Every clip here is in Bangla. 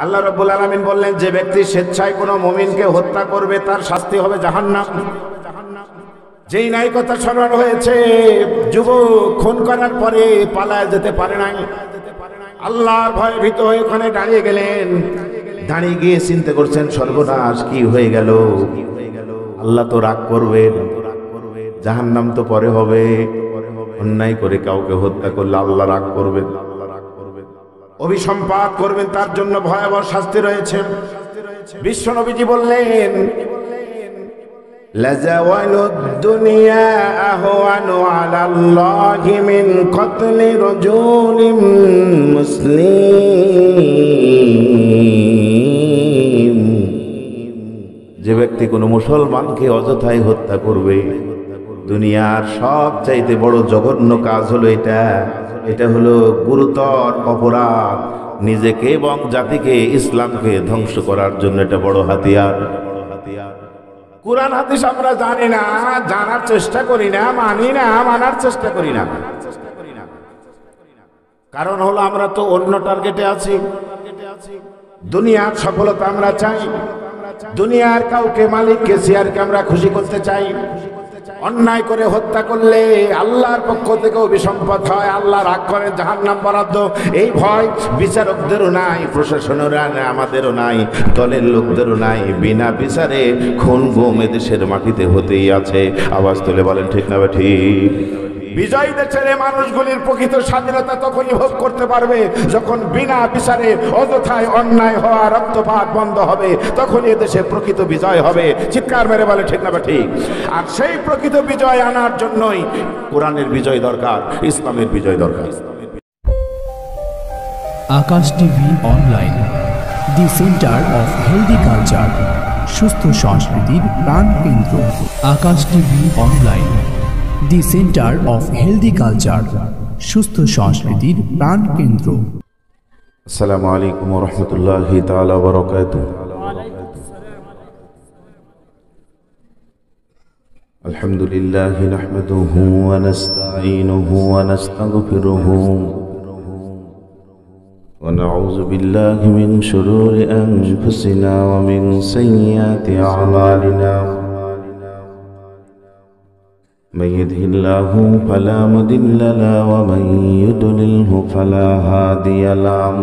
আল্লাহ রাব্বুল আলামিন বললেন, যে ব্যক্তি স্বেচ্ছায় কোনো মুমিনকে হত্যা করবে তার শাস্তি হবে জাহান্নাম। যেই নাই কথা স্মরণ হয়েছে, যুবক খুন করার পরে পালায় যেতে পারে নাই, আল্লাহর ভয়ে ভীত হয়ে ওখানে দাঁড়িয়ে গেলেন। দাঁড়িয়ে গিয়ে চিন্তা করছেন, সর্বনাশ কি হয়ে গেল, আল্লাহ তো রাগ করবেন, জাহান্নাম তো পরে হবে, অন্যায় করে কাউকে হত্যা করলে আল্লাহ রাগ করবেন, অভিসম্পাত করবেন, তার জন্য ভয়াবহ শাস্তি রয়েছে। বিশ্ব নবীজি বললেন, লাযাওয়ালুদ দুনিয়া আহওয়ানু আলাল্লাহি মিন কতলি রাজুলিন মুসলিম। যে ব্যক্তি কোনো মুসলমানকে অযথায় হত্যা করবে, দুনিয়ার সবচাইতে বড় জঘন্য কাজ হলো এটা হলো গুরুতর অপরাধ, নিজেকে এবং জাতিকে ইসলামকে ধ্বংস করার জন্য এটা বড় হাতিয়ার। কুরআন হাদিস আমরা জানি না, জানার চেষ্টা করি না, মানি না, মানার চেষ্টা করি না। কারণ হলো আমরা তো অন্য টার্গেটে আছি। দুনিয়ার সফলতা আমরা চাই, দুনিয়ার কাউকে মালিককে চেয়ারকে আমরা খুশি করতে চাই। অন্যায় করে হত্যা করলে আল্লাহর পক্ষ থেকে অভিসম্পদ হয়, আল্লাহ রাগ করেন, জাহান্নাম বরাদ্দ। এই ভয় বিচারকদেরও নাই, প্রশাসনেরও নাই, আমাদেরও নাই, দলের লোকদেরও নাই। বিনা বিচারে খুন গুম এদেশের মাটিতে হতেই আছে। আওয়াজ তুলে বলেন ঠিক না ঠিক? বিজয়ী দেশের মানুষগুলির প্রকৃত স্বাধীনতা তখনই ভোগ করতে পারবে যখন বিনা বিচারে অযথায় অন্যায় হওয়া, রক্তপাত বন্ধ হবে, তখনই এদেশে প্রকৃত বিজয় হবে। চিৎকার মেরে বলে ঠিক না ঠিক? আর সেই প্রকৃত বিজয় আনার জন্যই কোরআনের বিজয় দরকার, ইসলামের বিজয় দরকার। Akash TV online, the centre of healthy culture, সুস্থ সংস্কৃতির প্রাণ কেন্দ্র। Akash TV online, the centre of healthy culture, সুস্থ সংস্কৃতির প্রাণ কেন্দ্র। আসসালামু আলাইকুম ওয়া রাহমাতুল্লাহি তাআলা ওয়া বারাকাতুহু। আলহামদুলিল্লাহি নাহমাদুহু ওয়া নাস্তাঈনুহু ওয়া নাস্তাগফিরুহু ওয়া নাউযু বিল্লাহি মিন শুরুরি আনফুসিনা ওয়া মিন সাইয়্যাতি আ'মালিনা। من يهده الله فلا مضل له ومن يضلله فلا هادي له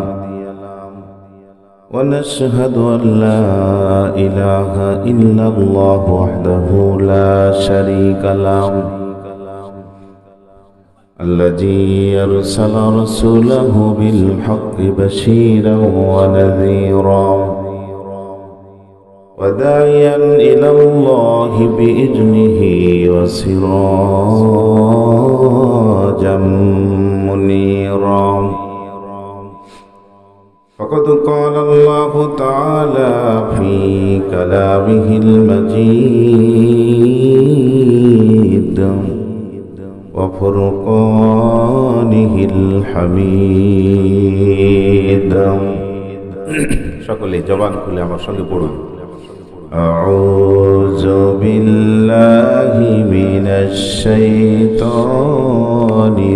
ونشهد أن لا إله إلا الله وحده لا شريك له الذي أرسل رسوله بالحق بشيرا ونذيرا وداعيا إلى الله بإذنه وسراجا منيرا. فقد قال الله تعالى في كلامه المجيد وفرقانه الحميد. সকলে জবান খুলে আমার সঙ্গে পড়ুন। أعوذ بالله من الشيطان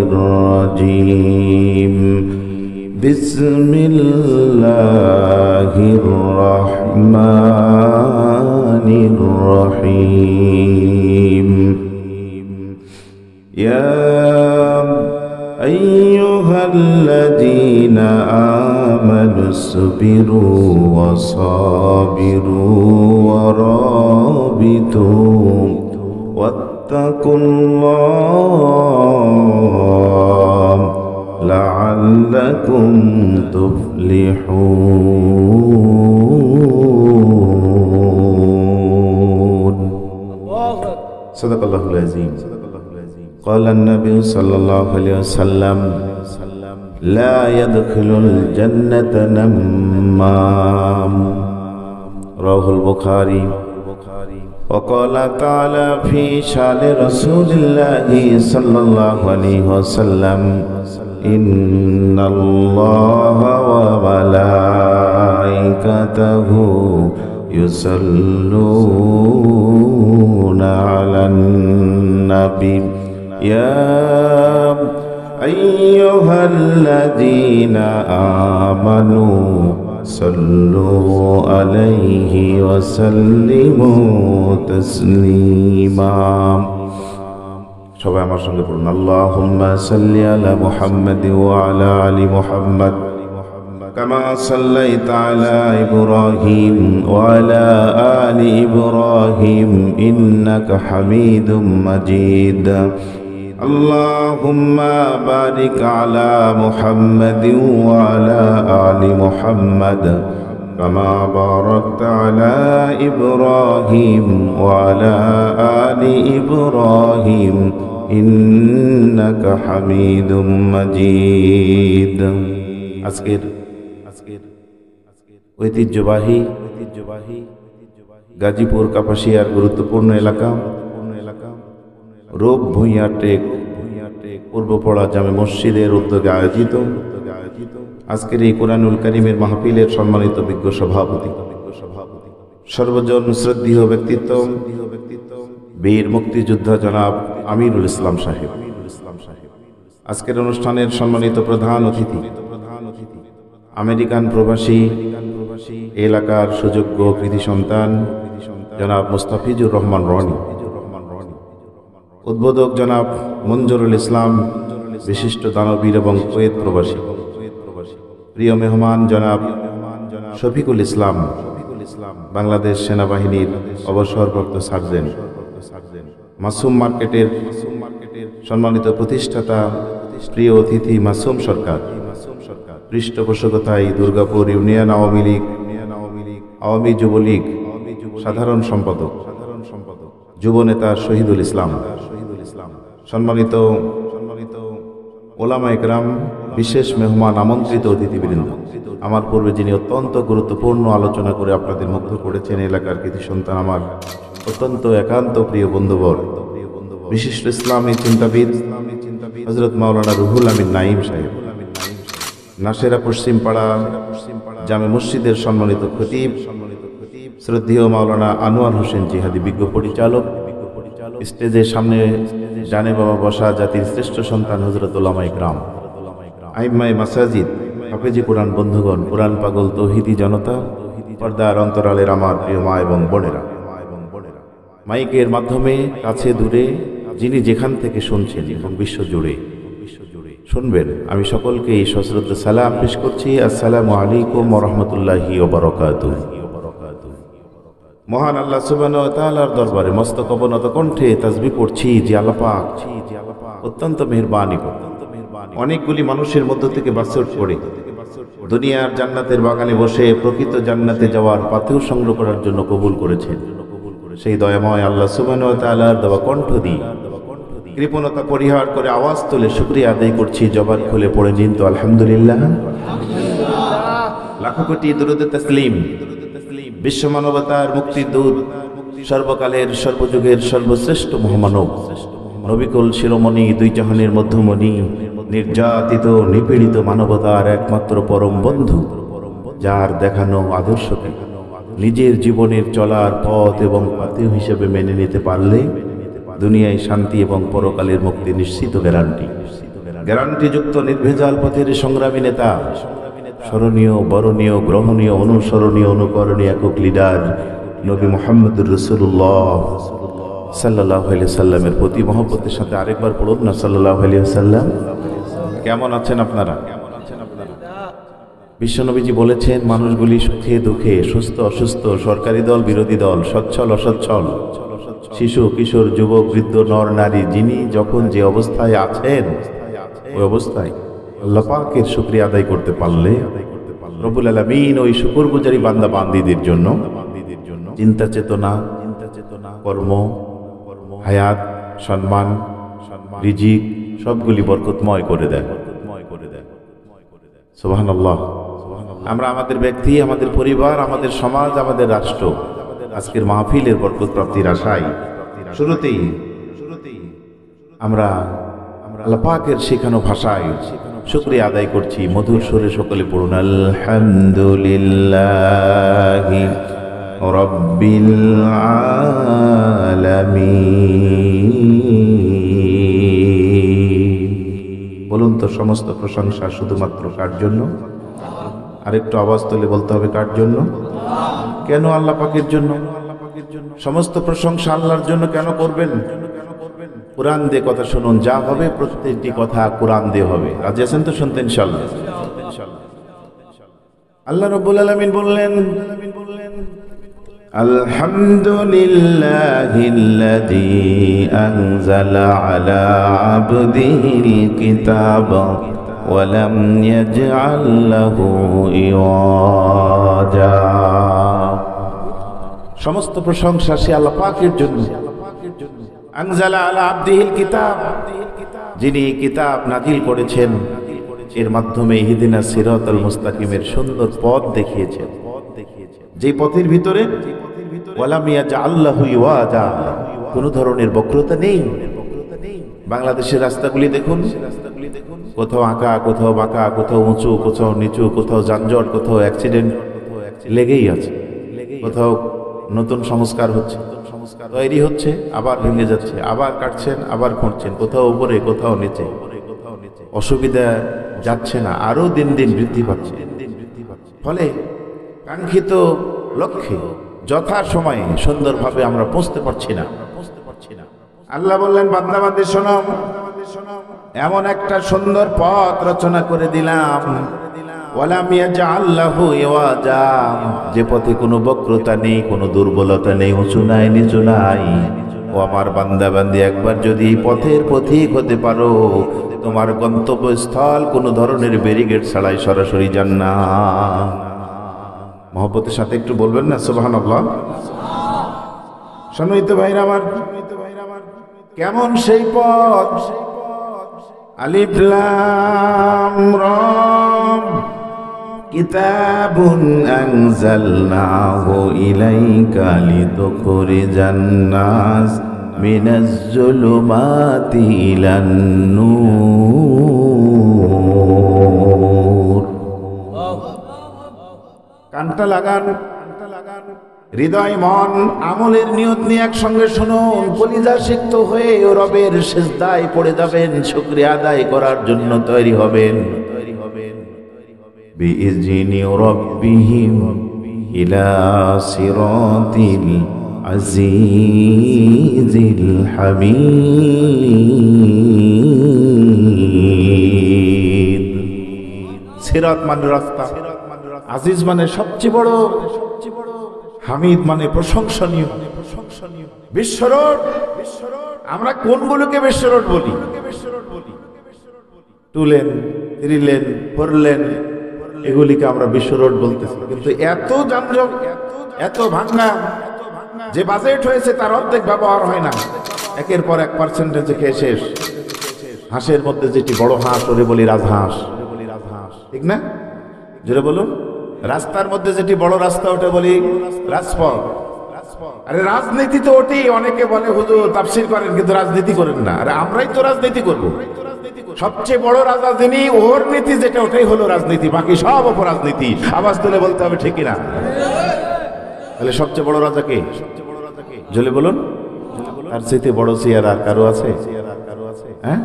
الرجيم. بسم الله الرحمن الرحيم. يا أيها الذين آمنوا اصبروا وصابروا ورابطوا واتقوا الله لعلكم تفلحون. صدق الله العظيم. قال النبي صلى الله عليه وسلم لا يدخل الجنة نمام. رواه البخاري. وقال تعالى في شان رسول الله صلى الله عليه وسلم إن الله وملائكته يصلون على النبي يا أيها الذين آمنوا صلوا عليه وسلموا تسليما সবাই আমার সঙ্গে পড়ুন আল্লাহুম্মা সাল্লি আলা মুহাম্মাদ ওয়া আলা আলি মুহাম্মাদ কামা সাল্লাইতা আলা ইব্রাহিম ওয়া আলা আলি ইব্রাহিম ইন্নাকা হামিদুম মাজিদ আল্লাহুম্মা বারিক আলা মুহাম্মাদ ওয়া আলা আলি মুহাম্মাদ كما باركت على إبراهيم وعلى آل إبراهيم إنك حميد مجيد আজকের ঐতিহ্যবাহী গাজীপুর কাপাসিয়ার গুরুত্বপূর্ণ এলাকা রূপ ভূঁইয়া টেক পূর্বপড়া জামে মসজিদের উদ্যোগে আয়োজিত আজকের এই কুরআনুল কারীমের মাহফিলের সম্মানিত বিজ্ঞ সভাপতি সর্বজন শ্রদ্ধেয় ব্যক্তিত্ব বীর মুক্তিযোদ্ধা জনাব আমিরুল ইসলাম সাহেব আজকের অনুষ্ঠানের সম্মানিত প্রধান অতিথি আমেরিকান প্রবাসী এলাকার সুযোগ্য কৃতি সন্তান জনাব মুস্তাফিজুর রহমান রনি উদ্বোধক জনাব মঞ্জুরুল ইসলাম বিশিষ্ট দানবীর এবং কুয়েত প্রবাসী প্রিয় মেহমান জনাব শফিকুল ইসলাম বাংলাদেশ সেনাবাহিনীর অবসরপ্রাপ্ত সার্জেন্ট মাসুম মার্কেটের সম্মানিত প্রতিষ্ঠাতা প্রিয় অতিথি মাসুম সরকার পৃষ্ঠপোষকতায় দুর্গাপুর ইউনিয়ন আওয়ামী লীগ আওয়ামী যুবলীগ সাধারণ সম্পাদক যুবনেতা শহীদুল ইসলাম সম্মানিত ওলামা একরাম বিশেষ মেহমান আমন্ত্রিত অতিথিবৃন্দ আমার পূর্বে যিনি অত্যন্ত গুরুত্বপূর্ণ আলোচনা করে আপনাদের মুগ্ধ করেছেন এলাকার কৃতি সন্তান আমার অত্যন্ত একান্ত প্রিয় বন্ধুবর বিশিষ্ট ইসলামী চিন্তাবিদ হযরত মাওলানা রুহুল আমিন নাঈম সাহেব নাসেরা পশ্চিমপাড়া জামে মসজিদের সম্মানিত খতিব শ্রদ্ধেয় মাওলানা আনোয়ার হোসেন জিহাদি বিজ্ঞ পরিচালক স্টেজের সামনে জানে বাবা বসা জাতির শ্রেষ্ঠ সন্তান হযরত উলামা ইকরাম আইম্মায়ে মাসাজিদ হাফেজি কোরআন বন্ধুগণ কোরআন পাগল তৌহিদি জনতা পর্দার অন্তরালের আমার প্রিয় মা এবং বোনেরা মাইকের মাধ্যমে কাছে দূরে যিনি যেখান থেকে শুনছেন এবং বিশ্ব জুড়ে শুনবেন আমি সকলকে এই সশ্রদ্ধ সালাম পেশ করছি আসসালামু আলাইকুম ওয়া রাহমাতুল্লাহি ওয়া বারাকাতুহু মহান আল্লাহ সুবহানাহু ওয়া তাআলার দরবারে মস্তক অবনত কণ্ঠে তাসবিহ পড়ছি যে আল্লাহ পাক অত্যন্ত মেহেরবানি করেন অনেকগুলি মানুষের মধ্য থেকে বাছর করে দুনিয়ার জান্নাতের বাগানে বসে প্রকৃত জান্নাতে যাওয়ার পাথেয় সংগ্রহ করার জন্য কবুল করেছেন সেই দয়াময় আল্লাহ সুবহানাহু ওয়া তাআলার দেওয়া কণ্ঠ দিয়ে কৃপণতা পরিহার করে আওয়াজ তুলে শুকরিয়া আদায় করছি জবান খুলে পড়ে নিন তো আলহামদুলিল্লাহ লাখো কোটি দরুদ তাসলিম বিশ্ব মানবতার মুক্তির দূত সর্বকালের সর্বযুগের সর্বশ্রেষ্ঠ মহামানব নবিকুল শিরোমণি দুই জাহানের মধ্যমণি নির্যাতিত নিপীড়িত মানবতার একমাত্র পরম বন্ধু যার দেখানো আদর্শকে নিজের জীবনের চলার পথ এবং পাথেয় হিসেবে মেনে নিতে পারলে দুনিয়ায় শান্তি এবং পরকালের মুক্তি নিশ্চিত গ্যারান্টিযুক্ত নির্ভেজাল পথের সংগ্রামী নেতা স্মরণীয় বরণীয় গ্রহণীয় অনুসরণীয় অনুকরণীয় একক লিডার নবী মুহাম্মদুর রাসূলুল্লাহ সাল্লাল্লাহু আলাইহি সাল্লামের প্রতি মহব্বতের সাথে আরেকবার পড়ুন না সাল্লাল্লাহু আলাইহি সাল্লাম। কেমন আছেন আপনারা? বিশ্বনবীজি বলেছেন মানুষগুলি সুখে দুঃখে সুস্থ অসুস্থ সরকারি দল বিরোধী দল সচ্ছল অসচ্ছল শিশু কিশোর যুবক বৃদ্ধ নর নারী যিনি যখন যে অবস্থায় আছেন ওই অবস্থায় আল্লাহ পাকের শুকরিয়া আদায় করতে পারলে রব্বুল আলামিন ওই শুকরগুজারি বান্দা বান্দীদের জন্য চিন্তা চেতনা কর্ম হায়াত সম্মান রিজিক সবগুলি বরকতময় করে দেন। সুবহানাল্লাহ। আমরা আমাদের ব্যক্তি আমাদের পরিবার আমাদের সমাজ আমাদের রাষ্ট্র আজকের মাহফিলের বরকত প্রাপ্তির আশায় শুরুতেই আমরা আল্লাহ পাকের শেখানো ভাষায় শুকরিয়া আদায় করছি মধুর সুরে সকলে পড়ুন আলহামদুলিল্লাহি রাব্বিল আলামিন। বলুন তো সমস্ত প্রশংসা শুধুমাত্র কার জন্য? আরেকটু আওয়াজ তুলে বলতে হবে কার জন্য? কেন? আল্লাহ পাকের জন্য। সমস্ত প্রশংসা আল্লাহর জন্য। কেন করবেন? কোরআন দিয়ে কথা শুনুন, যা হবে প্রত্যেকটি কথা কোরআন দিয়ে হবে। রাজি আছেন তো শুনতে ইনশাআল্লাহ? আল্লাহ রাব্বুল আলামিন বললেন, আলহামদুলিল্লাহিল্লাযী আনজালা আলা আবদিহিল কিতাবা ওয়া লাম ইয়াজআল লাহু ইওয়াজা। সমস্ত প্রশংসা সে আল্লাহ পাকের জন্য। আনজালা আলা আবদিহিল কিতাব, যিনি কিতাব নাযিল করেছেন, এর মাধ্যমে ইহদিনাস সিরাতাল মুস্তাকিমের সুন্দর পথ দেখিয়েছেন, যে পথের ভিতরে ওয়ালাম ইয়াজআল লাহু ইওয়াজা, কোনো ধরনের বক্রতা নেই। বাংলাদেশের রাস্তাগুলি দেখুন, কোথাও আঁকা, কোথাও বাঁকা, কোথাও উঁচু, কোথাও নিচু, কোথাও যানজট, কোথাও অ্যাক্সিডেন্ট লেগেই আছে। কোথাও নতুন সংস্কার হচ্ছে, তৈরি হচ্ছে, আবার ভেঙে যাচ্ছে, আবার কাটছেন, আবার খুঁড়ছেন, কোথাও উপরে, কোথাও নিচে। অসুবিধা যাচ্ছে না, আরো দিন দিন বৃদ্ধি পাচ্ছে। ফলে কাঙ্ক্ষিত লক্ষ্যে যথা সময়ে সুন্দরভাবে আমরা পৌঁছতে পারছি না। আল্লাহ বললেন, বান্দা বান্দী শোনো, এমন একটা সুন্দর পথ রচনা করে দিলাম, ওয়ালাম ইয়াজআল লাহু ইওয়াজা, যে পথে কোনো বক্রতা নেই, কোনো দুর্বলতা নেই, উঁচু নাই, নিচু নাই। ও আমার বান্দা বান্দি, একবার যদি পথের পথিক হতে পারো, তোমার গন্তব্যস্থল কোনো ধরনের ব্যারিকেড ছাড়াই সরাসরি জান্নাত। মহব্বতের সাথে একটু বলবেন না সুবহানাল্লাহ? সম্মানিত ভাইরা আমার, কেমন সেই পথ? আলিফ লাম রা, কিতাবুন আনজালনাহু ইলাইকা লিতুখরিজান নাস মিনাজ যুলুমাতি ইলান নূর। কানটা লাগান, হৃদয় মন আমলের নিয়ত নিয়ে একসঙ্গে শুনুন। কলিজা সিক্ত হয়ে রবের সিজদায় পড়ে যাবেন, শুকরিয়া আদায় করার জন্য তৈরি হবেন। বিইজনি রাব্বিহিম ইলা সিরাতিল আজিজিল হামিদ। সিরাত মানে রাস্তা, আজিজ মানে সবচেয়ে বড়, হামিদ মানে প্রশংসনীয়। বিশ্বরোড, আমরা কোনগুলোকে বিশ্বরোড বলি? 2 লেন, 3 লেন, 4 লেন, এগুলিকে আমরা বিশ্বরোড বলতেছি। কিন্তু এত যানজট, এত ভাঙা, যে বাজেট হয়েছে তার অর্ধেক ব্যবহার হয় না। একের পর 1% খেয়ে শেষ। হাঁসের মধ্যে যেটি বড় হাঁস, ওরে বলি রাজহাঁস, ঠিক না? জোরে বলুন। রাস্তার মধ্যে যেটি বড় রাস্তা, ওটা বলি রাজপথ। আরে রাজনীতি তো ওটি, অনেকে বলে হুজুর তাফসীর করেন কিন্তু রাজনীতি করেন না। আরে আমরাই তো রাজনীতি করব। সবচেয়ে বড় রাজা যিনি, ওর নীতি যেটা, ওটাই হলো রাজনীতি, বাকি সব অপরাজনীতি। আওয়াজ তুলে বলতে হবে, ঠিক না? তাহলে সবচেয়ে বড় রাজা কে? জোরে বলুন। তার চাইতে বড় চেয়ার আর কারো আছে? হ্যাঁ,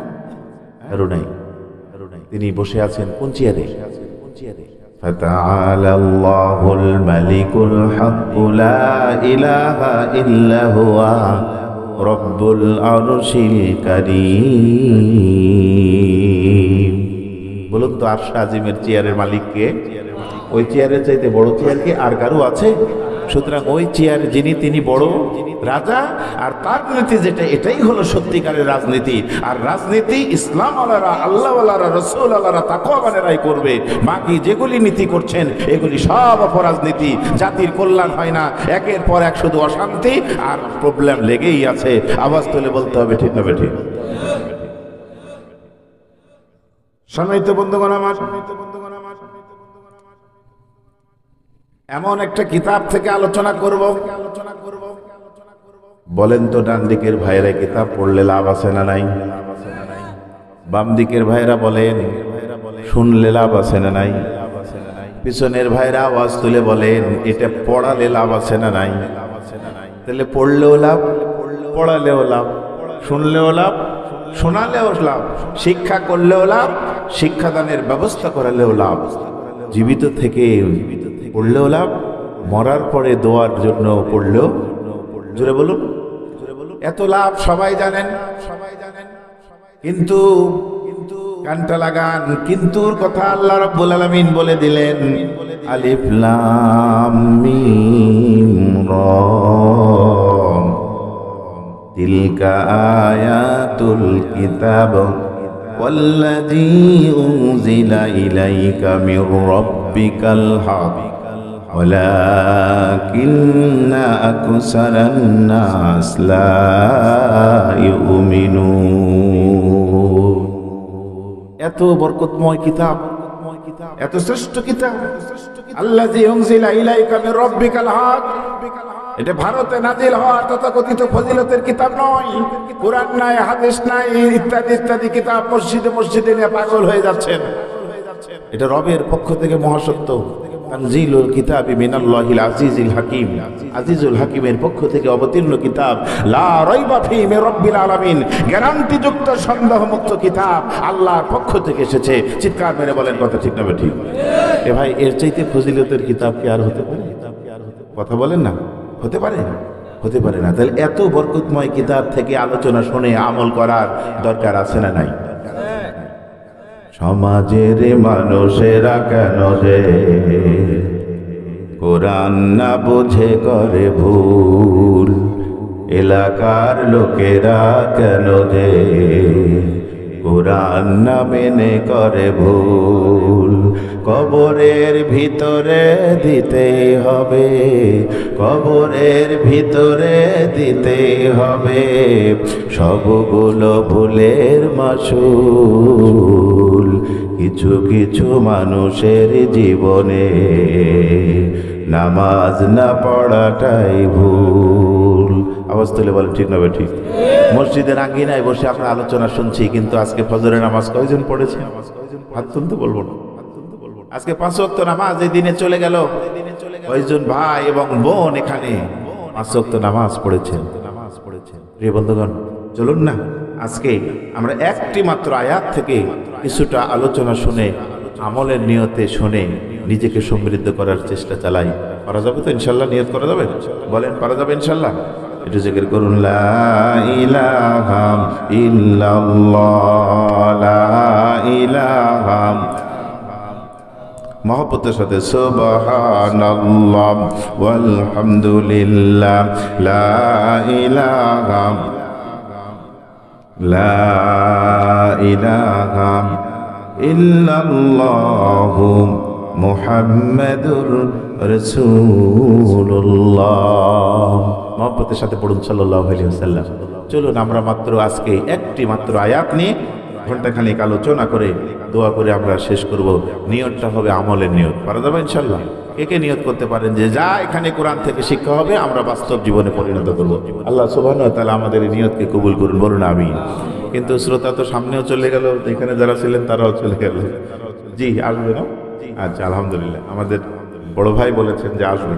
কারো নাই। তিনি বসে আছেন কোন চেয়ারে? فتعالى الله الملك الحق لا إله إلا هو رب العرش الكريم। বলুন তো, আরশ আজিমের চেয়ারের মালিক কে? ওই চেয়ারের চাইতে বড় চেয়ার কি আর কারো আছে? সুতরাং ওই চেয়ার যিনি, তিনি বড় রাজা। আর তার নীতি যেটা, এটাই হলো সত্যিকারের রাজনীতি। আর রাজনীতি ইসলাম আলারা, আল্লাহ আলারা, রসুল আলারা, তাকওয়াবানেরাই করবে। বাকি যেগুলি নীতি করছেন এগুলি সব অপরাজনীতি। জাতির কল্যাণ হয় না, একের পর এক শুধু অশান্তি আর প্রবলেম লেগেই আছে। আওয়াজ তুলে বলতে হবে, ঠিক না বেঠিক? সম্মানিত বন্ধুগণ আমার, এমন একটা কিতাব থেকে আলোচনা করব। বলেন তো, ডান দিকের ভাইরা কিতাব পড়লে লাভ আছে না নাই? বাম দিকের ভাইরা বলেন শুনলে লাভ আছে না নাই? পিছনের ভাইরা আওয়াজ তুলে বলেন এটা পড়ালে লাভ আছে না নাই? তাহলে পড়লেও লাভ, পড়ালেও লাভ, শুনলেও লাভ, শোনালেও লাভ, শিক্ষা করলেও লাভ, শিক্ষাদানের ব্যবস্থা করালেও লাভ। জীবিত থেকে পড়লেও লাভ, মরার পরে দোয়ার জন্য পড়লেও, জোরে বলুন, এত লাভ সবাই জানেন, কিন্তু কানটা লাগান, কিন্তুর কথা আল্লাহ রাব্বুল আলামিন বলে দিলেন, আলিফ লাম মিম রা তিলকা আয়াতুল কিতাব ওয়াল্লাযী উনজিলা ইলাইকা মির রাব্বিকাল হক ওয়ালাকিন্না আকসারান নাস লা ইউমিনুন। এত বরকতময় কিতাব, এত শ্রেষ্ঠ কিতাব, আল্লাযী উনজিলা ইলাইকা মির রাব্বিকাল হক, এটা ভারতে নাজিল হওয়া তথাকথিত ফজিলতের কিতাব নয়। কুরআন নাই, হাদিস নাই, ইত্যাদি ইত্যাদি কিতাব মসজিদে মসজিদে নিয়ে পাগল হয়ে যাচ্ছেন। এটা রবের পক্ষ থেকে মহাসত্য, তানজিলুল কিতাবি মিনাল্লাহিল আজিজিল হাকিম, আজিজুল হাকিমের পক্ষ থেকে অবতীর্ণ কিতাব, লা রাইবা ফি মির রাব্বিল আলামিন, গ্যারান্টি যুক্ত সন্দেহমুক্ত কিতাব আল্লাহর পক্ষ থেকে এসেছে। চিৎকার মেরে বলেন কথা ঠিক না ঠিক? এ ভাই, এর চাইতে ফজিলতের কিতাব কি আর হতে পারে? কথা বলেন না, হতে পারে? হতে পারে না। তাহলে এত বরকতময় কিতাব থেকে আলোচনা শুনে আমল করার দরকার আছে না নাই? সমাজের মানুষেরা কেন রে কোরআন না বুঝে করে ভুল, এলাকার লোকেরা কেন রে কোরআন না মেনে করে ভুল। কবরের ভিতরে দিতেই হবে, কবরের ভিতরে দিতেই হবে সবগুলো ভুলের মাসুল। কিছু কিছু মানুষের জীবনে নামাজ না পড়াটাই ভুল। আওয়াজ তুলে বলেন ঠিক না ঠিক? মসজিদের আঙ্গিনায় বসে আমরা আলোচনা শুনছি, কিন্তু আজকে ফজরের নামাজ কয়জন পড়েছে? হাত তুলতে বলবো না। আজকে 5 ওয়াক্ত নামাজ এই দিনে চলে গেল, কয়জন ভাই এবং বোন এখানে 5 ওয়াক্ত নামাজ পড়েছেন? প্রিয় বন্ধুগণ, চলুন না আজকে আমরা একটি মাত্র আয়াত থেকে কিছুটা আলোচনা শুনে আমলের নিয়তে শুনে নিজেকে সমৃদ্ধ করার চেষ্টা চালাই। পারা যাবে তো ইনশাল্লাহ? নিয়ত করা যাবে? বলেন পারা যাবে ইনশাল্লাহ? একটু জিকির করুন, লা ইলাহা ইল্লাল্লাহ, লা ইলাহা, মহব্বতের সাথে সুবহানাল্লাহ ওয়ালহামদুলিল্লাহ, লা ইলাহা, লা ইলাহা ইল্লাল্লাহু মুহাম্মাদুর রাসূলুল্লাহ। মহব্বতের সাথে পড়ুন সাল্লাল্লাহু আলাইহি ওয়াসাল্লাম। চলুন আমরা মাত্র আজকে একটি মাত্র আয়াত নিয়ে ঘন্টাখানেক আলোচনা করে দোয়া করে আমরা শেষ করব। নিয়তটা হবে আমলের নিয়ত। পারা যাবে ইনশাল্লাহ? কে নিয়ত করতে পারেন যে যা এখানে কোরআন থেকে শিক্ষা হবে আমরা বাস্তব জীবনে পরিণত করব? আল্লাহ সুবহানাহু ওয়া তাআলা আমাদের এই নিয়তকে কবুল করুন, বলুন আমিন। কিন্তু শ্রোতা তো সামনেও চলে গেল, এখানে যারা ছিলেন তারাও চলে গেল। জি আসবে না? আচ্ছা, আলহামদুলিল্লাহ। আমাদের বড় ভাই বলেছেন যে আসবে,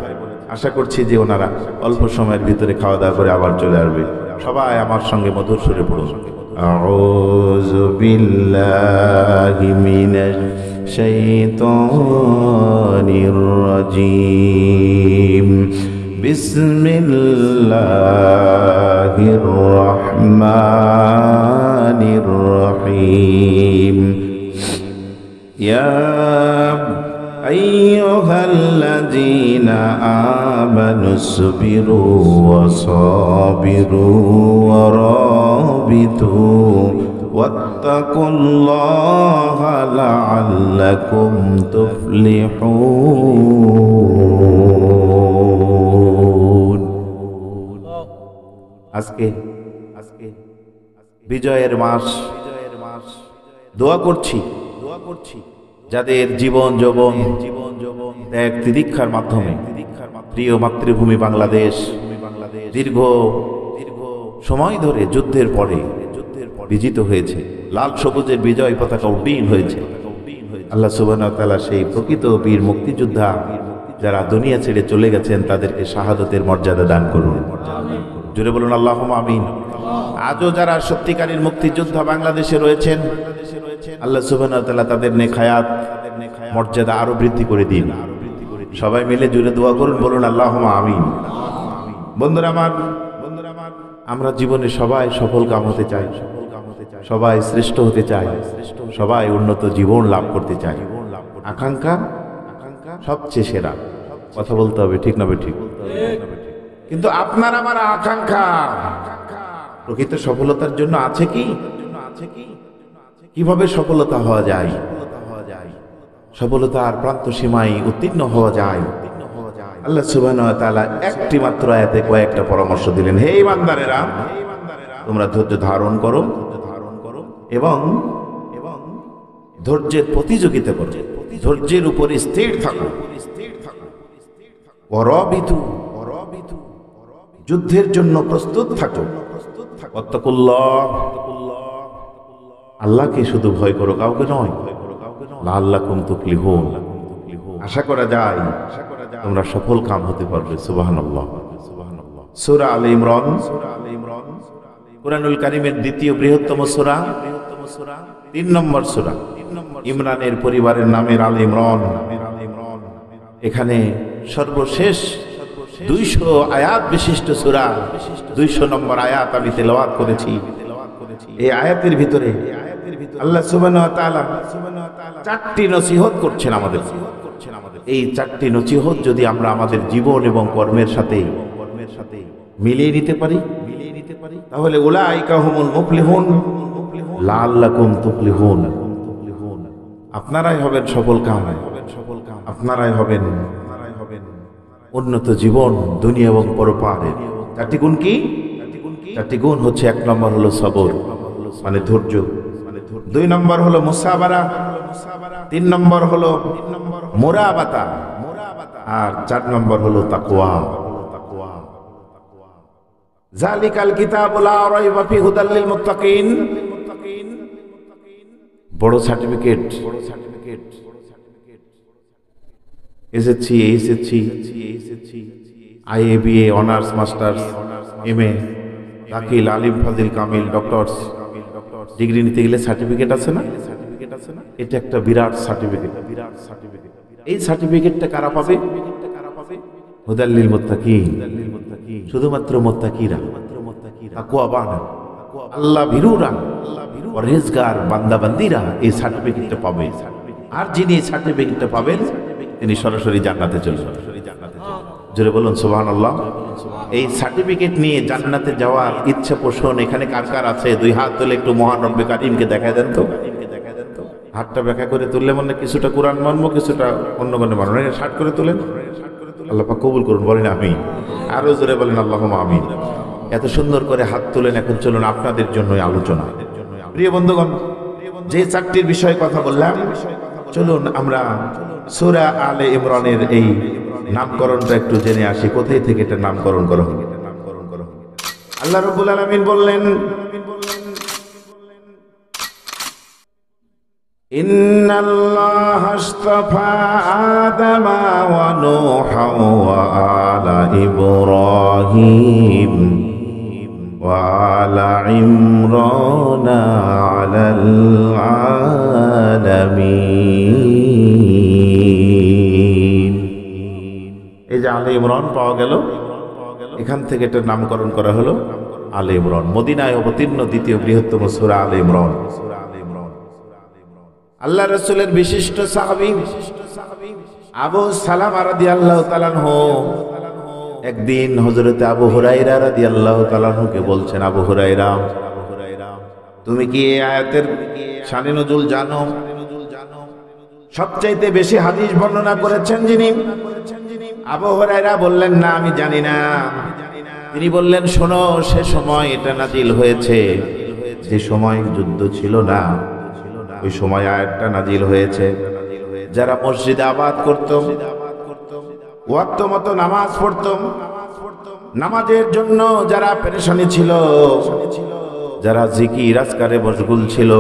আশা করছি যে ওনারা অল্প সময়ের ভিতরে খাওয়া দাওয়া করে আবার চলে আসবে। সবাই আমার সঙ্গে মধুর সুরে পড়ুন, আউযু বিল্লাহি মিনাশ শাইতানির রাজীম, বিসমিল্লাহির রহমানির রহিম। ইয়া আইয়ুহাল্লাযীনা আমানু সবিরু ওয়া সাবিরু ওয়া রাবিতু ওয়াত্তাকুল্লাহা লাআল্লাকুম তুফলিহুন। আজকে বিজয়ের মাস, দোয়া করছি যাদের জীবন যৌবন ত্যাগ তিতিক্ষার মাধ্যমে প্রিয় মাতৃভূমি বাংলাদেশ দীর্ঘ সময় ধরে যুদ্ধের পরে বিজিত হয়েছে, লাল সবুজের বিজয় পতাকা উড্ডীন হয়েছে। আল্লাহ সুবহানাহু ওয়া তাআলা সেই প্রকৃত বীর মুক্তিযোদ্ধা যারা দুনিয়া ছেড়ে চলে গেছেন তাদেরকে শাহাদতের মর্যাদা দান করুন। জোরে বলুন আল্লাহুম্মা আমিন। আজও যারা সত্যিকারের মুক্তিযোদ্ধা বাংলাদেশে রয়েছেন, আল্লাহ সুবহানাহু ওয়া তাআলা তাদের নেক হায়াত মর্যাদা আরো বৃদ্ধি করে দিন। সবাই মিলে জুড়ে দোয়া করুন, বলুন আল্লাহুম্মা আমিন। বন্ধুরা আমার, আমরা জীবনে সবাই সফল কাম হতে চাই, সবাই শ্রেষ্ঠ হতে চাই, সবাই উন্নত জীবন লাভ করতে চাই। আকাঙ্ক্ষা সবচেয়ে সেরা। কথা বলতে হবে, ঠিক না ঠিক? কিন্তু আপনার আমার আকাঙ্ক্ষা প্রকৃত সফলতার জন্য আছে কি? কিভাবে সফলতা হওয়া যায়? সফলতার প্রান্ত সীমায় উত্তীর্ণ হওয়া যায়। আল্লাহ সুবহানাহু ওয়া তাআলা একটি মাত্র আয়াতে কয়েকটা পরামর্শ দিলেন। হে ইমানদারেরা, তোমরা ধৈর্য ধারণ করো এবং ধৈর্যের প্রতিযোগিতা করো, ধৈর্যের উপরে স্থির থাকো। ওয়ারাবিতু, যুদ্ধের জন্য প্রস্তুত থাকো। ওয়াত্তাকুল্লাহ, আল্লাহকে শুধু ভয় করো, কাউকে নয়। লাআল্লাকুম তুফলিহুন, আশা করা যায় তোমরা সফল কাম হতে পারবে। সুবহানাল্লাহ। সূরা আলে ইমরান, কুরআনুল কারীমের দ্বিতীয় বৃহত্তম সূরা, 3 নম্বর সূরা। ইমরানের পরিবারের নামের আলে ইমরান। এখানে সর্বশেষ 200 আয়াত বিশিষ্ট সূরা, 200 নম্বর আয়াত আমি তেলাওয়াত করেছি। এই আয়াতের ভিতরে আল্লাহ সুবহানাহু ওয়া তাআলা 4টি নসিহত করছেন আমাদের। এই 4টি নসিহত যদি আমরা আমাদের জীবন এবং কর্মের সাথে মিলিয়ে নিতে পারি, তাহলে উলাইকা হুমুল মুফলিহুন লাআল্লাকুম তুফলিহুন, আপনারাই হবেন সফল কাম, আপনারাই হবেন উন্নত জীবন দুনিয়া এবং পরপারে। 4টি গুণ কি? 4টি গুণ হচ্ছে, 1 নম্বর হলো সবর, মানে ধৈর্য। 2 নম্বর হলো মুসাবারা, 3 নম্বর হলো মুরাবাতা, আর 4 নম্বর হলো তাকওয়া। জালিকাল কিতাবু লা রাইবা ফিহি হুদাল লিল মুত্তাকিন। বড় certificate, SSC, HSC, IA, BA, honours, masters, MA, দাখিল, আলিম, ফাজিল, কামিল, ডক্টরস ডিগ্রি নিতে গেলে সার্টিফিকেট আছে না? এটা একটা বিরাট সার্টিফিকেট। এই সার্টিফিকেটটা কারা পাবে? হুদাল লিল মুত্তাকিন, শুধুমাত্র মুত্তাকিরা, তাকওয়াবান, আল্লাহ ভীরুরা, পরহেজগার বান্দা বান্দিরা এই সার্টিফিকেটটা পাবে। আর যিনি এই সার্টিফিকেটটা পাবেন তিনি সরাসরি জান্নাতে চলে যাবেন। জোরে বলুন সুবহানাল্লাহ। এই সার্টিফিকেট নিয়ে জান্নাতে যাওয়ার ইচ্ছা পোষণ এখানে কার কার আছে? 2 হাত তুলে একটু মহান রব্বে কারীমকে দেখায় দেন তো। হাতটা ব্যাখ্যা করে তুললে মানে কিছুটা কোরআন মানবো, কিছুটা অন্য কোনো মানবো। শার্ট করে তুলেন, আল্লাহ পাক কবুল করুন, বলেন আমিন। আরো জোরে বলেন আল্লাহুম্মা আমিন। এত সুন্দর করে হাত তুলেন। এখন চলুন আপনাদের জন্য আলোচনা। প্রিয় বন্ধুগণ, যে 4টির বিষয়ে কথা বললাম, চলুন আমরা সূরা আলে ইমরানের এই নামকরণটা একটু জেনে আসি। কোথায় থেকে এটা নামকরণ করা হলো? আল্লাহ রাব্বুল আলামিন বললেন, ইন্নাল্লাহা আশতাফা আদামা ওয়া নূহা ওয়া আলা ইব্রাহিম ওয়া আলা ইমরান আলাল আলামিন। এই যে আলে ইমরান পাওয়া গেল, এখান থেকে এটার নামকরণ করা হলো আলে ইমরান। মদিনায় অবতীর্ণ দ্বিতীয় বৃহত্তম সূরা আলে ইমরান। আল্লাহ রাসূলের বিশিষ্ট সাহাবী আবু সালামা রাদিয়াল্লাহু তাআলা আনহু একদিন হযরতে আবু হুরায়রা রাদিয়াল্লাহু তাআলা আনহুকে বলছেন, আবু হুরায়রা, তুমি কি এই আয়াতের শানে নুজুল জানো? সবচাইতে বেশি হাদিস বর্ণনা করেছেন যিনি? আবু হুরায়রা বললেন, না, আমি জানি না। তিনি বললেন, শোনো, সে সময় এটা নাজিল হয়েছে যে সময় যুদ্ধ ছিল না, ওই সময় আয়াতটা নাজিল হয়েছে। যারা মসজিদে আবাদ করত, ওয়াক্ত মতো নামাজ পড়ত, নামাজের জন্য যারা পেরেশানি ছিল, যারা জিকির আজকারে মশগুল ছিল,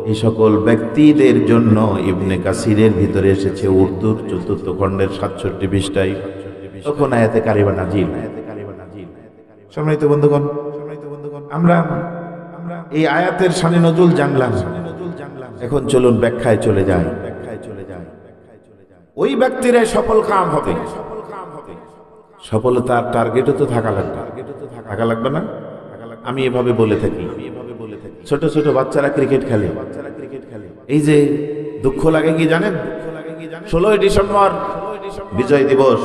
এই সকল ব্যক্তিদের জন্য ইবনে কাসিরের ভিতরে এসেছে উর্দুর ৪র্থ খণ্ডের ৬৭ পৃষ্ঠায় তখন আয়াতে কারিমা নাজিল। সম্মানিত বন্ধুগণ, আমরা এই আয়াতের শানে নজুল জানলাম। এখন চলুন ব্যাখ্যায় চলে যাই। ওই ব্যক্তির সফল কাম হবে। সফলতার টার্গেটও তো থাকা লাগবে না? আমি এভাবে বলে থাকি, ছোট ছোট বাচ্চারা ক্রিকেট খেলে, এই যে দুঃখ লাগে কি জানেন, 16ই ডিসেম্বর বিজয় দিবস,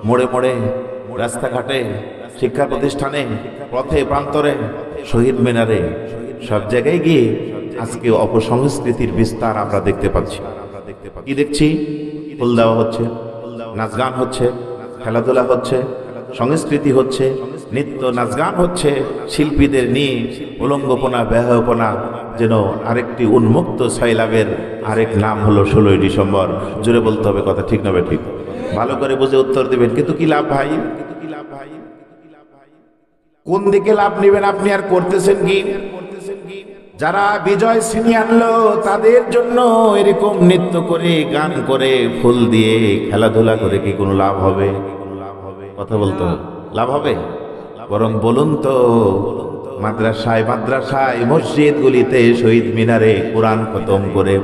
মোড়ে মোড়ে রাস্তাঘাটে শিক্ষা প্রতিষ্ঠানে পথে প্রান্তরে শহীদ মিনারে সব জায়গায় গিয়ে আজকে অপসংস্কৃতির বিস্তার আমরা দেখতে পাচ্ছি। কি দেখছি? ফুল দেওয়া হচ্ছে, নাচ গান হচ্ছে, খেলাধুলা হচ্ছে, সংস্কৃতি হচ্ছে, নৃত্য নাচ গান হচ্ছে, শিল্পীদের নিয়ে উলঙ্গপনা বেহায়পনা যেন আরেকটি উন্মুক্ত সয়লাবের আরেক নাম হলো 16ই ডিসেম্বর। জোরে বলতে হবে কথা, ঠিক না ঠিক? ভালো করে বুঝে উত্তর দিবেন। কিন্তু কি লাভ ভাই? কোন দিকে লাভ নেবেন আপনি আর করতেছেন কি? যারা বিজয় ছিনিয়ে আনলো তাদের জন্য এরকম নৃত্য করে গান করে ফুল দিয়ে খেলাধুলা করে কি কোনো লাভ হবে? কথা বলতে লাভ হবে? বরং বলুন তো, মাদ্রাসায় মসজিদ গুলিতে শহীদ মিনারে কোরআন খতম করে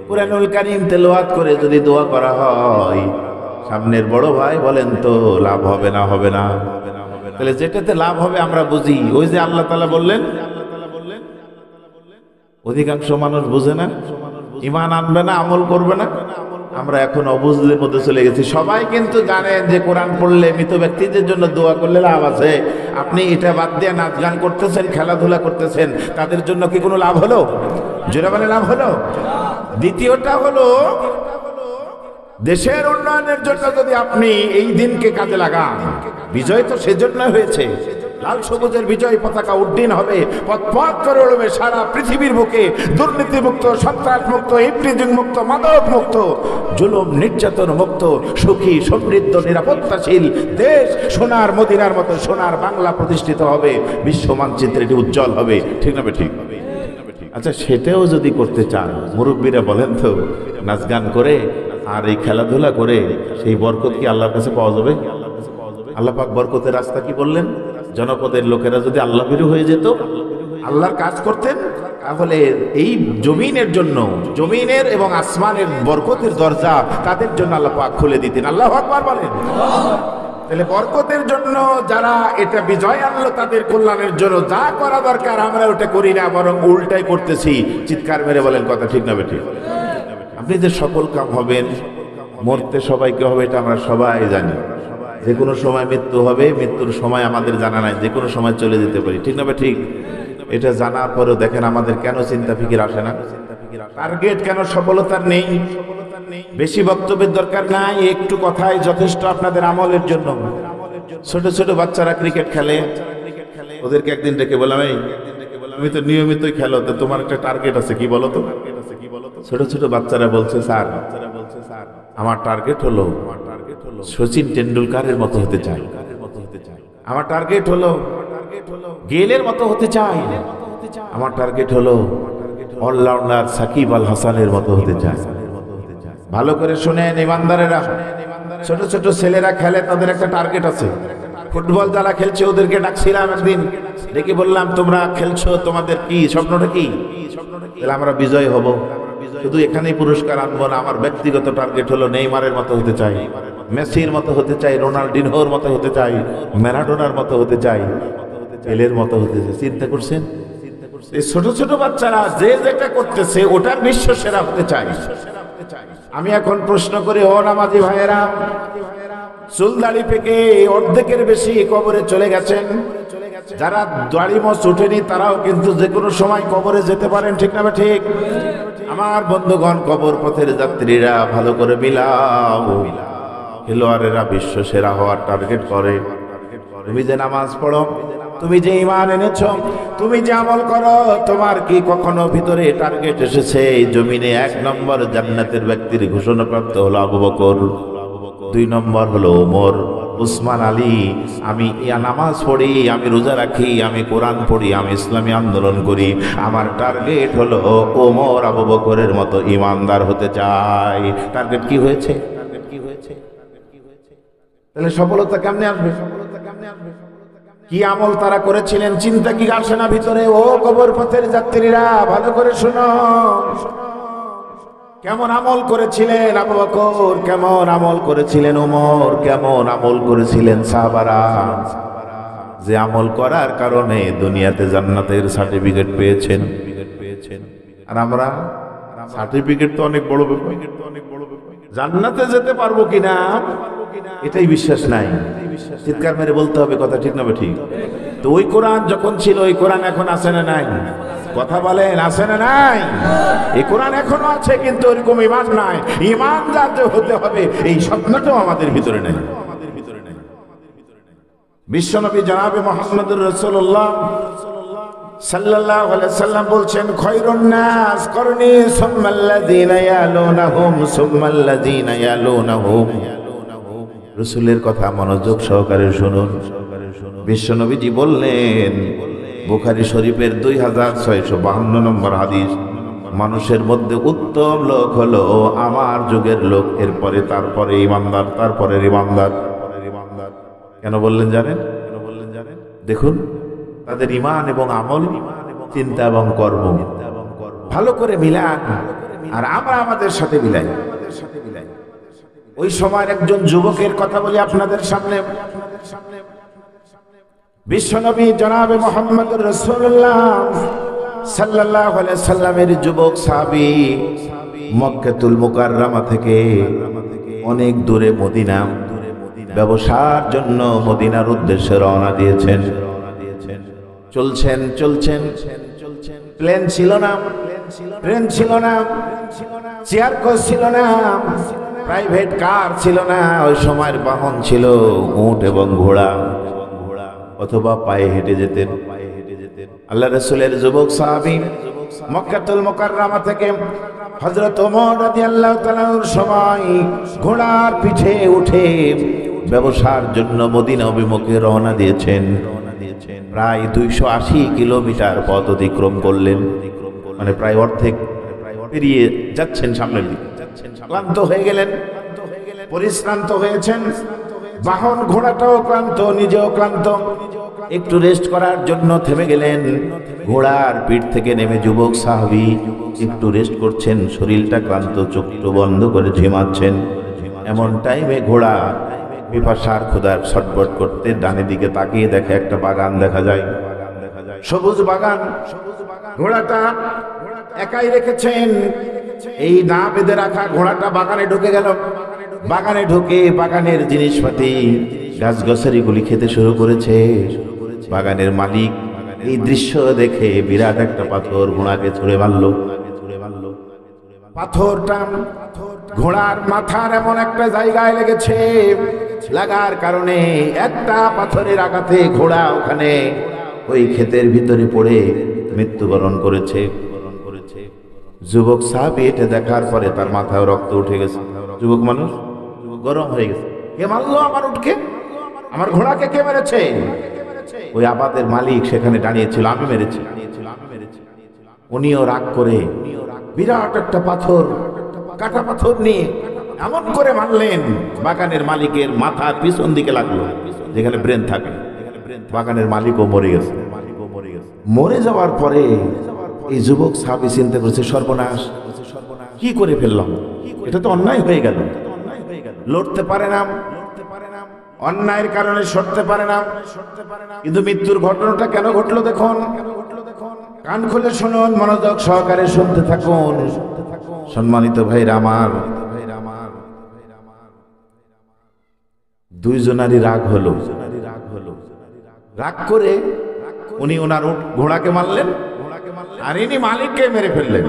কুরআনুল কারীম তেলাওয়াত করে যদি দোয়া করা হয়, সামনের বড় ভাই বলেন তো লাভ হবে না? হবে না? তাহলে যেটাতে লাভ হবে আমরা বুঝি। ওই যে আল্লাহ তাআলা বললেন, অধিকাংশ মানুষ বুঝে না, ঈমান আনবে না, আমল করবে না। আমরা এখন অবুঝদের মধ্যে চলে গেছি। সবাই কিন্তু জানেন যে কোরআন পড়লে মৃত ব্যক্তিদের জন্য দোয়া করলে লাভ আছে। আপনি এটা বাদ দিয়ে নাচ গান করতেছেন, খেলাধুলা করতেছেন, তাদের জন্য কি কোনো লাভ হলো? জোরে বলে লাভ হলো? দ্বিতীয়টা হলো, দেশের উন্নয়নের জন্য যদি আপনি এই দিনকে কাজে লাগান, বিজয় তো সেজন্য হয়েছে, লাল সবুজের বিজয় পতাকা উড্ডীন হবে, পথ পথ করে উড়বে সারা পৃথিবীর বুকে, দুর্নীতি মুক্ত, সন্ত্রাস মুক্ত, ইফটিজিং মুক্ত, মাদক মুক্ত, জুলুম নির্যাতন মুক্ত, সুখী সমৃদ্ধ নিরাপত্তাশীল দেশ, সোনার মদিনার মতো সোনার বাংলা প্রতিষ্ঠিত হবে, বিশ্ব মানচিত্রে এটি উজ্জ্বল হবে। ঠিক না ঠিক? আচ্ছা, সেটাও যদি করতে চান, মুরব্বীরা বলেন তো, নাচ গান করে আর এই খেলাধুলা করে সেই বরকত কি আল্লাহর কাছে পাওয়া যাবে? আল্লাহ পাক বরকতের রাস্তা কি বললেন? জনপদের লোকেরা যদি আল্লাহ ভীরু হয়ে যেত, আল্লাহর কাজ করতেন, তাহলে এই জমিনের জন্য, জমিনের এবং আসমানের বরকতের দরজা তাদের জন্য আল্লাহ পাক খুলে দিতেন। আল্লাহু আকবার বলেন। তাহলে বরকতের জন্য যারা এটা বিজয় আনলো তাদের কল্যাণের জন্য যা করা দরকার আমরা ওটা করি না, বরং উল্টাই করতেছি। চিৎকার মেরে বলেন কথা, ঠিক না ঠিক? আপনি যে সফল কাম হবেন, মরতে সবাইকে হবে এটা আমরা সবাই জানি। যে কোনো সময় মৃত্যু হবে, মৃত্যুর সময় আমাদের জানা নাই, যে কোনো সময় চলে যেতে পারি। ঠিক না ঠিক? এটা জানার পরেও দেখেন আমাদের কেন চিন্তা ফিকির আসে না? টার্গেট কেন সফলতার নেই? বেশি বক্তব্যের দরকার নাই, একটু কথাই যথেষ্ট আপনাদের আমলের জন্য। ছোট ছোট বাচ্চারা ক্রিকেট খেলে, ওদেরকে একদিন ডেকে বললাম, এই তুমি তো নিয়মিতই খেলো, তো তোমার একটা টার্গেট আছে, কি বলো তো? ছোট ছোট বাচ্চারা বলছে, স্যার আমার টার্গেট হলো সচিন টেন্ডুলকারের মতো হতে চাই, আমার টার্গেট হলো গেলের মতো হতে চাই, আমার টার্গেট হলো অলরাউন্ডার সাকিব আল হাসানের মতো হতে চাই। ভালো করে শুনেন ইমানদারেরা, ছোট ছোট ছেলেরা খেলে, তাদের একটা টার্গেট আছে। ফুটবল যারা খেলছে ওদেরকে ডাকছিলাম একদিন, ডেকে বললাম, তোমরা খেলছো, তোমাদের কি স্বপ্নটা কি? তাহলে আমরা বিজয় হব, শুধু এখানেই পুরস্কার আনবো না, আমার ব্যক্তিগত টার্গেট হলো নেইমারের মতো হতে চাই, মেসির মতো হতে চাই, রোনাল্ডিনহোর মতো হতে চাই, ম্যারাডোনার মতো হতে চাই, পেলের মতো হতে চাই। চিন্তা করছেন? এই ছোট ছোট বাচ্চারা যে যেটা করতেছে ওটার বিশ্ব সেরা হতে চাই। আমি এখন প্রশ্ন করি, ও নামাজি ভাইয়েরা, চুল দাড়ি পেকে অর্ধেকের বেশি কবরে চলে গেছেন, যারা দাড়ি মোছ উঠেনি তারাও কিন্তু যে কোনো সময় কবরে যেতে পারেন। ঠিক না ঠিক? আমার বন্ধুগণ, কবর পথের যাত্রীরা ভালো করে মিলাও, খেলোয়াড়েরা বিশ্ব সেরা হওয়ার টার্গেট করে। তুমি যে নামাজ পড়ো, তুমি যে ঈমান এনেছ, তুমি যে আমল করো, তোমার কি কখনো ভিতরে টার্গেট এসেছে এই জমিনে 1 নম্বর জান্নাতের ব্যক্তির ঘোষণাপ্রাপ্ত হলো আবু বকর, 2 নম্বর হলো ওমর, উসমান আলী। আমি নামাজ পড়ি, আমি রোজা রাখি, আমি কোরআন পড়ি, আমি ইসলামী আন্দোলন করি, আমার টার্গেট হলো ওমর আবু বকরের মতো ইমানদার হতে চাই। টার্গেট কি হয়েছে? তাহলে সফলতা কেমনে আসবে? কি আমল তারা করেছিলেন, চিন্তা কি আসে না ভিতরে? ও কবর পথের যাত্রীরা ভালো করে শোনো, কেমন আমল করেছিলেন আবু বকর, কেমন আমল করেছিলেন ওমর, কেমন আমল করেছিলেন সাহাবারা, যে আমল করার কারণে দুনিয়াতে জান্নাতের সার্টিফিকেট পেয়েছেন। আর আমরা সার্টিফিকেট তো অনেক বড় ব্যাপার, জান্নাতে যেতে পারবো কিনা এটাই বিশ্বাস নাই। চিৎকার মেরে বলতে হবে কথা, ঠিক না ঠিক? তো ওই কোরআন যখন ছিল, ওই কোরআন এখন আছে না নাই? কথা বলেন, আছে না নাই? এই কোরআন এখনো আছে, কিন্তু ওইরকম ঈমান নাই। ঈমানদার যে হতে হবে এই স্বপ্নটাও আমাদের ভিতরে নাই। বিশ্বনবী জনাবে মুহাম্মদুর রাসূলুল্লাহ সাল্লাল্লাহু আলাইহি সাল্লাম বলছেন, খায়রুন নাস করনি সুম্মাল্লাযীনা ইয়ালুনাহুম সুম্মাল্লাযীনা ইয়ালুনাহুম। রাসূলের কথা মনোযোগ সহকারে শুনুন। বিশ্বনবীজি বললেন, বুখারী শরীফের 2652 নম্বর হাদিস, মানুষের মধ্যে উত্তম লোক হলো আমার যুগের লোক, এরপরে তারপরে ইমানদার, তারপরে ইমানদার। কেন বললেন জানেন? দেখুন তাদের ঈমান এবং আমল, চিন্তা এবং কর্ম ভালো করে মিলান, আর আমরা আমাদের সাথে মিলাই। ওই সময়ের একজন যুবকের কথা বলি আপনাদের সামনে। বিশ্বনবী জনাবে মুহাম্মদুর রাসূলুল্লাহ সাল্লাল্লাহু আলাইহি সাল্লামের যুবক সাহাবী মক্কাতুল মুকাররমা থেকে অনেক দূরে মদিনা ব্যবসার জন্য মদিনার উদ্দেশ্যে রওনা দিয়েছেন। চলছেন চলছেন, প্লেন ছিল না, ট্রেন ছিল না, চেয়ার কোচ ছিল না, প্রাইভেট কার ছিল না। ওই সময়ের বাহন ছিল উট এবং ঘোড়া, অথবা পায়ে হেঁটে যেতেন। আল্লাহ রাসূলের যুবক সাহাবী মক্কাতুল মুকাররমা থেকে হযরত ওমর রাদিয়াল্লাহু তাআলার সময় ঘোড়ার পিঠে উঠে ব্যবসার জন্য মদিনা অভিমুখে রওনা দিয়েছেন। প্রায় 280 কিলোমিটার পথ অতিক্রম করলেন, মানে প্রায় অর্ধেক পেরিয়ে যাচ্ছেন সামনের দিকে। ক্লান্ত হয়ে গেলেন, পরিশ্রান্ত হয়েছেন, বাহন ঘোড়াটাও ক্লান্ত, নিজেও ক্লান্ত। একটু রেস্ট করার জন্য থেমে গেলেন। ঘোড়ার পিঠ থেকে নেমে যুবক সাহাবী একটু রেস্ট করছেন, শরীরটা ক্লান্ত, চোখটা বন্ধ করে ঝিমাচ্ছেন। এমন টাইমে ঘোড়া পিপাসার ক্ষুধার ছটফট করতে ডানে দিকে তাকিয়ে দেখে একটা বাগান দেখা যায়, সবুজ বাগান। ঘোড়াটা একাই রেখেছেন, এই না বেঁধে রাখা ঘোড়াটা বাগানে ঢুকে গেল। বাগানে ঢুকে বাগানের জিনিসপাতি, গাছগাছালিগুলি খেতে শুরু করেছে। বাগানের মালিক এই দৃশ্য দেখে বিরাট একটা পাথর ঘোড়াকে ছুঁড়ে মারল। পাথরটা ঘোড়ার মাথার এমন একটা জায়গায় লেগেছে, লাগার কারণে একটা পাথরের আঘাতে ঘোড়া ওখানে ওই ক্ষেতের ভিতরে পড়ে মৃত্যুবরণ করেছে। যুবক সাহাবী এটা দেখার পরে তার মাথায় রক্ত উঠে গেছে। যুবক মানুষ গরম হয়ে গেছে, কে মারলো আমার উটকে, আমার ঘোড়াকে কে মেরেছে? ওই আবাদের মালিক সেখানে দাঁড়িয়েছিল, আমি মেরেছি। উনিও রাগ করে বিরাট একটা পাথর, কাটা পাথর নিয়ে এমন করে মারলেন, বাগানের মালিকের মাথার পিছন দিকে লাগলো, যেখানে ব্রেন থাকে। বাগানের মালিকও মরে গেছে। মরে যাওয়ার পরে এই যুবক সাহাবী চিন্তা করেছে, সর্বনাশ, কি করে ফেললাম, এটা তো অন্যায় হয়ে গেল। লড়তে পারে না, অন্যায়ের কারণে সরতে পারে না, কিন্তু মৃত্যুর ঘটনাটা কেন ঘটলো দেখুন। কান খুলে শুনুন, মনোযোগ সহকারে শুনতে থাকুন। সম্মানিত ভাইরা আমার, দুইজনারই রাগ হলো। রাগ করে উনি ওনার ঘোড়াকে মারলেন, আর ইনি মালিককে মেরে ফেললেন।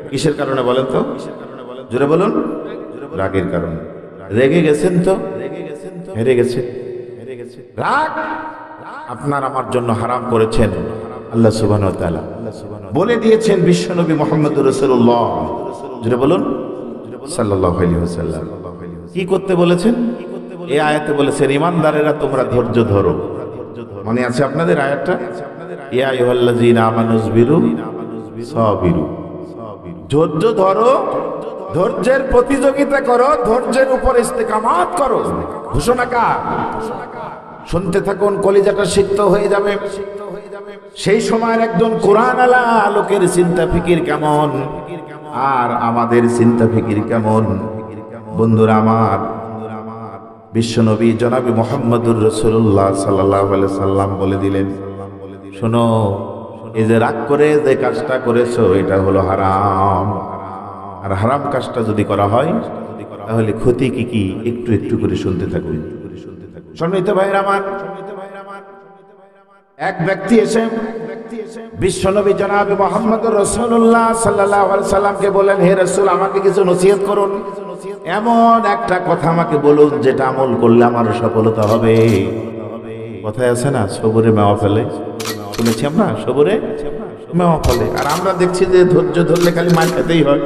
কিসের কারণে বলেন তো? জোরে বলুন। রাগের কারণে। রেগে গেছেন তো, হেরে গেছে। রাগ আপনার আমার জন্য হারাম করেছেন আল্লাহ সুবহানাহু ওয়া তাআলা, বলে দিয়েছেন বিশ্বনবী মুহাম্মদুর রাসূলুল্লাহ, জোরে বলুন, সাল্লাল্লাহু আলাইহি ওয়াসাল্লাম। কি করতে বলেছেন? এই আয়াতে বলেছেন, ঈমানদারেরা তোমরা ধৈর্য ধরো। মনে আছে আপনাদের আয়াতটা? ইয়া আইয়ুহাল্লাযীনা আমানুসবিরু সাবিরু, ধৈর্য ধরো, ধৈর্যের প্রতিযোগিতা করো, ধৈর্যের উপর ইস্তেকামাত করো। ঘোষণা কার? শুনতে থাকুন, কলিজাটা সিক্ত হয়ে যাবে। সেই সময়ের একজন কোরআন আলা লোকের চিন্তা ফিকির কেমন, আর আমাদের চিন্তা ফিকির কেমন? বন্ধুরা আমার, বিশ্বনবী জনাবি মুহাম্মদুর রাসূলুল্লাহ সাল্লাল্লাহু আলাইহি সাল্লাম বলে দিলেন, শোনো, এই যে রাগ করে যে কাজটা করেছো এটা হলো হারাম। আর হারাম কাজটা যদি করা হয় তাহলে ক্ষতি কি কি একটু একটু করে শুনতে থাকুন। সম্মানিত ভাইরা আমার, এক ব্যক্তি এসে বিশ্বনবী জনাবে মুহাম্মদুর রাসূলুল্লাহ সাল্লাল্লাহু আলাইহি সাল্লামকে বলেন, হে রাসূল, আমাকে কিছু নসিহত করুন, এমন একটা কথা আমাকে বলুন যেটা আমল করলে আমার সফলতা হবে। কথায় আছে না, সবরে মেওয়া ফেলে, শুনেছি আমরা, সবরে মেওয়া ফেলে। আর আমরা দেখছি যে ধৈর্য ধরলে খালি মার খেতেই হয়,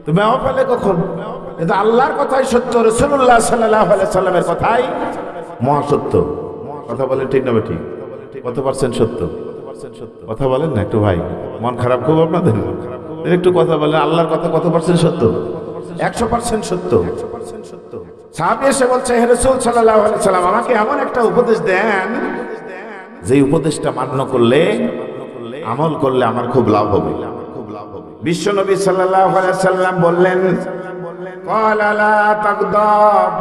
তো মেওয়া ফেলে কখন? কিন্তু আল্লাহর কথাই সত্য, রাসূলুল্লাহ সাল্লাল্লাহু আলাইহি সাল্লামের কথাই মহাসত্য। কথা বলেন ঠিক না ঠিক? কত পার্সেন্ট সত্য? কথা বলেন না একটু ভাই, মন খারাপ খুব আপনাদের, একটু কথা বলেন, আল্লাহর কথা কত পার্সেন্ট সত্য? 100% সত্য। সাহাবী এসে বলছে, হে রাসূল সাল্লাল্লাহু আলাইহি সাল্লাম, আমাকে এমন একটা উপদেশ দেন যে উপদেশটা মান্য করলে, আমল করলে আমার খুব লাভ হবে। বিশ্বনবী সাল্লাল্লাহু আলাইহি সাল্লাম বললেন, ক্বালা লা তাগদাব,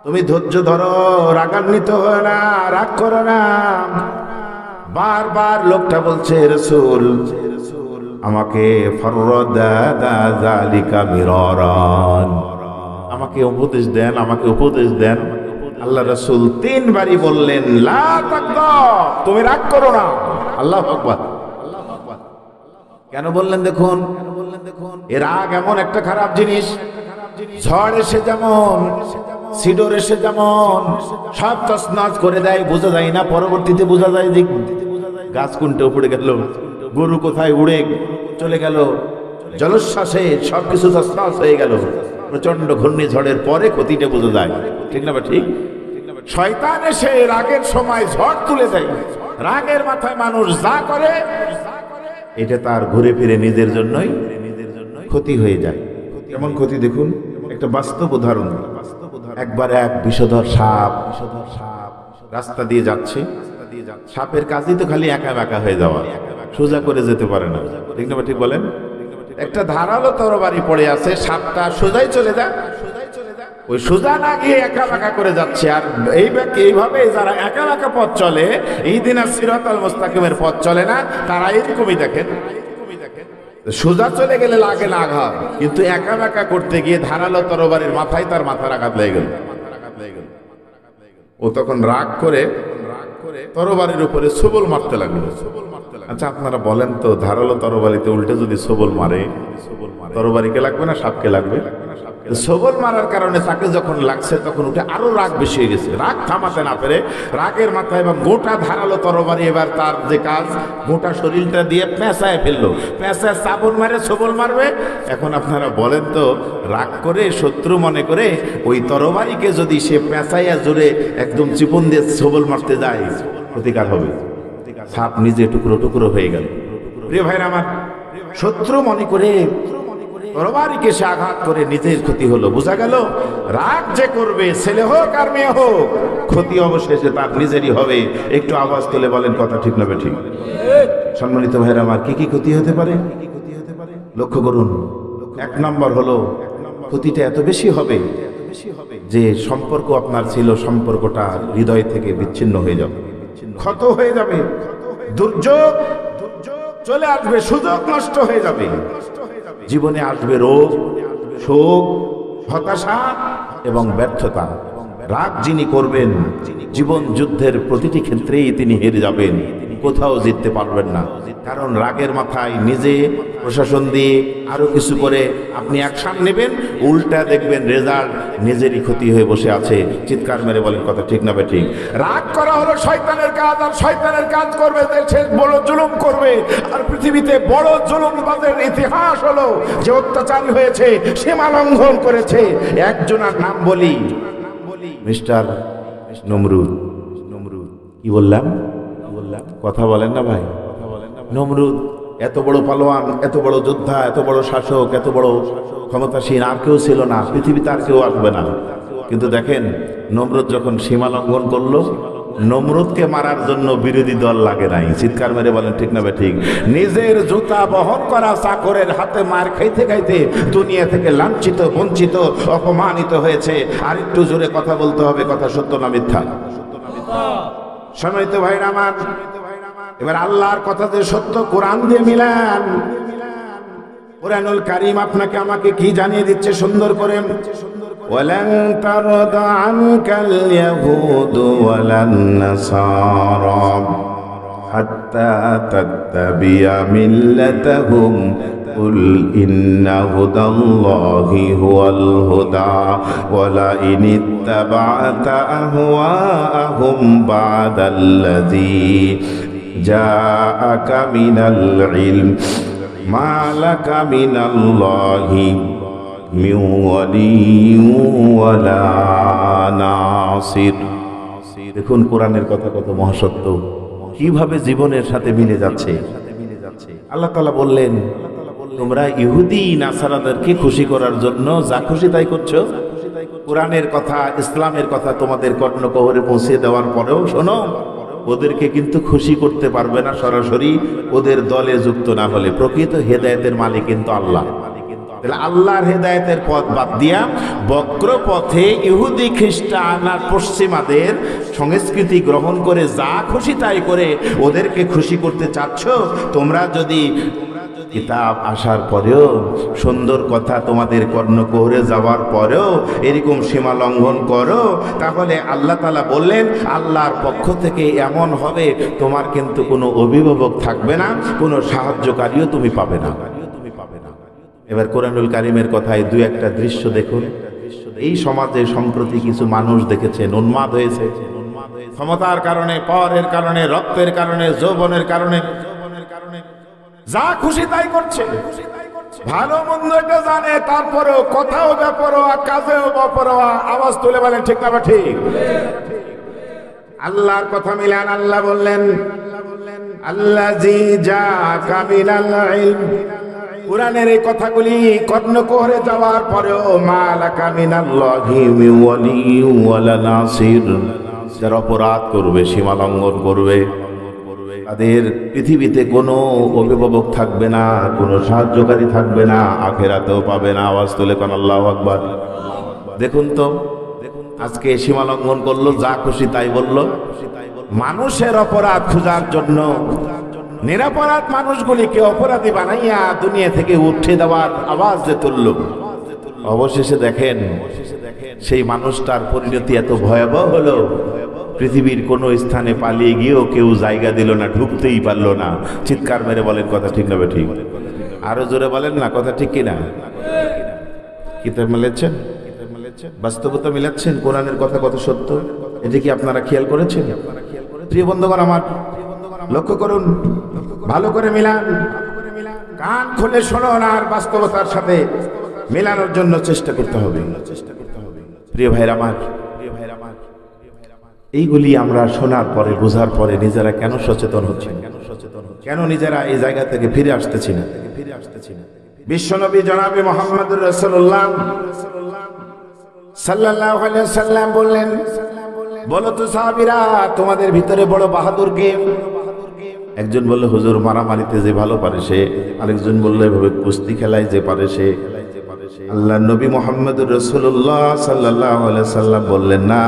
তুমি ধৈর্য ধরো, রাগান্বিত হও না, রাগ করো না। বারবার লোকটা বলছে, রাসূল আমাকে ফাররাদা মিরারান, আমাকে উপদেশ দেন, আমাকে উপদেশ দেন। আল্লাহ রাসূল 3 বারই বললেন, লা তাগদাব, তুমি রাগ করো না। আল্লাহু আকবার। কেন বললেন দেখুন, এ রাগ এমন একটা খারাপ জিনিস, ঝড় এসে যেমন, সিডর এসে যেমন সব তছনছ করে দেয়, বোঝা যায় না, পরবর্তীতে বোঝা যায় যে গাছ কোনটা উপড়ে গেল, গরু কোথায় উড়ে চলে গেল, জলোচ্ছ্বাসে সবকিছু তছনছ হয়ে গেল। প্রচন্ড ঘূর্ণিঝড়ের পরে ক্ষতিটা বোঝা যায়, ঠিক না? ঠিক। শয়তান এসে রাগের সময় ঝড় তুলে দেয়, রাগের মাথায় মানুষ যা করে এটা তার ঘুরে ফিরে নিজের জন্যই ক্ষতি হয়ে যায়। কেমন ক্ষতি দেখুন, একটা বাস্তব উদাহরণ। একবার এক বিষধর সাপ রাস্তা দিয়ে যাচ্ছে, সাপের কাজই তো খালি একা একা হয়ে যাওয়া, সোজা করে যেতে পারে না, ঠিক না? ঠিক বলেন। একটা ধারালো তরবারি পড়ে আছে, সাপটা সোজাই চলে যায়, ওই সোজা না গিয়ে একা একা করে যাচ্ছে। আর এই ব্যক্তি এইভাবে যারা একা একা পথ চলে, এই দিন আর সিরাতাল মুস্তাকিমের পথ চলে না, তারা এরকমই দেখেন, সোজা চলে গেলে লাগে না আঘাত, কিন্তু একা একা করতে গিয়ে ধারালো তরবারির মাথায় তার মাথার আঘাত লেগে গেল। ও তখন রাগ করে তরবারির উপরে সবল মারতে লাগলো। আচ্ছা আপনারা বলেন তো, ধারালো তরবারিতে উল্টে যদি সবল মারে, তরবারিকে লাগবে না সাপকে লাগবে? সবল মারার কারণে তাকে যখন লাগছে তখন উঠে আরো রাগ বেশি হয়ে গেছে, রাগ থামাতে না পেরে রাগের মাথায় এবং গোটা ধারালো তরবারি এবার তার যে কাজ, গোটা শরীরটা দিয়ে পেঁচায় ফেললো। পেঁচায় চাবল মারে, সবল মারবে। এখন আপনারা বলেন তো, রাগ করে শত্রু মনে করে ওই তরবারিকে যদি সে পেঁচাইয়া জোরে একদম চিপন দিয়ে সবল মারতে যায়, প্রতিকার হবে? সাপ নিজে টুকরো টুকরো হয়ে গেল। প্রিয় ভাইরা আমার, শত্রু মনে করে তরবারিকে সে আঘাত করে নিজের ক্ষতি হলো। বোঝা গেল, রাগ যে করবে, ছেলে হোক আর মেয়ে হোক, ক্ষতি অবশেষে তার নিজেরই হবে। একটু আওয়াজ তুলে বলেন, কথা ঠিক না ঠিক? সম্মানিত ভাইরা আমার, কি কি ক্ষতি হতে পারে লক্ষ্য করুন। 1 নম্বর হলো, ক্ষতিটা এত বেশি হবে যে সম্পর্ক আপনার ছিল, সম্পর্কটা হৃদয় থেকে বিচ্ছিন্ন হয়ে যাবে, ক্ষত হয়ে যাবে, দুর্যোগ চলে আসবে, সুযোগ নষ্ট হয়ে যাবে, জীবনে আসবে রোগ, শোক, হতাশা এবং ব্যর্থতা। রাগ যিনি করবেন, জীবন যুদ্ধের প্রতিটি ক্ষেত্রেই তিনি হেরে যাবেন, কোথাও জিততে পারবেন না। কারণ রাগের মাথায় নিজে প্রশাসন দিয়ে আরো কিছু করে আপনি অ্যাকশন নেবেন, উল্টা দেখবেন রেজাল্ট নিজেরই ক্ষতি হয়ে বসে আছে। চিৎকার মেরে বলেন, কথা ঠিক না ঠিক? রাগ করা হলো শয়তানের কাজ, আর শয়তানের কাজ করবে সে বড় জুলুম করবে। আর পৃথিবীতে বড় জুলুমবাজের ইতিহাস হলো যে অত্যাচারী হয়েছে, সীমা লঙ্ঘন করেছে। একজনের নাম বলি, মিস্টার নমরুদ। কি বললাম? কথা বলেন না ভাই? নমরুদ এত বড় পালোয়ান, এত বড় যোদ্ধা, এত বড় শাসক, এত বড় ক্ষমতাসীন আর কেউ ছিল না, পৃথিবীতে আর কেউ আসবে না। কিন্তু দেখেন, নমরুদ যখন সীমা লঙ্ঘন করলো, নমরুদকে মারার জন্য বিরোধী দল লাগে নাই। চিৎকার মেরে বলেন ঠিক না ঠিক? নিজের জুতা বহন করা চাকরের হাতে মার খাইতে খাইতে দুনিয়া থেকে লাঞ্ছিত, বঞ্চিত, অপমানিত হয়েছে। আর একটু জোরে কথা বলতে হবে, কথা সত্য না মিথ্যা? সম্মানিত ভাইরা আমার, এবার আল্লাহর কথা যে সত্য, কোরআন দিয়ে মিলান। কুরআনুল কারীম আপনাকে আমাকে কি জানিয়ে দিচ্ছে সুন্দর করে? ওয়ালান তারদা আনকাল ইয়াহুদু ওয়ালান নাসারা হাত্তা তাত্তাবিয়া মিল্লাতাহুম কুল ইন্না হুদাল্লাহি হুয়াল হুদা ওয়ালা ইন ইত্তাবা'তা আহওয়াআহুম বা'দাল্লাযী জাআকা মিনাল ইলম মা লাকা মিনাল্লাহি মিন ওয়ালিয়্যিন ওয়ালা নাসির। দেখুন কোরআনের কথা কত মহাসত্য, কিভাবে জীবনের সাথে মিলে যাচ্ছে। আল্লাহ তাআলা বললেন, তোমরা ইহুদি নাসারাদেরকে খুশি করার জন্য যা খুশি তাই করছো। কোরআনের কথা, ইসলামের কথা তোমাদের কর্ণকহরে পৌঁছে দেওয়ার পরেও শোনো, ওদেরকে কিন্তু খুশি করতে পারবে না সরাসরি, ওদের দলে যুক্ত না হলে। প্রকৃত হেদায়েতের মালিক কিন্তু আল্লাহ। তাহলে আল্লাহর হেদায়েতের পথ বাদ দিয়া বক্র পথে ইহুদি, খ্রিস্টান আর পশ্চিমাদের সংস্কৃতি গ্রহণ করে যা খুশি তাই করে ওদেরকে খুশি করতে চাচ্ছ। তোমরা যদি কিতাব আসার পরেও, সুন্দর কথা তোমাদের কর্ণকুহরে যাওয়ার পরেও এরকম সীমা লঙ্ঘন করো, তাহলে আল্লাহ তাআলা বললেন আল্লাহর পক্ষ থেকে এমন হবে, তোমার কিন্তু কোনো অভিভাবক থাকবে না, কোনো সাহায্যকারীও তুমি পাবে না। এবার কোরআনুল কারীমের কথায় দুই একটা দৃশ্য দেখুন। এই সমাজে সম্প্রতি কিছু মানুষ দেখেছেন উন্মাদ হয়েছে, ক্ষমতার কারণে, পাওয়ারের কারণে, রক্তের কারণে, যৌবনের কারণে যা খুশি তাই করছে। ভালো মন্দ এটা জানে, তারপরেও কথাও বেপরোয়া, কাজেও বেপরোয়া। আওয়াজ তুলে বলেন ঠিক না ঠিক? আল্লাহর কথা মিলান। আল্লাহ বললেন, আল্লাযী জাআকা মিনাল ইলম। কুরআনের এই কথাগুলি কর্ণকুহরে যাওয়ার পরেও মা লাকা মিনাল্লাহি মিন ওয়ালিয়্যিন ওয়ালা নাসির। যারা অপরাধ করবে, সীমা লঙ্ঘন করবে, তাদের পৃথিবীতে কোনো অভিভাবক থাকবে না, কোনো সাহায্যকারী থাকবে না, আখিরাতেও পাবে না। আওয়াজ তুলে কোন আল্লাহু আকবার। দেখুন তো, আজকে সীমা লঙ্ঘন করলো, যা খুশি তাই বললো। মানুষের অপরাধ খোঁজার জন্য নিরপরাধ মানুষগুলিকে অপরাধী বানাইয়া দুনিয়া থেকে উঠে দেওয়ার আওয়াজ যে তুলল, অবশেষে দেখেন সেই মানুষটার পরিণতি এত ভয়াবহ হলো, পৃথিবীর কোনো স্থানে পালিয়ে গিয়েও কেউ জায়গা দিল না, ঢুকতেই পারলো না। চিৎকার মেরে বলেন কথা ঠিক না ঠিক? আরো জোরে বলেন না, কথা ঠিক কিনা? কিতাব মিলাচ্ছেন, বাস্তবতা মিলাচ্ছেন, কোরআনের কথা কত সত্য, এটা কি আপনারা খেয়াল করেছেন? প্রিয় বন্ধুগণ আমার, লক্ষ্য করুন, ভালো করে মিলান, কান খুলে শুনুন, আর বাস্তবতার সাথে মেলানোর জন্য চেষ্টা করতে হবে। প্রিয় ভাইরা আমার, এইগুলি আমরা শোনার পরে, বোঝার পরে নিজেরা কেন সচেতন হচ্ছেন? কেন নিজেরা এই জায়গা থেকে ফিরে আসতেছি না? বিশ্বনবী জনাবে মুহাম্মদুর রাসূলুল্লাহ সাল্লাল্লাহু আলাইহি ওয়াসাল্লাম বললেন, বলো তো সাহাবীরা, তোমাদের ভিতরে বড় বাহাদুর কে? একজন বলল, হুজুর মারামারিতে যে ভালো পারে সে। আরেকজন বলল, এভাবে কুস্তি খেলায় যে পারে সে। আল্লাহ নবী মুহাম্মদুর রাসূলুল্লাহ সাল্লাল্লাহু আলাইহি ওয়াসাল্লাম বললেন, না,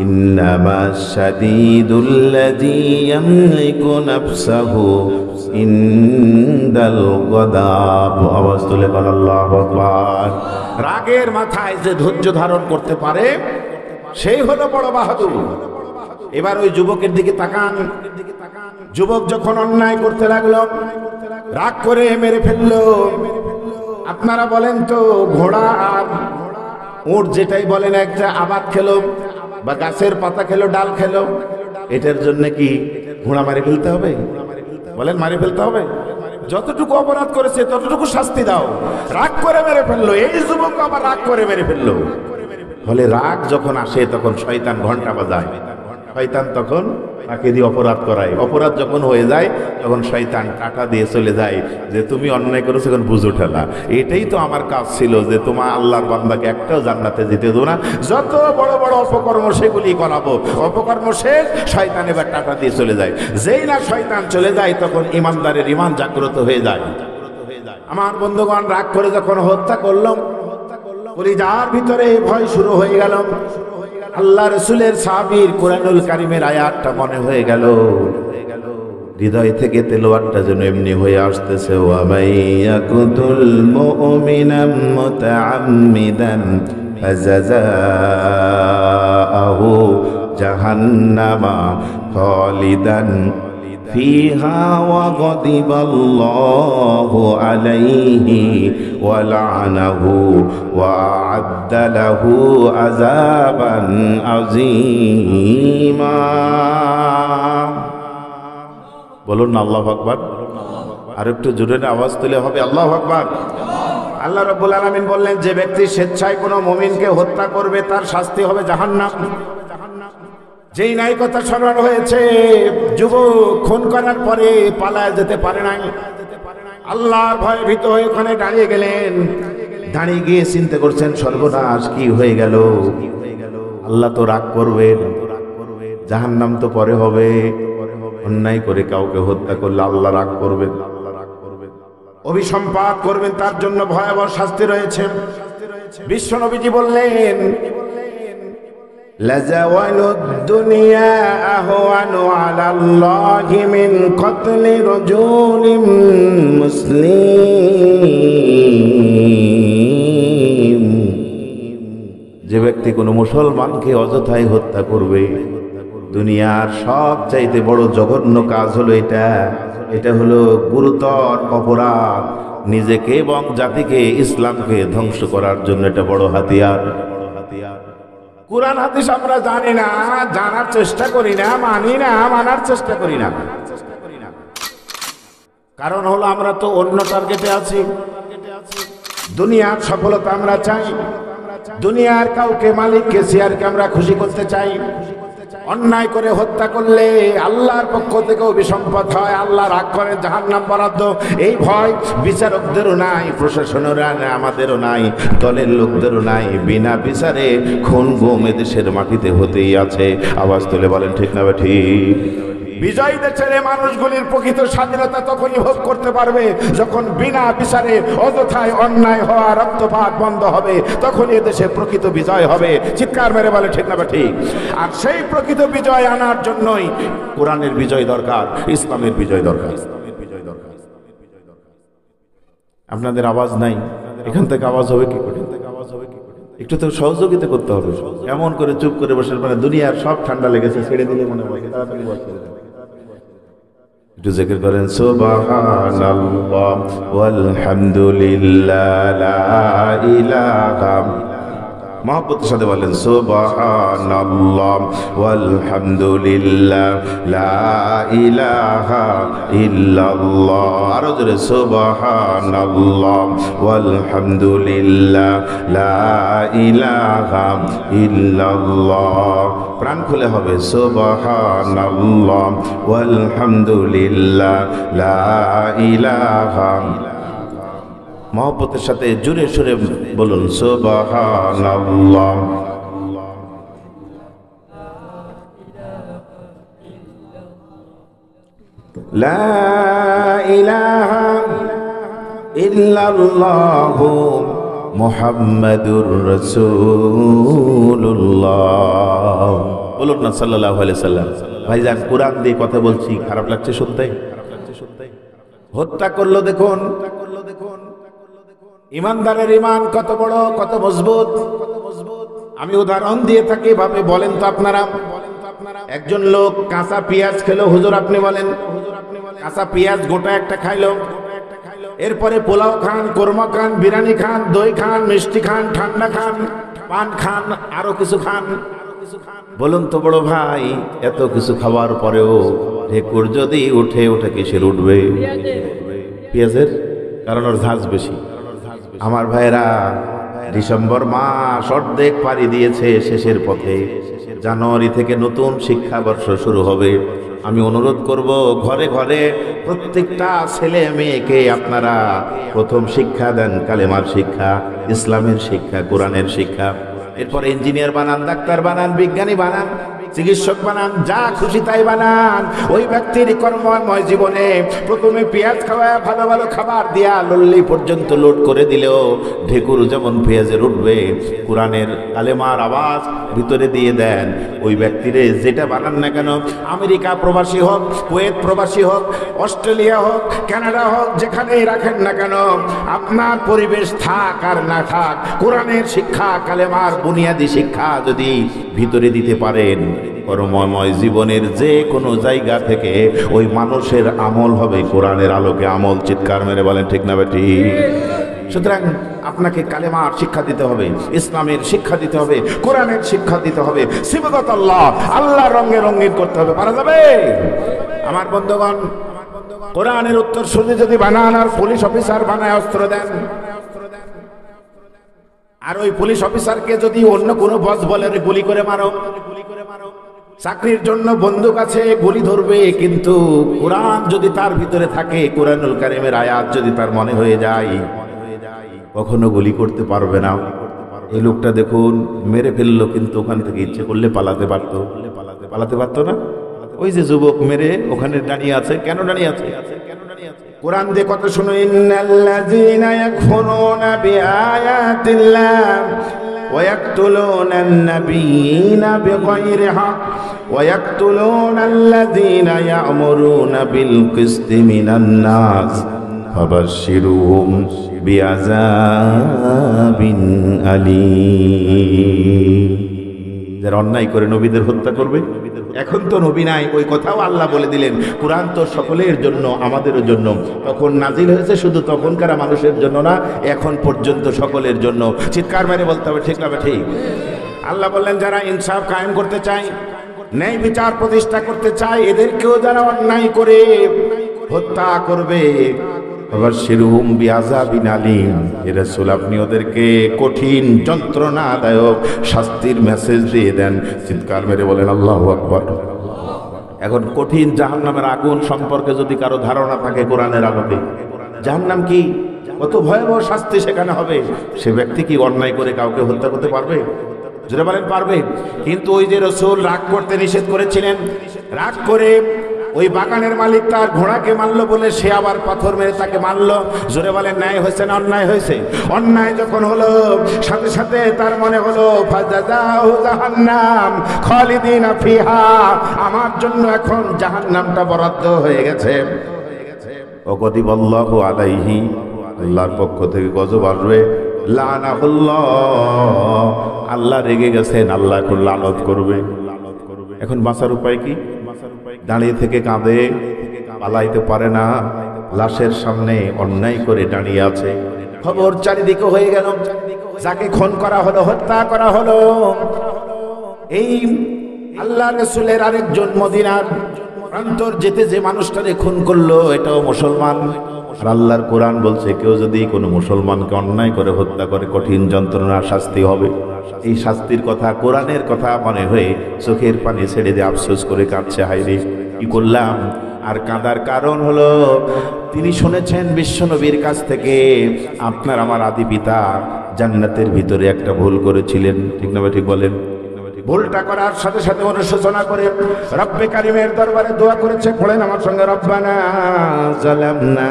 ইন্নামা শাদীদুল্লাযী ইয়ামলিকু নাফসাহু ইনদাল গাদাব। আওয়াজ তুলে বল আল্লাহু আকবার। রাগের মাথায় যে ধৈর্য ধারণ করতে পারে সেই হলো বড় বাহাদুর। এবার ওই যুবকের দিকে তাকান। যুবক যখন অন্যায় করতে লাগলো, রাগ করে মেরে ফেললো। আপনারা বলেন তো, ঘোড়া আর উট যেটাই বলেন, একটা আবাদ খেলো বা গাছের পাতা খেলো, ডাল খেলো, এটার জন্য কি ঘোড়া মারি ফেলতে হবে? বলেন, মারি ফেলতে হবে? যতটুকু অপরাধ করেছে ততটুকু শাস্তি দাও। রাগ করে মেরে ফেললো, এই যুবক আবার রাগ করে মেরে ফেললো। ফলে রাগ যখন আসে তখন শয়তান ঘন্টা বাজায়। শয়তান তখন তাকে দিয়ে অপরাধ করায়। অপরাধ যখন হয়ে যায় তখন শয়তান টাকা দিয়ে চলে যায় যে তুমি অন্যায় করেছো, এখন বুঝো ঠেলা। এটাই তো আমার কাজ ছিল, যে তোমার আল্লাহর বান্দাকে একটাও জান্নাতে যেতে দেবো না, যত বড় বড় অপকর্ম সেগুলি করাবো। অপকর্ম শেষ, শয়তান এবার টাকা দিয়ে চলে যায়। যেই না শয়তান চলে যায় তখন ইমানদারের ইমান জাগ্রত হয়ে যায়। আমার বন্ধুগণ, রাগ করে যখন হত্যা করলাম, কলিজার ভিতরে ভয় শুরু হয়ে গেল। আল্লাহ রাসূলের সাহাবীর কুরআনুল কারীমের আয়াতটা মনে হয়ে গেল, হৃদয় থেকে তেলাওয়াতটা যেন এমনি হয়ে আসতেছে, ওয়া মাইয়াকুতুল মুমিনাম মুতাআম্মিদান ফাজাযাহু জাহান্নামা খালিদান ফিহা ওয়া গাদিবাল্লাহু আলাইহি ওয়া লা'নাহু ওয়া আ'আদ্দা লাহু আযাবান আযীমা। বলুন না আল্লাহু আকবার। আর একটু জোরে আওয়াজ তুলে হবে আল্লাহু আকবার। আল্লাহ রাব্বুল আলামিন বললেন, যে ব্যক্তি স্বেচ্ছায় কোনো মুমিনকে হত্যা করবে তার শাস্তি হবে জাহান্নাম। যেই নাই কথা স্মরণ হয়েছে, যুবক খুন করার পরে পালায় যেতে পারে নাই, আল্লাহর ভয়ে ভীত হয়ে ওখানে দাঁড়িয়ে গেলেন। দাঁড়িয়ে গিয়ে চিন্তা করছেন, সর্বনাশ কি হয়ে গেল, আল্লাহ তো রাগ করবেন, জাহান্নাম তো পরে হবে, অন্যায় করে কাউকে হত্যা করলে আল্লাহ রাগ করবেন, অভিসম্পাত করবেন, তার জন্য ভয়াবহ শাস্তি রয়েছে। বিশ্ব নবীজি বললেন, লাযাওয়ালুদ দুনিয়া আহওয়ানু আলাল্লাহি মিন কতলি রাজুলিন মুসলিম। যে ব্যক্তি কোনো মুসলমানকে অযথায় হত্যা করবে, দুনিয়ার সবচাইতে বড় জঘন্য কাজ হলো এটা। এটা হলো গুরুতর অপরাধ, নিজেকে এবং জাতিকে, ইসলামকে ধ্বংস করার জন্য এটা বড় হাতিয়ার। কুরআন হাদিস আমরা জানি না, জানার চেষ্টা করি না, মানি না, মানার চেষ্টা করি না। কারণ হলো আমরা তো অন্য টার্গেটে আছি। দুনিয়ার সফলতা আমরা চাই, দুনিয়ার কাউকে, মালিককে, শেয়ারকে আমরা খুশি করতে চাই। অন্যায় করে হত্যা করলে আল্লাহর পক্ষ থেকে অভিসম্পদ হয়, আল্লাহ রাগ করেন, জাহান্নাম বরাদ্দ। এই ভয় বিচারকদেরও নাই, প্রশাসনেরও নাই, আমাদেরও নাই, দলের লোকদেরও নাই। বিনা বিচারে খুন গুম এদেশের মাটিতে হতেই আছে। আওয়াজ তুলে বলেন ঠিক না ঠিক? বিজয়ী দেশের মানুষগুলির প্রকৃত স্বাধীনতা তখনই ভোগ করতে পারবে যখন বিনা বিচারে অযথায় অন্যায় হওয়া, রক্তপাত বন্ধ হবে, তখনই এদেশে প্রকৃত বিজয় হবে। চিৎকার মেরে বলে ঠিক না ঠিক? আর সেই প্রকৃত বিজয় আনার জন্যই কোরআনের বিজয় দরকার, ইসলামের বিজয় দরকার। আপনাদের আওয়াজ নাই, এখান থেকে আওয়াজ হবে কি করে? একটু তো সহযোগিতা করতে হবে। এমন করে চুপ করে বসে মানে দুনিয়ার সব ঠান্ডা লেগেছে, ছেড়ে দিলে মনে হয় তাড়াতাড়ি বসে। একটু জিকির করেন, সুবহানাল্লাহ ওয়ালহামদুলিল্লাহ লা ইলাহা। মহব্বতের সাথে বলেন, সুবহানাল্লাহ ওয়ালহামদুলিল্লাহ লা ইলাহা ইল্লাল্লাহ। আরো জোরে, সুবহানাল্লাহ ওয়ালহামদুলিল্লাহ লা ইলাহা ইল্লাল্লাহ। প্রাণ খুলে হবে, সুবহানাল্লাহ ওয়ালহামদুলিল্লাহ লা ইলাহা। মহব্বতের সাথে জোরে সুরে বলুন, সুবহানাল্লাহ। লা ইলাহা ইল্লাল্লাহু মুহাম্মাদুর রাসূলুল্লাহ। বলুন না সাল্লাল্লাহু আলাইহি সাল্লাম। ভাইজান, কোরআন দিয়ে কথা বলছি, খারাপ লাগছে শুনতে? হত্যা করলো দেখুন, ইমানদারের ইমান কত বড়, কত মজবুত। আমি উদাহরণ দিয়ে থাকি ভাবে, বলেন তো আপনারা, একজন লোক কাঁচা পেঁয়াজ খেলো, হুজুর আপনি বলেন, কাঁচা পেঁয়াজ গোটা একটা খাইলো, এরপরে পোলাও খান, কোরমা খান, বিরিয়ানি খান, দই খান, মিষ্টি খান, ঠান্ডা খান, পান খান, আরো কিছু খান। বলুন তো বড় ভাই, এত কিছু খাওয়ার পরেও ঢেকুর যদি উঠে, ওঠে কিসের উঠবে? পেঁয়াজের, কারণ ওর ঝাঁজ বেশি। আমার ভাইরা, ডিসেম্বর মাস অর্ধেক পাড়ি দিয়েছে, শেষের পথে। জানুয়ারি থেকে নতুন শিক্ষাবর্ষ শুরু হবে। আমি অনুরোধ করব, ঘরে ঘরে প্রত্যেকটা ছেলে মেয়েকে আপনারা প্রথম শিক্ষা দেন, কালেমার শিক্ষা, ইসলামের শিক্ষা, কোরআনের শিক্ষা। এরপর ইঞ্জিনিয়ার বানান, ডাক্তার বানান, বিজ্ঞানী বানান, চিকিৎসক বানান, যা খুশি তাই বানান। ওই ব্যক্তির কর্মময় জীবনে প্রথমে পেঁয়াজ খাওয়ায় ভালো ভালো খাবার দিয়া লল্লি পর্যন্ত লোড করে দিলেও ঢেকুর যেমন পেঁয়াজের উঠবে, কোরআনের কালেমার আওয়াজ ভিতরে দিয়ে দেন। ওই ব্যক্তিরে যেটা বানান না কেন, আমেরিকা প্রবাসী হোক, কুয়েত প্রবাসী হোক, অস্ট্রেলিয়া হোক, কানাডা হোক, যেখানেই রাখেন না কেন, আপনার পরিবেশ থাক আর না থাক, কোরআনের শিক্ষা, কালেমার বুনিয়াদী শিক্ষা যদি ভিতরে দিতে পারেন, কর্মময় জীবনের যে কোনো জায়গা থেকে ওই মানুষের আমল হবে কোরআনের আলোকে আমল। চিৎকার মেরে বলেন ঠিক না বেটি? সুতরাং আপনাকে কালেমার শিক্ষা দিতে হবে, ইসলামের শিক্ষা দিতে হবে, কোরআনের শিক্ষা দিতে হবে, সিবগত আল্লাহ, আল্লাহ রঙে রঙিন করতে হবে। পারা যাবে? আমার বন্ধুগণ, কোরআনের উত্তর শুনে যদি বানান আর পুলিশ অফিসার বানায় অস্ত্র দেন, আর ওই পুলিশ অফিসারকে যদি অন্য কোনো বস বলে গুলি করে মারো, চাকরির জন্য বন্দুক আছে, গুলি ধরবে, কিন্তু কোরআন যদি তার ভিতরে থাকে, কোরআনুল কারীমের আয়াত যদি তার মনে হয়ে যায়, কখনো গুলি করতে পারবে না। এই লোকটা দেখুন মেরে ফেললো, কিন্তু ওখান থেকে ইচ্ছে করলে পালাতে পারতো, পালাতে পারতো না। ওই যে যুবক মেরে ওখানে দাঁড়িয়ে আছে, কেন দাঁড়িয়ে আছে? কোরআন দিয়ে কত শুনো, ইন্নাল্লাযীনা ইয়াকফুরুনা বিআয়াতিল্লাহ ওয়া ইয়াকতুলুনান নাবিয়্যিনা বিগাইরি হক ওয়া ইয়াকতুলুনাল্লাযীনা ইয়া'মুরুনা বিল কিসতি মিনান নাস ফাবাশশিরহুম বিআযাবিন আলীম। যারা অন্যায় করে নবীদের হত্যা করবে, এখন তো নবী নাই, ওই কথাও আল্লাহ বলে দিলেন, কোরআন তো সকলের জন্য, আমাদেরও জন্য। তখন নাজিল হয়েছে শুধু তখনকার মানুষের জন্য না, এখন পর্যন্ত সকলের জন্য। চিৎকার মেরে বলতে হবে ঠিক না ঠিক? আল্লাহ বললেন, যারা ইনসাফ কায়েম করতে চায়, ন্যায় বিচার প্রতিষ্ঠা করতে চায়, এদেরকেও যারা অন্যায় করে হত্যা করবে, ফাবাশশিরহুম বিআযাবিন আলীম, হে রাসূল আপনি ওদেরকে কঠিন যন্ত্রণাদায়ক শাস্তির মেসেজ দিয়ে দেন। চিৎকার মেরে বলেন আল্লাহু আকবার। এখন কঠিন জাহান্নামের আগুন সম্পর্কে যদি কারো ধারণা থাকে কোরআনের আলোকে, জাহান্নাম কি, কত ভয়াবহ শাস্তি সেখানে হবে, সে ব্যক্তি কি অন্যায় করে কাউকে হত্যা করতে পারবে? জোরে বলেন পারবে? কিন্তু ওই যে রাসূল রাগ করতে নিষেধ করেছিলেন, রাগ করে ওই বাগানের মালিক তার ঘোড়াকে মারলো বলে সে আবার পাথর মেরে তাকে মারলো। জোরে বলেন ন্যায় হয়েছে না অন্যায় হয়েছে? অন্যায় যখন হলো, সাথে সাথে তার মনে হলো ফাজাযাহু জাহান্নাম খালিদিনা ফিহা, আমার জন্য এখন জাহান্নামটা বরাদ্দ হয়ে গেছে। ওয়াগদিবাল্লাহু আলাইহি, আল্লাহর পক্ষ থেকে গজব আসবে, লানাহুল্লাহ, আল্লাহ রেগে গেছেন, আল্লাহ এখন লানত করবে। এখন বাঁচার উপায় কি? দাঁড়িয়ে থেকে কাঁদে, পালাইতে পারে না, লাশের সামনে অন্যায় করে দাঁড়িয়ে আছে। খবর চারিদিকে হয়ে গেল, যাকে খুন করা হলো, হত্যা করা হলো, এই আল্লাহ রাসূলের আরেকজন মদিনার প্রান্তর যেতে যে মানুষটারে খুন করলো, এটাও মুসলমান। আর আল্লাহর কোরআন বলছে, কেউ যদি কোনো মুসলমানকে অন্যায় করে হত্যা করে, কঠিন যন্ত্রণার শাস্তি হবে। এই শাস্তির কথা, কোরআনের কথা মনে হয়ে চোখের পানি ছেড়ে দিয়ে আফসোস করে কাঁদছে, হায়রে কি করলাম। আর কাঁদার কারণ হলো, তিনি শুনেছেন বিশ্বনবীর কাছ থেকে, আপনার আমার আদি পিতা জান্নাতের ভিতরে একটা ভুল করেছিলেন। ঠিক না ঠিক বলেন? ভুলটা করার সাথে সাথে অনুশোচনা করে রব্বে কারিমের দরবারে দোয়া করেছে। পড়েন আমার সঙ্গে, রব্বানা যালামনা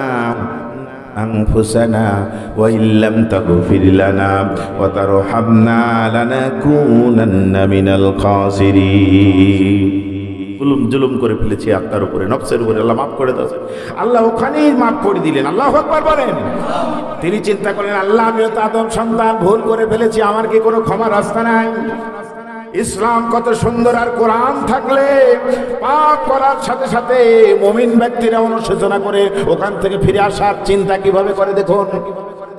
আনফুসানা ওয়া ইল্লাম তাগফির লানা ওয়া তারহামনা লানাকুনান্না মিনাল খাসিরিন। জুলুম করে ফেলেছি আত্মার উপরে, নফসের উপরে, আল্লাহ মাফ করে দাও। আল্লাহ ওখানেই মাফ করে দিলেন। আল্লাহু আকবার বলেন। তিনি চিন্তা করেন, আল্লাহ আমিও তো আদম সন্তান, ভুল করে ফেলেছি, আমার কি কোনো ক্ষমার রাস্তা নাই? ইসলাম কত সুন্দর, আর কোরআন থাকলে পাপ করার সাথে সাথে মুমিন ব্যক্তিরা অনুশোচনা করে ওখান থেকে ফিরে আসার চিন্তা কিভাবে করে দেখুন।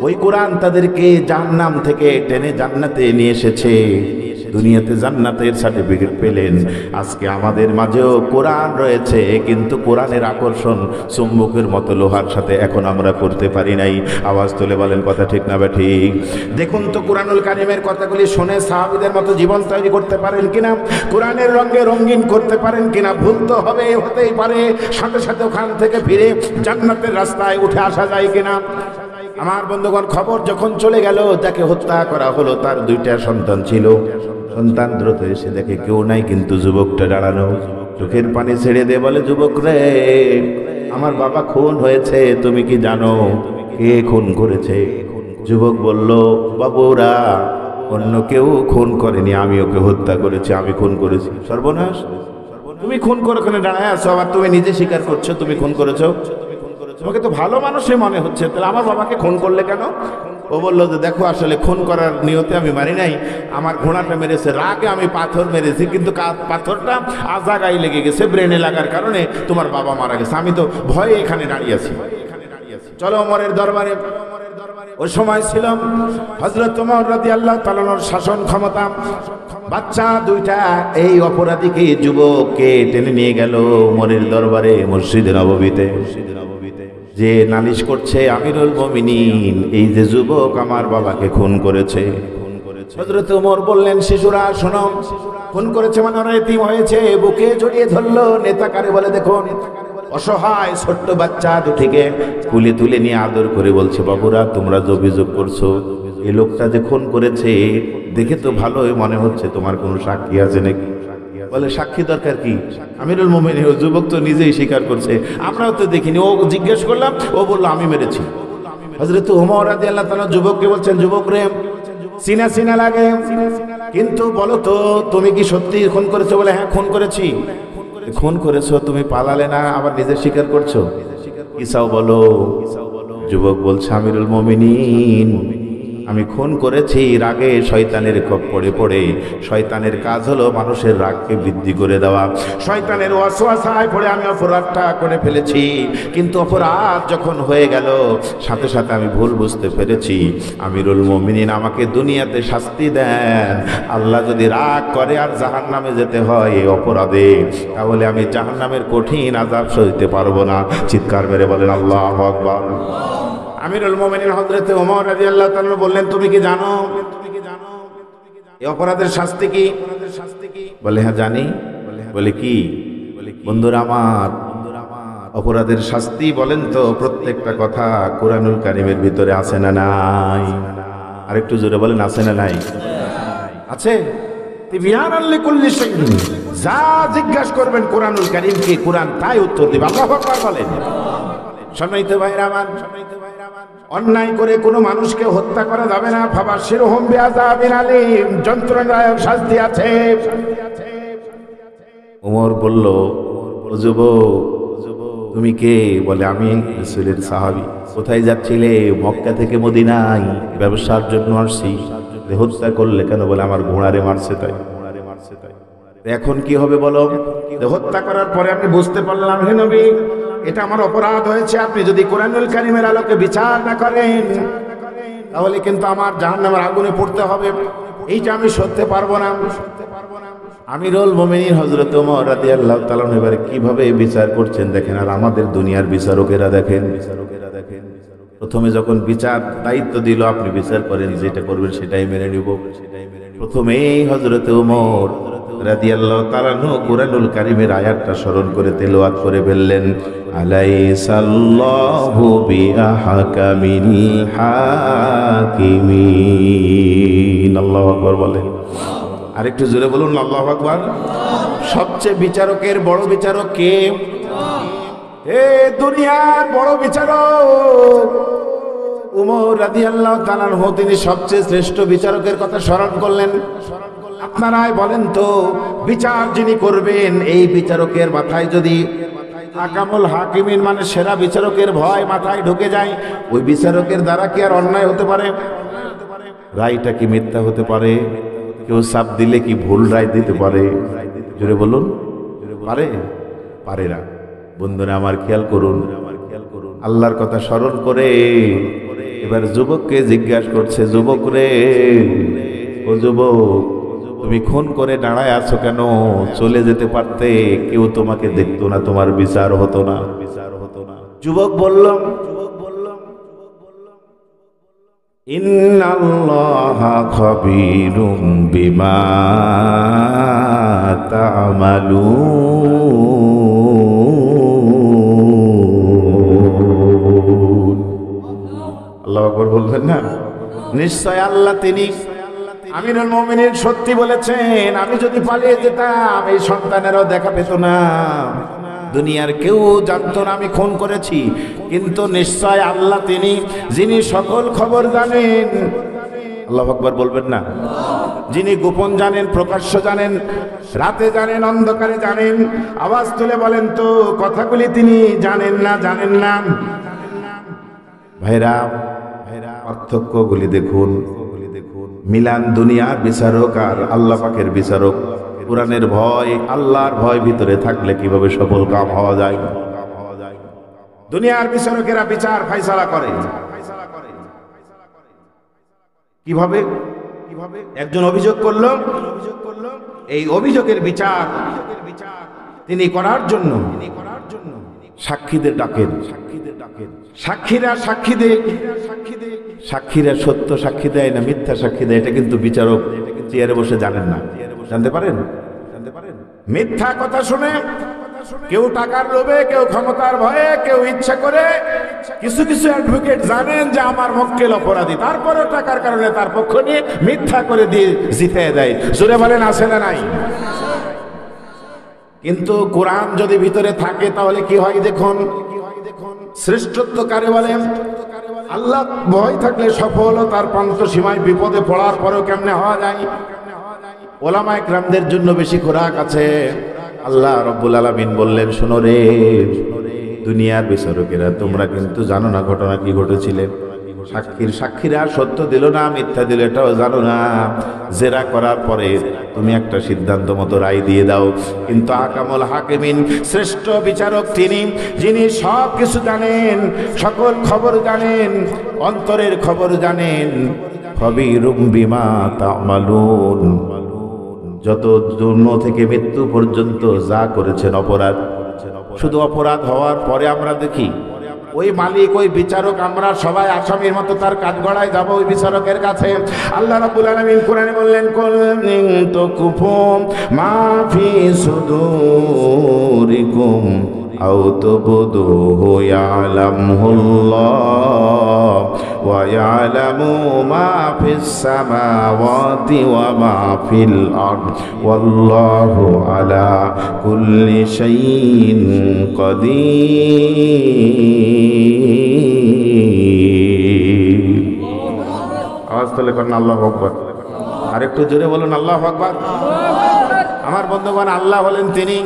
ওই কোরআন তাদেরকে জাহান্নাম থেকে টেনে জান্নাতে নিয়ে এসেছে। দুনিয়াতে জান্নাতের সার্টিফিকেট পেলেন। আজকে আমাদের মাঝেও কোরআন রয়েছে, কিন্তু কোরআনের আকর্ষণ চুম্বকের মতো লোহার সাথে এখন আমরা করতে পারি নাই। আওয়াজ তুলে বলেন কথা ঠিক না ঠিক? দেখুন তো কোরআনুল কারিমের কথাগুলি শুনে সাহাবীদের মতো জীবন তৈরি করতে পারেন কিনা, কোরআনের রঙে রঙিন করতে পারেন কিনা। ভুল তো হবে, হতেই পারে, সাথে সাথে ওখান থেকে ফিরে জান্নাতের রাস্তায় উঠে আসা যায় কিনা। আমার বন্ধুগণ, খবর যখন চলে গেল যাকে হত্যা করা হলো তার 2টা সন্তান ছিল। সন্তান দ্রুত এসে দেখে কেউ নাই, কিন্তু যুবকটা দাঁড়ানো। চোখের পানি ছেড়ে দিয়ে বলে, যুবক রে, আমার বাবা খুন হয়েছে, তুমি কি জানো কে খুন করেছে? যুবক বলল, বাবুরা, অন্য কেউ খুন করেনি, আমি ওকে হত্যা করেছি, আমি খুন করেছি। সর্বনাশ, তুমি খুন করে ওখানে দাঁড়ায় আছো, আবার তুমি নিজে স্বীকার করছো তুমি খুন করেছো। তোমাকে তো ভালো মানুষই মনে হচ্ছে, তাহলে আমার বাবাকে খুন করলে কেন? ও বললো যে দেখো, আসলে খুন করার নিয়তে আমি মারি নাই, আমার ঘোড়াটা মেরেছে, রাগে আমি পাথর মেরেছি, কিন্তু পাথরটা আজাগায় লেগে গেছে, ব্রেনে লাগার কারণে তোমার বাবা মারা গেছে, আমি তো ভয়ে এখানে দাঁড়িয়ে আছি। চলো ওমরের দরবারে। ওই সময় ছিল হযরত ওমর রাদিয়াল্লাহু তাআলা আনহুর শাসন ক্ষমতা। বাচ্চা 2টা এই অপরাধীকে, যুবককে টেনে নিয়ে গেল ওমরের দরবারে, মসজিদে নববীতে, যে নালিশ করছে, আমিরুল মুমিনিন, এই যে যুবক আমার বাবাকে খুন করেছে। হযরত ওমর বললেন, শিশুরা শোনো, খুন করেছে মানে ওরা এতিম হয়েছে। বুকে জড়িয়ে ধরলো। নেতাকারে বলে, দেখুন, অসহায় ছোট্ট বাচ্চা 2টিকে কুলে তুলে নিয়ে আদর করে বলছে, বাবুরা, তোমরা যে অভিযোগ করছো এই লোকটা যে খুন করেছে, দেখে তো ভালোই মনে হচ্ছে, তোমার কোনো সাক্ষী আছে নাকি? বলে, সাক্ষী দরকার কি? আমিরুল মুমিনিন, ও যুবক তো নিজেই স্বীকার করছে, আমরাও তো দেখিনি। ও জিজ্ঞেস করলাম, ও বললো আমি মেরেছি। হযরত ওমর রাদিয়াল্লাহু তাআলা যুবককে বলছেন, যুবক রে, চিনা চিনা লাগে, কিন্তু বলো তো তুমি কি সত্যি খুন করেছো? বলে, হ্যাঁ খুন করেছি। খুন করেছো, তুমি পালালে না, আবার নিজে স্বীকার করছো, কি চাও বলো? যুবক বলছে, আমিরুল মুমিনিন, আমি খুন করেছি রাগে শয়তানের খপ্পরে পড়ে। শয়তানের কাজ হলো মানুষের রাগকে বৃদ্ধি করে দেওয়া। শয়তানের ওয়াসওয়াসায় পড়ে আমি অপরাধটা করে ফেলেছি, কিন্তু অপরাধ যখন হয়ে গেল সাথে সাথে আমি ভুল বুঝতে পেরেছি। আমিরুল মুমিনিন, আমাকে দুনিয়াতে শাস্তি দেন। আল্লাহ যদি রাগ করে আর জাহান্নামে যেতে হয় এই অপরাধে, তাহলে আমি জাহান্নামের কঠিন আযাব সইতে পারবো না। চিৎকার মেরে বলেন আল্লাহু আকবার। আমিরুল মুমিনিন হযরত ওমর রাদিয়াল্লাহু তাআলা বললেন, তুমি কি জানো এই অপরাধের শাস্তি কি? বলে, হ্যাঁ জানি। বলে, কি? বন্ধুরা আমার, অপরাধের শাস্তি বলেন তো, প্রত্যেকটা কথা কোরআনুল কারীমের ভিতরে আছে না নাই? আরেকটু জোরে বলেন, আছে না নাই? আছে। তিবিয়ানাল লিকুল্লি শাইইন, যা জিজ্ঞাসা করবেন কোরআনুল কারীমকে, কোরআন তাই উত্তর দিবে। আল্লাহু আকবার বলেন। সম্মানিত ভাইরা আমার, অন্যায় করে কোনো মানুষকে হত্যা করা যাবে না। ফাবাশশিরহুম বিআযাবিন আলীম, যন্ত্রণাদায়ক শাস্তি আছে। ওমর বলল, যুবক, তুমি কে? বলে, আমি রাসূলের সাহাবী। কোথায় যাচ্ছিলে? মক্কা থেকে মদিনায় ব্যবসার জন্য আসছি। হত্যা করলে কেন? বলে, আমার ঘোড়ারে মারছে তাই। এখন কি হবে বলো? হত্যা করার পরে আমি বুঝতে পারলাম, হে নবী, এটা আমার অপরাধ হয়েছে। আপনি যদি কোরআনুল কারীমের আলোকে বিচার না করেন, তাহলে কিন্তু আমার জাহান্নামের আগুনে পড়তে হবে। এইটা আমি সহ্য পারবো না। আমিরুল মুমিনিন হযরত ওমর রাদিয়াল্লাহু তাআলা এবারে কিভাবে বিচার করছেন দেখেন। আর আমাদের দুনিয়ার বিচারকেরা দেখেন, প্রথমে যখন বিচার দায়িত্ব দিল, আপনি বিচার করেন, যেটা করবেন সেটাই মেনে নিব। প্রথমেই হযরত ওমর রাদিয়াল্লাহু তাআলা কোরআনুল কারীমের আয়াতটা স্মরণ করে তেলাওয়াত করে বললেন, আলাইসাল্লাহু বিআহকামিল হাকিমিন। আল্লাহু আকবার বলেন। আরেকটু জোরে বলুন, আল্লাহু আকবার। সবচেয়ে বিচারকের বড় বিচারক কে? দুনিয়ার বড় বিচারক ওমর রাদিয়াল্লাহু তাআলা আনহু, তিনি সবচেয়ে শ্রেষ্ঠ বিচারকের কথা স্মরণ করলেন। আপনারাই বলেন তো, বিচার যিনি করবেন, এই বিচারকের মাথায় যদি আকামুল হাকিমিন মানে সেরা বিচারকের ভয় মাথায় ঢুকে যায়, ওই বিচারকের দ্বারা কি আর অন্যায় হতে পারে? রায়টা কি মিথ্যা হতে পারে? কেউ চাপ দিলে কি ভুল রায় দিতে পারে? জোরে বলুন, পারে? পারে না। বন্ধুরা আমার, খেয়াল করুন, আল্লাহর কথা স্মরণ করে এবার যুবককে জিজ্ঞাসা করছে, যুবক রে, ও যুবক, তুমি খুন করে দাঁড়ায় আছো কেন? চলে যেতে পারতে, কেউ তোমাকে দেখতো না, তোমার বিচার হতো না। যুবক বলল, ইন্নাল্লাহা খাবীরুম বিমা তা'মালুন। আল্লাহু আকবার বলবেন না? নিশ্চয় আল্লাহ তিনি আমিরুল মুমিনিন সত্যি বলেছেন, আমি যদি পালিয়ে যেতাম এই সন্তানেরও দেখা পেত না, দুনিয়ার কেউ জানতো না আমি খুন করেছি। কিন্তু নিশ্চয় আল্লাহ তিনি যিনি সকল খবর জানেন। আল্লাহু আকবার বলবেন না? যিনি গোপন জানেন, প্রকাশ্য জানেন, রাতে জানেন, অন্ধকারে জানেন। আওয়াজ তুলে বলেন তো, কথাগুলি তিনি জানেন না? জানেন না? ভাইরা, পার্থক্যগুলি দেখুন, মিলান দুনিয়ার বিচারক আর আল্লাহ পাকের বিচারক। কোরআনের ভয়, আল্লাহর ভয় ভিতরে থাকলে কিভাবে সফল কাম হওয়া যায়। দুনিয়ার বিচারকেরা বিচার ফাইসালা করে কিভাবে? একজন অভিযোগ করলো, এই অভিযোগের বিচার তিনি করার জন্য সাক্ষীদের ডাকেন। সাক্ষীরা সত্য সাক্ষী দেয় না মিথ্যা সাক্ষী দেয়, এটা কিন্তু বিচারক চেয়ারে বসে জানেন না। জানতে পারেন? মিথ্যা কথা শুনে কেউ টাকার লোভে, কেউ ক্ষমতার ভয়ে, কেউ ইচ্ছা করে। কিছু কিছু অ্যাডভোকেট জানেন যে আমার মক্কেল অপরাধী, তারপরেও টাকার কারণে তার পক্ষ নিয়ে মিথ্যা করে দিয়ে জিতে দেয়। জোরে বলেন আছে না নাই? কিন্তু কোরআন যদি ভিতরে থাকে তাহলে কি হয় দেখুন। শ্রেষ্ঠত্ব কারে বলেন? আল্লাহ ভয় থাকলে সফলতার প্রান্ত সীমায় বিপদে পড়ার পরেও কেমনে হওয়া যায়। ওলামায়ে কেরামদের জন্য বেশি খোরাক আছে। আল্লাহ রব্বুল আলামিন বললেন, শোনো রে দুনিয়ার বিচারকেরা, তোমরা কিন্তু জানো না ঘটনা কি ঘটেছিলেন। সাক্ষীরা সত্য দিল না মিথ্যা দিল এটাও জানো না। জেরা করার পরে তুমি একটা সিদ্ধান্ত মতো রায় দিয়ে দাও। কিন্তু আকামুল হাকিমিন, শ্রেষ্ঠ বিচারক তিনি, যিনি সব কিছু জানেন, সকল খবর জানেন, অন্তরের খবর জানেন। খবীরুম বিমা তা'মালুন, যত জন্ম থেকে মৃত্যু পর্যন্ত যা করেছেন অপরাধ, শুধু অপরাধ হওয়ার পরে আমরা দেখি ওই মালিক, ওই বিচারক, আমরা সবাই আসামির মতো তার কাঠগড়ায় যাব ওই বিচারকের কাছে। আল্লাহ রাব্বুল আলামিন কোরআনে বললেন, কুল ইন তুকুফুম মা ফি সুদুরিকুম আও তুবদুহু ইয়ালামুল্লাহ ওয়া ইয়ালামু মা ফিস সামাওয়াতি ওয়া মা ফিল আরদ ওয়াল্লাহু আলা কুল্লি শাইইন কাদির। আওয়াজ তুলে করেন আল্লাহু আকবার। আরেকটু জোরে বলুন আল্লাহু আকবার। আমার বন্ধুগণ, আল্লাহ হলেন তিনি।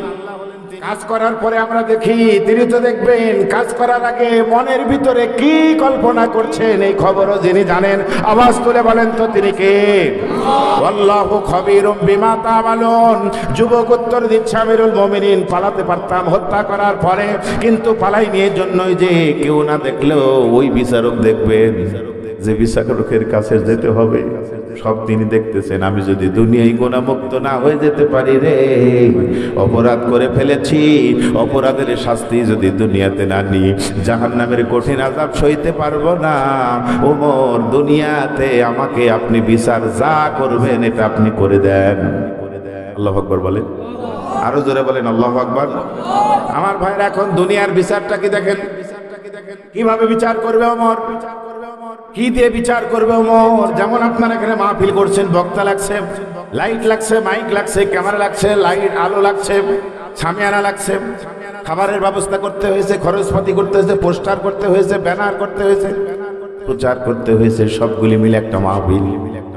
কাজ করার পরে আমরা দেখি, তিনি তো দেখবেন কাজ করার আগে মনের ভিতরে কি কল্পনা করছেন এই খবরও যিনি জানেন। আওয়াজ তুলে বলেন তো তিনি কে? আল্লাহু খবীরুম বিমা তা'মালুন। যুবক উত্তর দিচ্ছে, আমিরুল মুমিনিন, পালাতে পারতাম হত্যা করার পরে, কিন্তু পালাই নিয়ে জন্যই যে কেউ না দেখলেও ওই বিচারক দেখবেন, যে বিচারকের কাছে যেতে হবে সব তিনি দেখতেছেন। আমি যদি দুনিয়ায় গুনাহমুক্ত না হয়ে যেতে পারি রে, অপরাধ করে ফেলেছি, অপরাধের শাস্তি যদি দুনিয়াতে না নিই, জাহান্নামের কঠিন আযাব সইতে পারবো না। ওমর, দুনিয়াতে আমাকে আপনি বিচার যা করবেন এটা আপনি করে দেন। আল্লাহু আকবার বলেন, আরো জোরে বলেন আল্লাহু আকবার। আমার ভাইরা, এখন দুনিয়ার বিচারটা কি দেখেন, কিভাবে বিচার করবে ওমর, কি দিয়ে বিচার করবে ওমর। যেমন আপনারা এখানে মাহফিল করছেন, বক্তা লাগছে, লাইট লাগছে, মাইক লাগছে, ক্যামেরা লাগছে, লাইট আলো লাগছে, ছামিয়ানা লাগছে, খাবারের ব্যবস্থা করতে হয়েছে, খরচপাতি করতে হয়েছে, পোস্টার করতে হয়েছে, ব্যানার করতে হয়েছে, প্রচার করতে হয়েছে, সবগুলি মিলে একটা মাহফিল।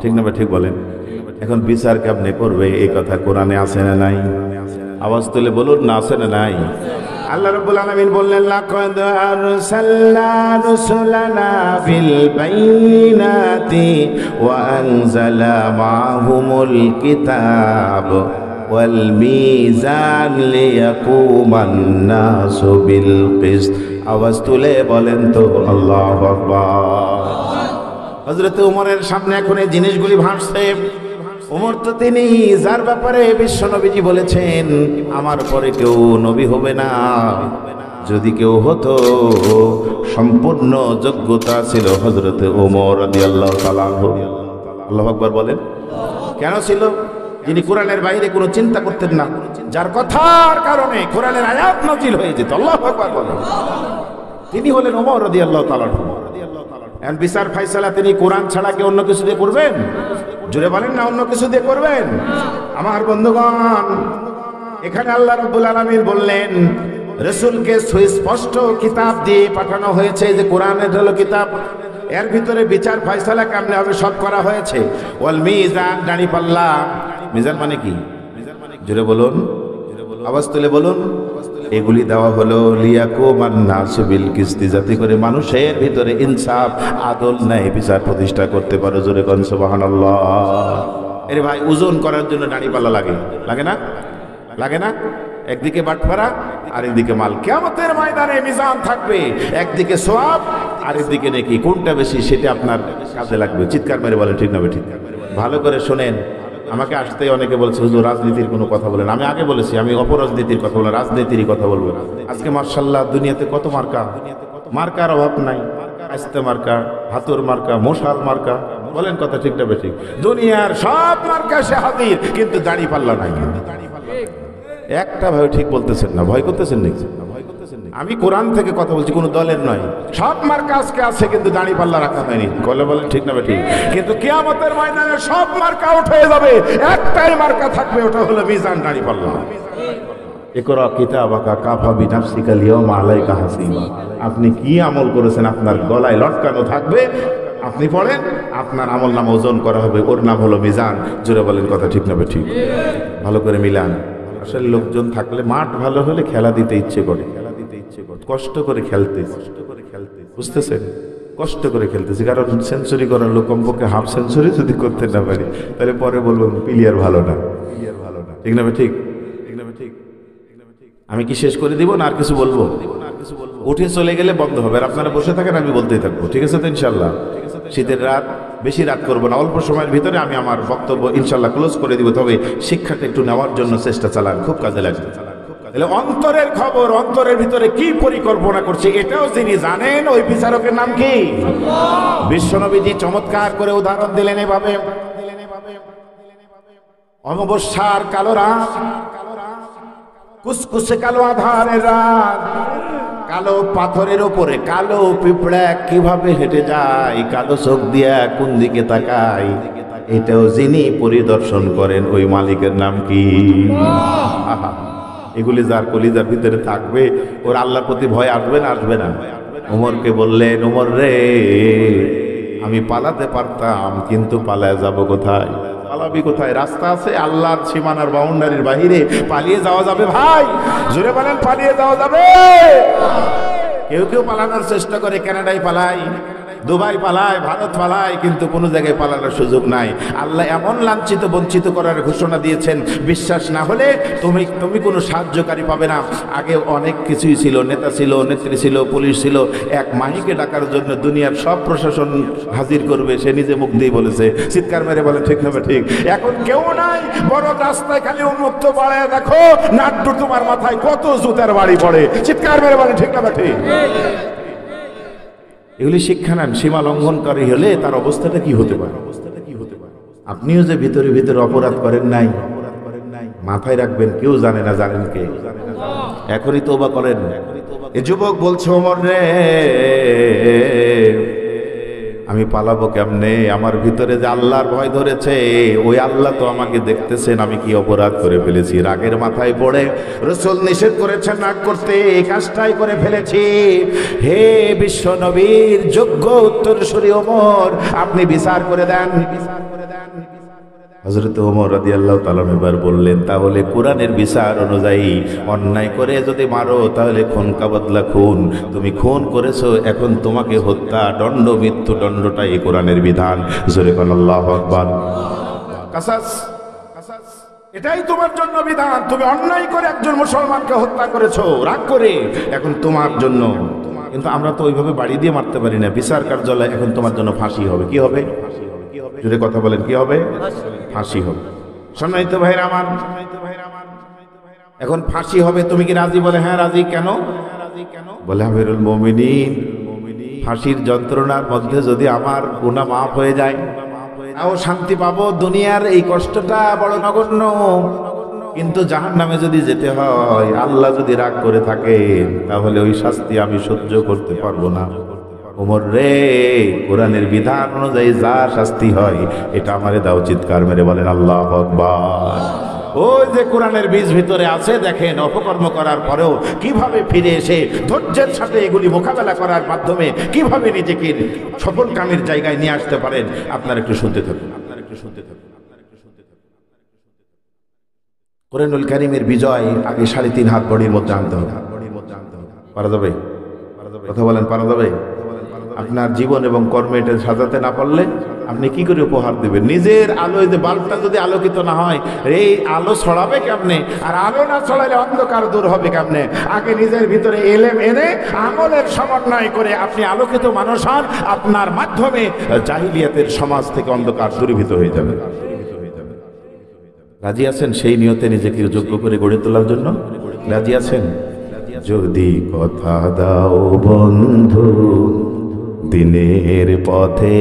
ঠিক না ঠিক বলেন? এখন বিচার কেমনে করবে এই কথা কোরআনে আছে না নাই? আওয়াজ তুলে বলুন না, আছে না নাই? আল্লাহ রাব্বুল আলামিন বললেন, লাকাদ আরসালনা রুসুলানা বিল বাইনাতি ওয়া আনজালা মাআহুমুল কিতাব ওয়াল মিজান লিয়াকুমান নাসু বিল কিসত। আওয়াজ তুলে বলেন তো আল্লাহু আকবার। হযরত ওমরের সামনে এখন এই জিনিসগুলি ভাসছে। ওমর তো তিনি যার ব্যাপারে বিশ্ব নবীজি বলেছেন আমার পরে কেউ নবী হবে না, যদি কেউ হতো সম্পূর্ণ যোগ্যতা ছিল হযরতে ওমর রাদিয়াল্লাহু তাআলা আনহু। আল্লাহু আকবার বলেন। কেন ছিল? যিনি কোরআনের বাইরে কোনো চিন্তা করতেন না, যার কথার কারণে কোরআনের আয়াত নাযিল হয়ে যেত। আল্লাহু আকবার বলেন। তিনি হলেন ওমর রাদিয়াল্লাহু তাআলা আনহু। এন্ড বিচার ফায়সালা তিনি কোরআন ছাড়া কি অন্য কিছু দিয়ে করবেন? জোরে বলেন না, অন্য কিছু দিয়ে করবেন? আমার বন্ধুগণ, এখানে আল্লাহ রাব্বুল আলামিন বললেন রাসূলকে সুস্পষ্ট কিতাব দিয়ে পাঠানো হয়েছে, যে কোরআনের হলো কিতাব, এর ভিতরে বিচার ফায়সালা কেমনে হবে সব করা হয়েছে। ওয়াল মিজান, দাঁড়ি পাল্লা। মিজান মানে কি? জোরে বলুন, আওয়াজ তুলে বলুন। এগুলি দেওয়া হলো লিয়াকুমান নাসু বিল কিসতি, যাতে করে মানুষের ভিতরে ইনসাফ, আদল, ন্যায় বিচার প্রতিষ্ঠা করতে পারো। জোরে কোন সুবহানাল্লাহ। আরে ভাই, ওজন করার জন্য দাঁড়ি পাল্লা লাগে, লাগে না? লাগে না? একদিকে বাটফারা আর একদিকে মাল। কিয়ামতের ময়দানে মিজান থাকবে, একদিকে সওয়াব আর একদিকে নেকি। কোনটা বেশি সেটা আপনার কাজে লাগবে। চিৎকার মেরে বলেন ঠিক না ঠিক? ভালো করে শোনেন। আমাকে আসতেই অনেকে বলছে হুজুর রাজনীতির কোনো কথা বলেন। আমি আগে বলেছি আমি অপরাজনীতির কথা বলবো, রাজনীতিরই কথা বলবো। আজকে মাশাআল্লাহ দুনিয়াতে কত মার্কা, মার্কার অভাব নাই। আস্তে মার্কা, হাতুর মার্কা, মশাল মার্কা, বলেন কথা ঠিক না ঠিক? দুনিয়ার সব মার্কা সে হাজির, কিন্তু দাড়ি পাল্লা নাই। একটা ভাবে ঠিক বলতেছেন না, ভয় করতেছেন নাকি? আমি কোরআন থেকে কথা বলছি, কোনো দলের নয়। সব মার্কা আজকে আছে, কিন্তু দাড়ি পাল্লা রাখা হয়নি। কলে বলেন ঠিক না ঠিক? কিন্তু কিয়ামতের ময়দানে সব মার্কা আউট হয়ে যাবে, একটাই মার্কা থাকবে, ওটা হলো মিজান, দাড়ি পাল্লা। ইকরা কিতাবাকা কাফা বিনাফসিকা আল-ইয়াওমা আলাইকা হাসিবা। আপনি কি আমল করেছেন আপনার গলায় লটকানো থাকবে। আপনি পড়েন, আপনার আমল নাম ওজন করা হবে, ওর নাম হলো মিজান। জোরে বলেন কথা ঠিক না ঠিক? ভালো করে মিলান। আসলে লোকজন থাকলে, মাঠ ভালো হলে খেলা দিতে ইচ্ছে করে, কষ্ট করে খেলতে, বুঝতেছেন? কষ্ট করে খেলতেছি, কারণ সেঞ্চুরি করার লোক কমপক্ষে হাফ সেঞ্চুরি যদি করতে না পারি, তাহলে পরে বলবো প্লেয়ার ভালো না। ঠিক না ঠিক? আমি কি শেষ করে দিব না আর কিছু বলবো? উঠে চলে গেলে বন্ধ হবে, আর আপনারা বসে থাকেন, আমি বলতেই থাকবো। ঠিক আছে তো ইনশাল্লাহ? শীতের রাত, বেশি রাত করবো না, অল্প সময়ের ভিতরে আমি আমার বক্তব্য ইনশাল্লাহ ক্লোজ করে দিব। তবে শিক্ষাটা একটু নেওয়ার জন্য চেষ্টা চালান, খুব কাজে লাগবে। তাহলে অন্তরের খবর, অন্তরের ভিতরে কি পরিকল্পনা করছে এটাও যিনি জানেন, ওই বিচারকের নাম কি? বিশ্বনবীজি চমৎকার করে উদাহরণ দিলেন এভাবে। অমাবস্যার কালো রাত, কুসকুসে কালো আধারের রাত, কালো পাথরের উপরে কালো পিঁপড়া কিভাবে হেঁটে যায়, কালো চোখ দিয়া কোন দিকে তাকায়, এটাও যিনি পরিদর্শন করেন, ওই মালিকের নাম কি? আহা, এগুলি যার কলিজার ভিতরে থাকবে, ওর আল্লাহর প্রতি ভয় আসবে না? আসবে না? ওমরকে বললেন, ওমর রে, আমি পালাতে পারতাম, কিন্তু পালায় যাব কোথায়? পালাবি কোথায়? রাস্তা আছে আল্লাহর সীমানার বাউন্ডারির বাহিরে, পালিয়ে যাওয়া যাবে ভাই? জোরে বলেন, পালিয়ে যাওয়া যাবে? কেউ কেউ পালানোর চেষ্টা করে, কানাডায় পালায়, দুবাই পালায়, ভারত পালায়, কিন্তু কোনো জায়গায় পালানোর সুযোগ নাই। আল্লাহ এমন লাঞ্ছিত বঞ্চিত করার ঘোষণা দিয়েছেন, বিশ্বাস না হলে তুমি কোনো সাহায্যকারী পাবে না। আগে অনেক কিছুই ছিল, নেতা ছিল, নেত্রী ছিল, পুলিশ ছিল। এক মাহিকে ডাকার জন্য দুনিয়ার সব প্রশাসন হাজির করবে, সে নিজে মুখ দিয়ে বলেছে। চিৎকার মেরে বলে ঠিক না ঠিক? এখন কেউ নাই, বড় রাস্তায় খালি উন্মুক্ত বাড়ায় দেখো, নাড্ডু তোমার মাথায় কত জুতার বাড়ি পড়ে। চিৎকার মেরে বলে ঠিক না ঠিক? এগুলি শিক্ষা নেন। সীমা লঙ্ঘনকারী হলে তার অবস্থাটা কি হতে পারে? আপনিও যে ভিতরে ভিতরে অপরাধ করেন নাই, মাথায় রাখবেন, কেউ জানে না, জানেন কে? এখনই তওবা করেন। এ যুবক বলছে, ওমর রে, আমি পালাবো কেমনে? আমার ভিতরে যে আল্লাহর ভয় ধরেছে, ওই আল্লাহ তো আমাকে দেখতেছেন আমি কি অপরাধ করে ফেলেছি। রাগের মাথায় পড়ে রাসূল নিষেধ করেছেন রাগ করতে, এই কাজটাই করে ফেলেছি। হে বিশ্ব নবীর যোগ্য উত্তরসূরি ওমর, আপনি বিচার করে দেন। হযরত ওমর রাদিয়াল্লাহু তাআলা এবার বললেন, তাহলে কোরআনের বিচার অনুযায়ী অন্যায় করে যদি মারো, তাহলে খুন কা বদলা খুন। তুমি খুন করেছো, এখন তোমাকে হত্যা দণ্ড, মৃত্যু দণ্ডটাই কোরআনের বিধান। জোরে বলেন আল্লাহু আকবার। কাসাস, এটাই তোমার জন্য বিধান। তুমি অন্যায় করে একজন মুসলমানকে হত্যা করেছো রাগ করে, এখন তোমার জন্য। কিন্তু আমরা তো ওইভাবে বাড়ি দিয়ে মারতে পারি না। বিচার কার্যালয় এখন তোমার জন্য ফাঁসি হবে। কি হবে? যদি কথা বলেন কি হবে? ফাঁসি হবে। সম্মানিত ভাইরা আমার, এখন ফাঁসি হবে, তুমি কি রাজি? বলে হ্যাঁ রাজি। কেন? বলে আমিরুল মুমিনিন, ফাঁসির যন্ত্রণার মধ্যে যদি আমার গুনাহ মাফ হয়ে যায় তাও শান্তি পাবো, দুনিয়ার এই কষ্টটা বড় নগণ্য, কিন্তু জাহান্নামে যদি যেতে হয়, আল্লাহ যদি রাগ করে থাকে, তাহলে ওই শাস্তি আমি সহ্য করতে পারবো না। ওমর রে, কোরআনের বিধান অনুযায়ী যা শাস্তি হয় এটা আমারে দাও। চিৎকার মেরে বলেন আল্লাহু আকবার। ওই যে কোরআনের বীজ ভিতরে আছে, দেখেন অপকর্ম করার পরেও কিভাবে ফিরে এসে ধৈর্যের সাথে এগুলি মোকাবেলা করার মাধ্যমে কিভাবে নিজেকে সফলকামীর জায়গায় নিয়ে আসতে পারেন। আপনারা একটু শুনতে থাকুন। কোরআনুল কারীমের বিজয় আগে 3.5 হাত বডির মধ্যে আনতে হবে। পারা যাবে? কথা বলেন, পারা যাবে? আপনার জীবন এবং কর্মে এটা সাজাতে না পারলে আপনি কি করে উপহার দেবেন? নিজের আলোয় যে বাল্বটা যদি আলোকিত না হয়, এই আলো ছড়াবে কেমনে? আর আলো না ছড়ালে অন্ধকার দূর হবে কেমনে? আগে নিজের ভিতরে এলেম এনে আমলের সমন্বয় করে আপনি আলোকিত মানুষ হন, আপনার মাধ্যমে জাহিলিয়াতের সমাজ থেকে অন্ধকার দূরীভূত হয়ে যাবে। রাজি আছেন সেই নিয়তে নিজেকে যোগ্য করে গড়ে তোলার জন্য? রাজি আছেন? যদি কথা দাও বন্ধু, দিনের পথে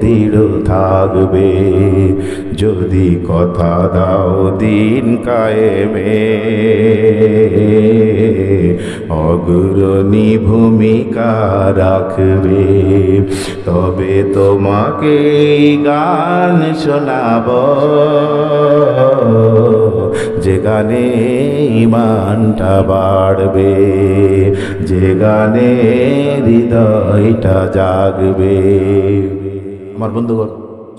দৃঢ় থাকবে, যদি কথা দাও দিন কায়েমে অগ্রণী ভূমিকা রাখবে, তবে তোমাকে গান শোনাব, যে গানে ইমানটা বাড়বে, যে গানে হৃদয়টা জাগবে। আমার বন্ধুগণ,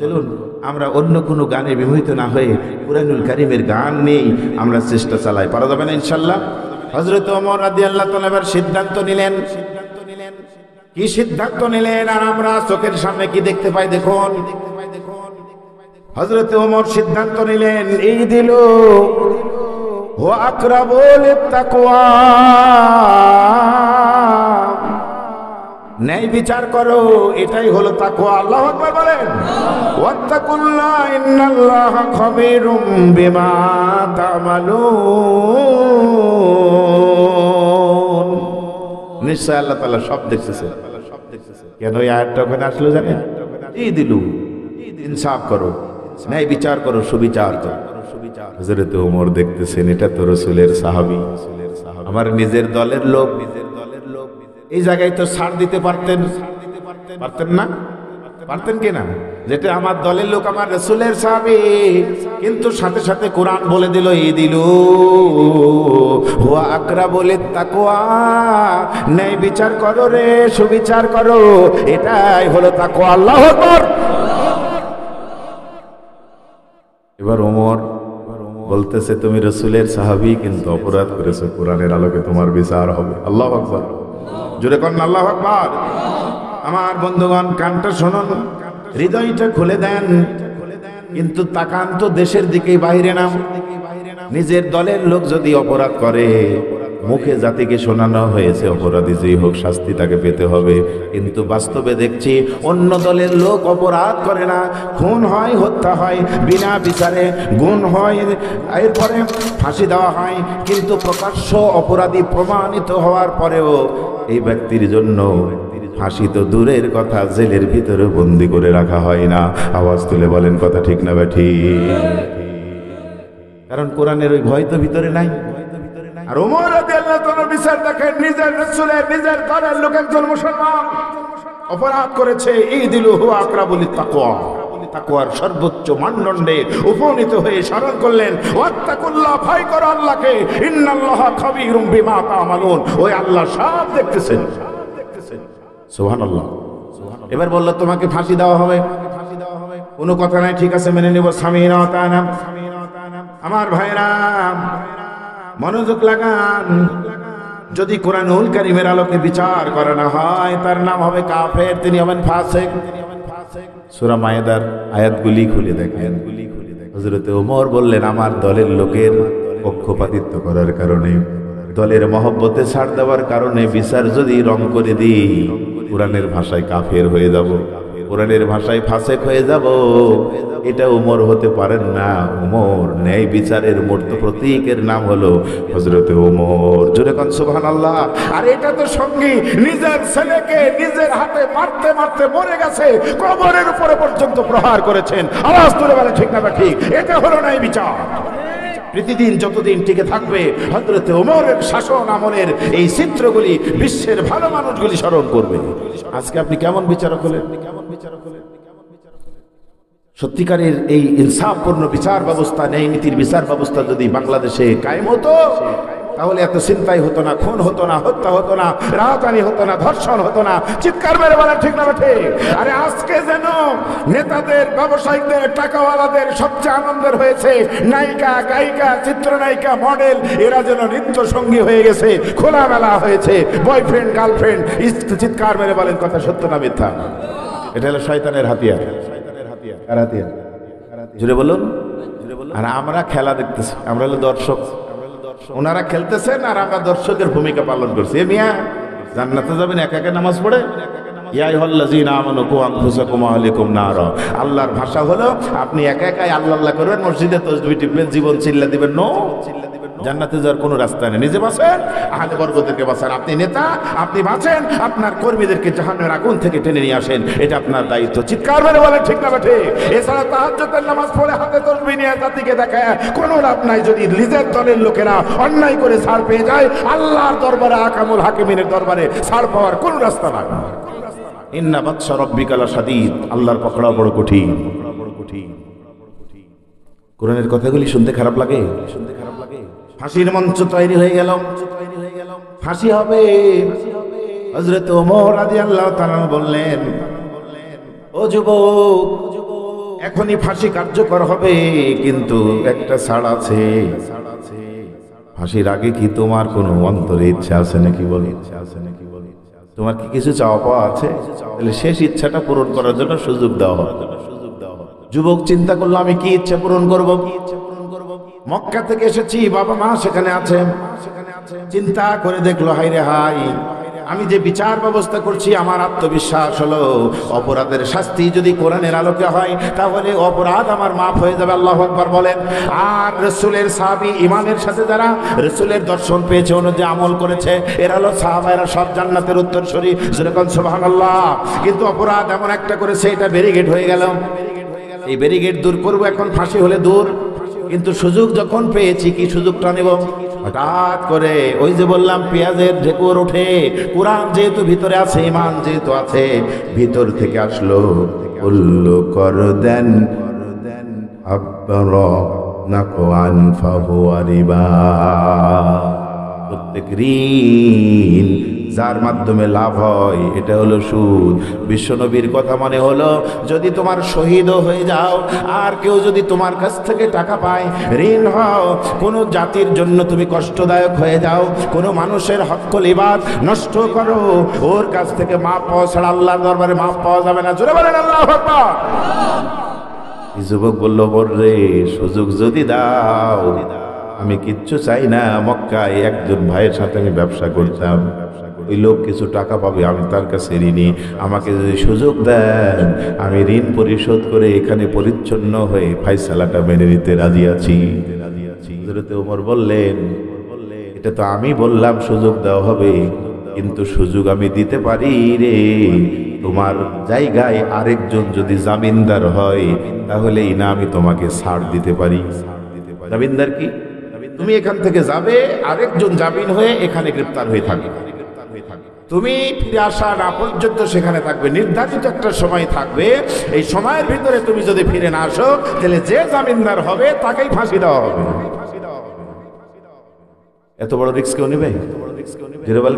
চলুন আমরা অন্য কোনো গানে বিমোহিত না হয়ে কুরআনুল কারীমের গান নেই আমরা চেষ্টা চালাই। পারা যাবে না ইনশাআল্লাহ? হযরত ওমর রাদিয়াল্লাহু তাআলা এবার সিদ্ধান্ত নিলেন। কি সিদ্ধান্ত নিলেন? আর আমরা চোখের সামনে কি দেখতে পাই দেখুন। হযরত ওমর সিদ্ধান্ত নিলেন, এই দিল ও আকরাবু লিত্তাকওয়া, ন্যায় বিচার করো, এটাই হলো তাকওয়া। আল্লাহু আকবার বলেন। ওয়াত্তাকুল্লাহ ইন্নাল্লাহা খাবীরুম বিমা তা'মালুন। নিশ্চয় আল্লাহ তাআলা সব দেখতেছে। কেন এই আয়াতটা ওখানে আসলো জানেন? এই দিলু, ইনসাফ করো, ন্যায় বিচার করো, সুবিচার করো। হযরত ওমর দেখতেছেন এটা তো রাসূলের সাহাবী, আমার নিজের দলের লোক। এই জায়গায় তো ছাড় দিতে পারতেন, পারতেন না? পারতেন কিনা? যেটা আমার দলের লোক, আমার রাসূলের সাহাবী, কিন্তু সাথে সাথে কোরআন বলে দিল, এই দিল হুয়া আকরাবু লিত্তাকওয়া, ন্যায় বিচার করো রে, সুবিচার করো, এটাই হলো তাকওয়া। আল্লাহু আকবার। এবার ওমর বলতেছে, তুমি রাসূলের সাহাবী কিন্তু অপরাধ করেছো, কোরআনের আলোকে তোমার বিচার হবে। আল্লাহু আকবার। জোরে কোন আল্লাহু আকবার। আমার বন্ধুগণ, কানটা শুনুন, হৃদয়টা খুলে দেন, কিন্তু তাকান তো দেশের দিকে, বাইরে না। নিজের দলের লোক যদি অপরাধ করে, মুখে জাতিকে শোনানো হয়েছে অপরাধী যেই হোক শাস্তি তাকে পেতে হবে, কিন্তু বাস্তবে দেখছি অন্য দলের লোক অপরাধ করে না, খুন হয়, হত্যা হয়, বিনা বিচারে গুণ হয়, এরপরে ফাঁসি দেওয়া হয়, কিন্তু প্রকাশ্য অপরাধী প্রমাণিত হওয়ার পরেও এই ব্যক্তির জন্য ফাঁসি তো দূরের কথা, জেলের ভিতরে বন্দি করে রাখা হয় না। আওয়াজ তুলে বলেন কথা ঠিক না ঠিক? কারণ কোরআনের ওই ভয় তো ভিতরে নাই। আর ওমর রাদিয়াল্লাহু তাআলা বিচার দেখেন, নিজের রাসূলের নিজের দলের লোক একজন মুসলমান অপরাধ করেছে, এই দিল হুয়া আকরাবু লিত্তাকওয়া, তাকওয়ার সর্বোচ্চ মানদণ্ডে উপনীত হয়ে স্মরণ করলেন, ওয়াত্তাকুল্লাহ, ভয় করো আল্লাহকে, ইন্নাল্লাহা খাবীরুম বিমা তা'মালুন, ওই আল্লাহ সব দেখতেছেন। সুবহানাল্লাহ। এবার বলল তোমাকে ফাঁসি দেওয়া হবে, কোনো কথা নাই, ঠিক আছে মেনে নেব, সামিনা ওয়া আতানা। আমার ভাইরা মনোযোগ লাগান, যদি কোরআনুল কারীমের আলোকে বিচার করা না হয় তার নাম হবে কাফের, তিনি হবেন ফাসিক। সূরা মায়েদার আয়াতগুলি খুলে দেখেন। হযরত ওমর বললেন, আমার দলের লোকের পক্ষপাতিত্ব করার কারণে, দলের মহব্বতে ছাড় দেওয়ার কারণে বিচার যদি রং করে দিই, কোরআনের ভাষায় কাফের হয়ে যাব। কোরআনের ভাষায় ফাসেক হয়ে যাব, এটা ওমর হতে পারেন না। ওমর ন্যায় বিচারের মূর্ত প্রতীকের নাম হলো হযরতে ওমর। জোরে কোন সুবহানাল্লাহ। আর এটা তো সঙ্গী নিজের ছেলেকে নিজের হাতে মারতে মারতে মরে গেছে, কবরের উপরে পর্যন্ত প্রহার করেছেন। আওয়াজ তুলে বলে ঠিক না ঠিক? এটা হলো ন্যায় বিচার। প্রতিদিন যতদিন টিকে থাকবে হযরতে ওমরের শাসন আমলের এই চিত্রগুলি বিশ্বের ভালো মানুষগুলি স্মরণ করবে। আজকে আপনি কেমন বিচারক হলেন? সত্যিকারের এই ইনসাফপূর্ণ বিচার ব্যবস্থা, ন্যায় নীতির বিচার ব্যবস্থা যদি বাংলাদেশে কায়েম হতো, তাহলে এত চিন্তাই হতো না, খুন হতো না, হত্যা হতো না, রাজধানী হতো না, ধর্ষণ হতো না। চিৎকার মেরে বলেন ঠিক না ঠিক? আরে আজকে যেন নেতাদের, ব্যবসায়িকদের, টাকাওয়ালাদের সবচেয়ে আনন্দের হয়েছে নায়িকা, গায়িকা, চিত্রনায়িকা, মডেল, এরা যেন নৃত্য সঙ্গী হয়ে গেছে, খোলামেলা হয়েছে, বয়ফ্রেন্ড গার্লফ্রেন্ড। চিৎকার মেরে বলেন কথা সত্য না মিথ্যা? এটা হলো শয়তানের হাতিয়ার। জুড়ে বলুন। আর আমরা খেলা দেখতেছি, আমরা হলো দর্শক। ওনারা খেলতেছেন আর আমরা দর্শকের ভূমিকা পালন করছি। এ মিয়া জান্নাতে যাবেন একা একা নামাজ পড়ে? ইয়া আইয়ুহাল্লাযীনা আমানু কু আনফুসাকুম ওয়া আহলিকুম নারা। আল্লাহর ভাষা হলো আপনি একা একাই আল্লাহ আল্লাহ করবেন, মসজিদে তাসবিহ টিপবেন, জীবন চিল্লা দিবেন। নো, জান্নাতে যাওয়ার কোনো রাস্তা নেই। নিজে বাঁচেন, আহলে বর্গদেরকে বাঁচান। আপনি নেতা, আপনি বাঁচেন, আপনার কর্মীদেরকে জাহান্নামের আগুন থেকে টেনে নিয়ে আসেন। এটা আপনার দায়িত্ব। চিৎকার মেরে বলেন ঠিক না ঠিক? এছাড়া তাহাজ্জুদের নামাজ পড়ে হাতে তাসবিহ নিয়ে জাতিকে দেখায় কোনো লাভ নাই। যদি নিজের দলের লোকেরা অন্যায় করে ছাড় পেয়ে যায়, আল্লাহর দরবারে, আকামুল হাকিমিনের দরবারে ছাড় পাওয়ার কোনো রাস্তা নাই। ইন্না বাতশা রাব্বিকা লাশাদীদ। আল্লাহর পকড়া বড় কঠিন। কোরআনের কথাগুলি শুনতে খারাপ লাগে? ফাঁসির মঞ্চ তৈরি হয়ে গেল, ফাঁসি হবে। হযরত ওমর রাদিয়াল্লাহু তাআলা বললেন, ও যুবক, এখনই ফাঁসি কার্যকর হবে, কিন্তু একটা ছাড় আছে। ফাঁসির আগে কি তোমার কোনো অন্তরে ইচ্ছা আছে নাকি? বলে তোমার কি কিছু চাওয়া পাওয়া আছে? তাহলে শেষ ইচ্ছাটা পূরণ করার জন্য সুযোগ দেওয়া হবে। যুবক চিন্তা করলো, আমি কি ইচ্ছা পূরণ করব? মক্কা থেকে এসেছি, বাবা মা সেখানে আছে। চিন্তা করে দেখলো, হাই রে হাই, আমি যে বিচার ব্যবস্থা করছি, আমার আত্মবিশ্বাস হলো অপরাধের শাস্তি যদি কোরআনের আলোকে হয়, তাহলে অপরাধ আমার মাফ হয়ে যাবে। আল্লাহু আকবার বলেন। আর রাসূলের সাহাবী, ইমানের সাথে যারা রাসূলের দর্শন পেয়েছে, অনুযায়ী আমল করেছে, এরা হলো সাহাবায়েরা, সব জান্নাতের উত্তরসূরি। যেরকম সুবহানাল্লাহ। কিন্তু অপরাধ এমন একটা করেছে, এটা ব্যারিকেড হয়ে গেল। এই ব্যারিকেড দূর করবো, এখন ফাঁসি হলে দূর। কিন্তু সুযোগ যখন পেয়েছি, কি সুযোগটা নেব? হঠাৎ করে ওই যে বললাম পেঁয়াজের ঢেকুর ওঠে, কোরআন যেহেতু ভিতরে আছে, ঈমান যেহেতু আছে, ভিতর থেকে আসলো, উল্লু কর দেন আব্বারা নাকু আনফাহু আরিবা। প্রত্যেক ঋণ যার মাধ্যমে লাভ হয়, এটা হলো সুদ। বিশ্বনবীর কথা মনে হলো, যদি তোমার শহীদও হয়ে যাও, আর কেউ যদি তোমার কাছ থেকে টাকা পায়, ঋণ হও, কোনো জাতির জন্য তুমি কষ্টদায়ক হয়ে যাও, কোনো মানুষের হক্কুল ইবাদ নষ্ট করো, ওর কাছ থেকে মাপ পাওয়া ছাড়া আল্লাহর দরবারে মাপ পাওয়া যাবে না। জোরে বলেন আল্লাহু আকবার। যুবক বলল, বলরে সুযোগ যদি দাও, আমি কিচ্ছু চাই না। মক্কায় একজন ভাইয়ের সাথে আমি ব্যবসা করতাম, ওই লোক কিছু টাকা পাবে, আমি তার কাছে ঋণী। আমাকে যদি সুযোগ দেন, আমি ঋণ পরিশোধ করে এখানে পরিচ্ছন্ন হয়ে ফায়সালাটা মেনে নিতে রাজি আছি। হযরত ওমর বললেন, এটা তো আমি বললাম সুযোগ দেওয়া হবে, কিন্তু সুযোগ আমি দিতে পারি রে। তোমার জায়গায় আরেকজন যদি জামিনদার হয়, তাহলে না আমি তোমাকে ছাড় দিতে পারি। জামিনদার কি? তুমি এখান থেকে যাবে, আরেকজন জামিন হয়ে এখানে গ্রেফতার হয়ে থাকবে। তুমি ফিরে আসা না পর্যন্ত সেখানে থাকবে, নির্ধারিত একটা সময় থাকবে। এই সময়ের ভিতরে তুমি যদি ফিরে না আসো, তাহলে যে জামিনদার হবে তাকেই ফাঁসি দেওয়া হবে। এত বড় রিস্ক কেউ নেবে?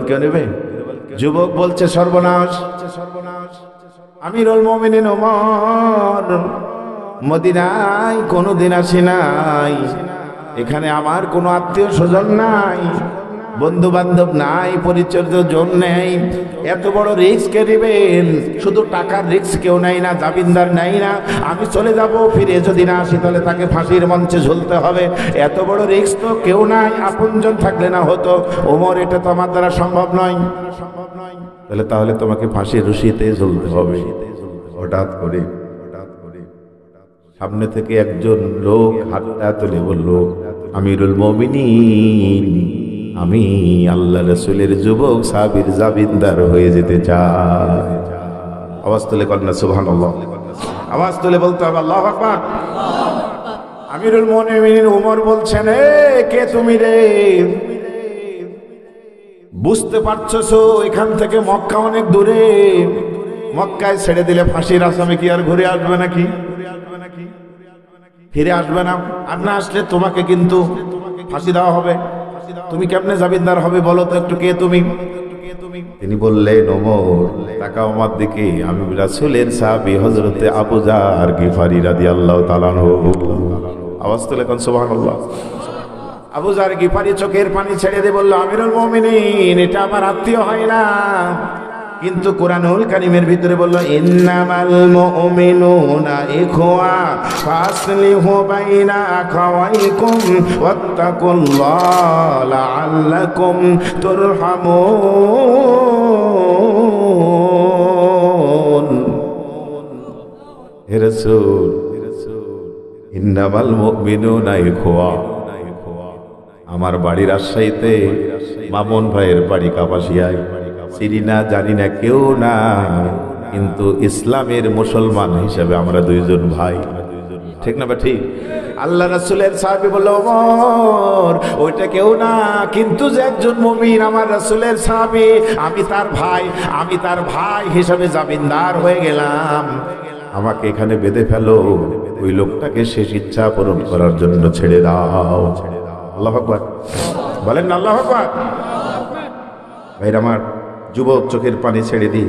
কেউ নেবে? যুবক বলছে, সর্বনাশ। আমিরুল মুমিনিন ওমর, মদিনায় কোনোদিন আসি নাই, এখানে আমার কোনো আত্মীয় স্বজন নাই, বন্ধু বান্ধব নাই, পরিচর্য জন নেই। এত বড় রিস্ক কে নেবেন? শুধু টাকার রিস্ক কেউ নাই না, জামিনদার নাই না। আমি চলে যাব, ফিরে যদি না আসি তাহলে তাকে ফাঁসির মঞ্চে ঝুলতে হবে। এত বড় রিস্ক তো কেউ নাই, আপনজন থাকলে না হতো। ওমর, এটা তো আমার দ্বারা সম্ভব নয়। তাহলে তোমাকে ফাঁসির রশিতে ঝুলতে হবে। হঠাৎ করে সামনে থেকে একজন লোক হাতটা তুলে বলল, আমিরুল মুমিনিন, আমি আল্লাহ রাসূলের যুবক সাহাবীর জামিনদার হয়ে যেতে চাই। আওয়াজ তুলে কন্যা সুবহানাল্লাহ, আওয়াজ তুলে বলতে হবে আল্লাহু আকবার। আমিরুল মুমিনিন ওমর বলছেন, কে তুমি রে? বুঝতে পারছো এখান থেকে মক্কা অনেক দূরে, মক্কায় ছেড়ে দিলে ফাঁসির আসামি কি আর ঘুরে আসবে নাকি? ফিরে আসবে না, আর না আসলে তোমাকে কিন্তু ফাঁসি দেওয়া হবে। তুমি কেমনে জামিনদার হবে বলো তো একটু, কে তুমি? তিনি বললেন, ওমর তাকাও আমার দিকে, আমি রাসূলের সাহাবী হযরতে আবু যার গিফারি রাদিয়াল্লাহু তাআলা আনহু। আওয়াজ তুলে কোন সুবহানাল্লাহ। আবু যার গিফারি চোখের পানি ছেড়ে দিয়ে বলল, আমিরুল মুমিনিন, এটা আমার আত্মীয় হয় না, কিন্তু কোরআনুল কারীমের ভিতরে বলল, ইন্নামাল মুমিনুনা ইখওয়া ফাসলিহু বাইনা আখাওয়াইকুম ওয়াত্তাকুল্লাহ লাআল্লাকুম তুরহামুন। হে রাসূল, ইন্নামাল মুমিনুনা ইখওয়া, আমার বাড়ি রাজশাহীতে, মামুন ভাইয়ের বাড়ি কাপাসিয়ায়, চিনি না জানি না কেউ না, কিন্তু ইসলামের মুসলমান হিসেবে আমরা দুইজন ভাই, ঠিক না? বা ঠিক? আল্লাহ রাসূলের সাহাবী বলল, ওমর ওইটা কেউ না, কিন্তু যে একজন মুমিন আমার রাসূলের সাহাবী, আমি তার ভাই হিসেবে জামিনদার হয়ে গেলাম, আমাকে এখানে বেঁধে ফেলো, ওই লোকটাকে শেষ ইচ্ছা পূরণ করার জন্য ছেড়ে দাও। আল্লাহু আকবার বলেন না, আল্লাহু আকবার। ভাইরা আমার, যুবক চোখের পানি ছেড়ে দিই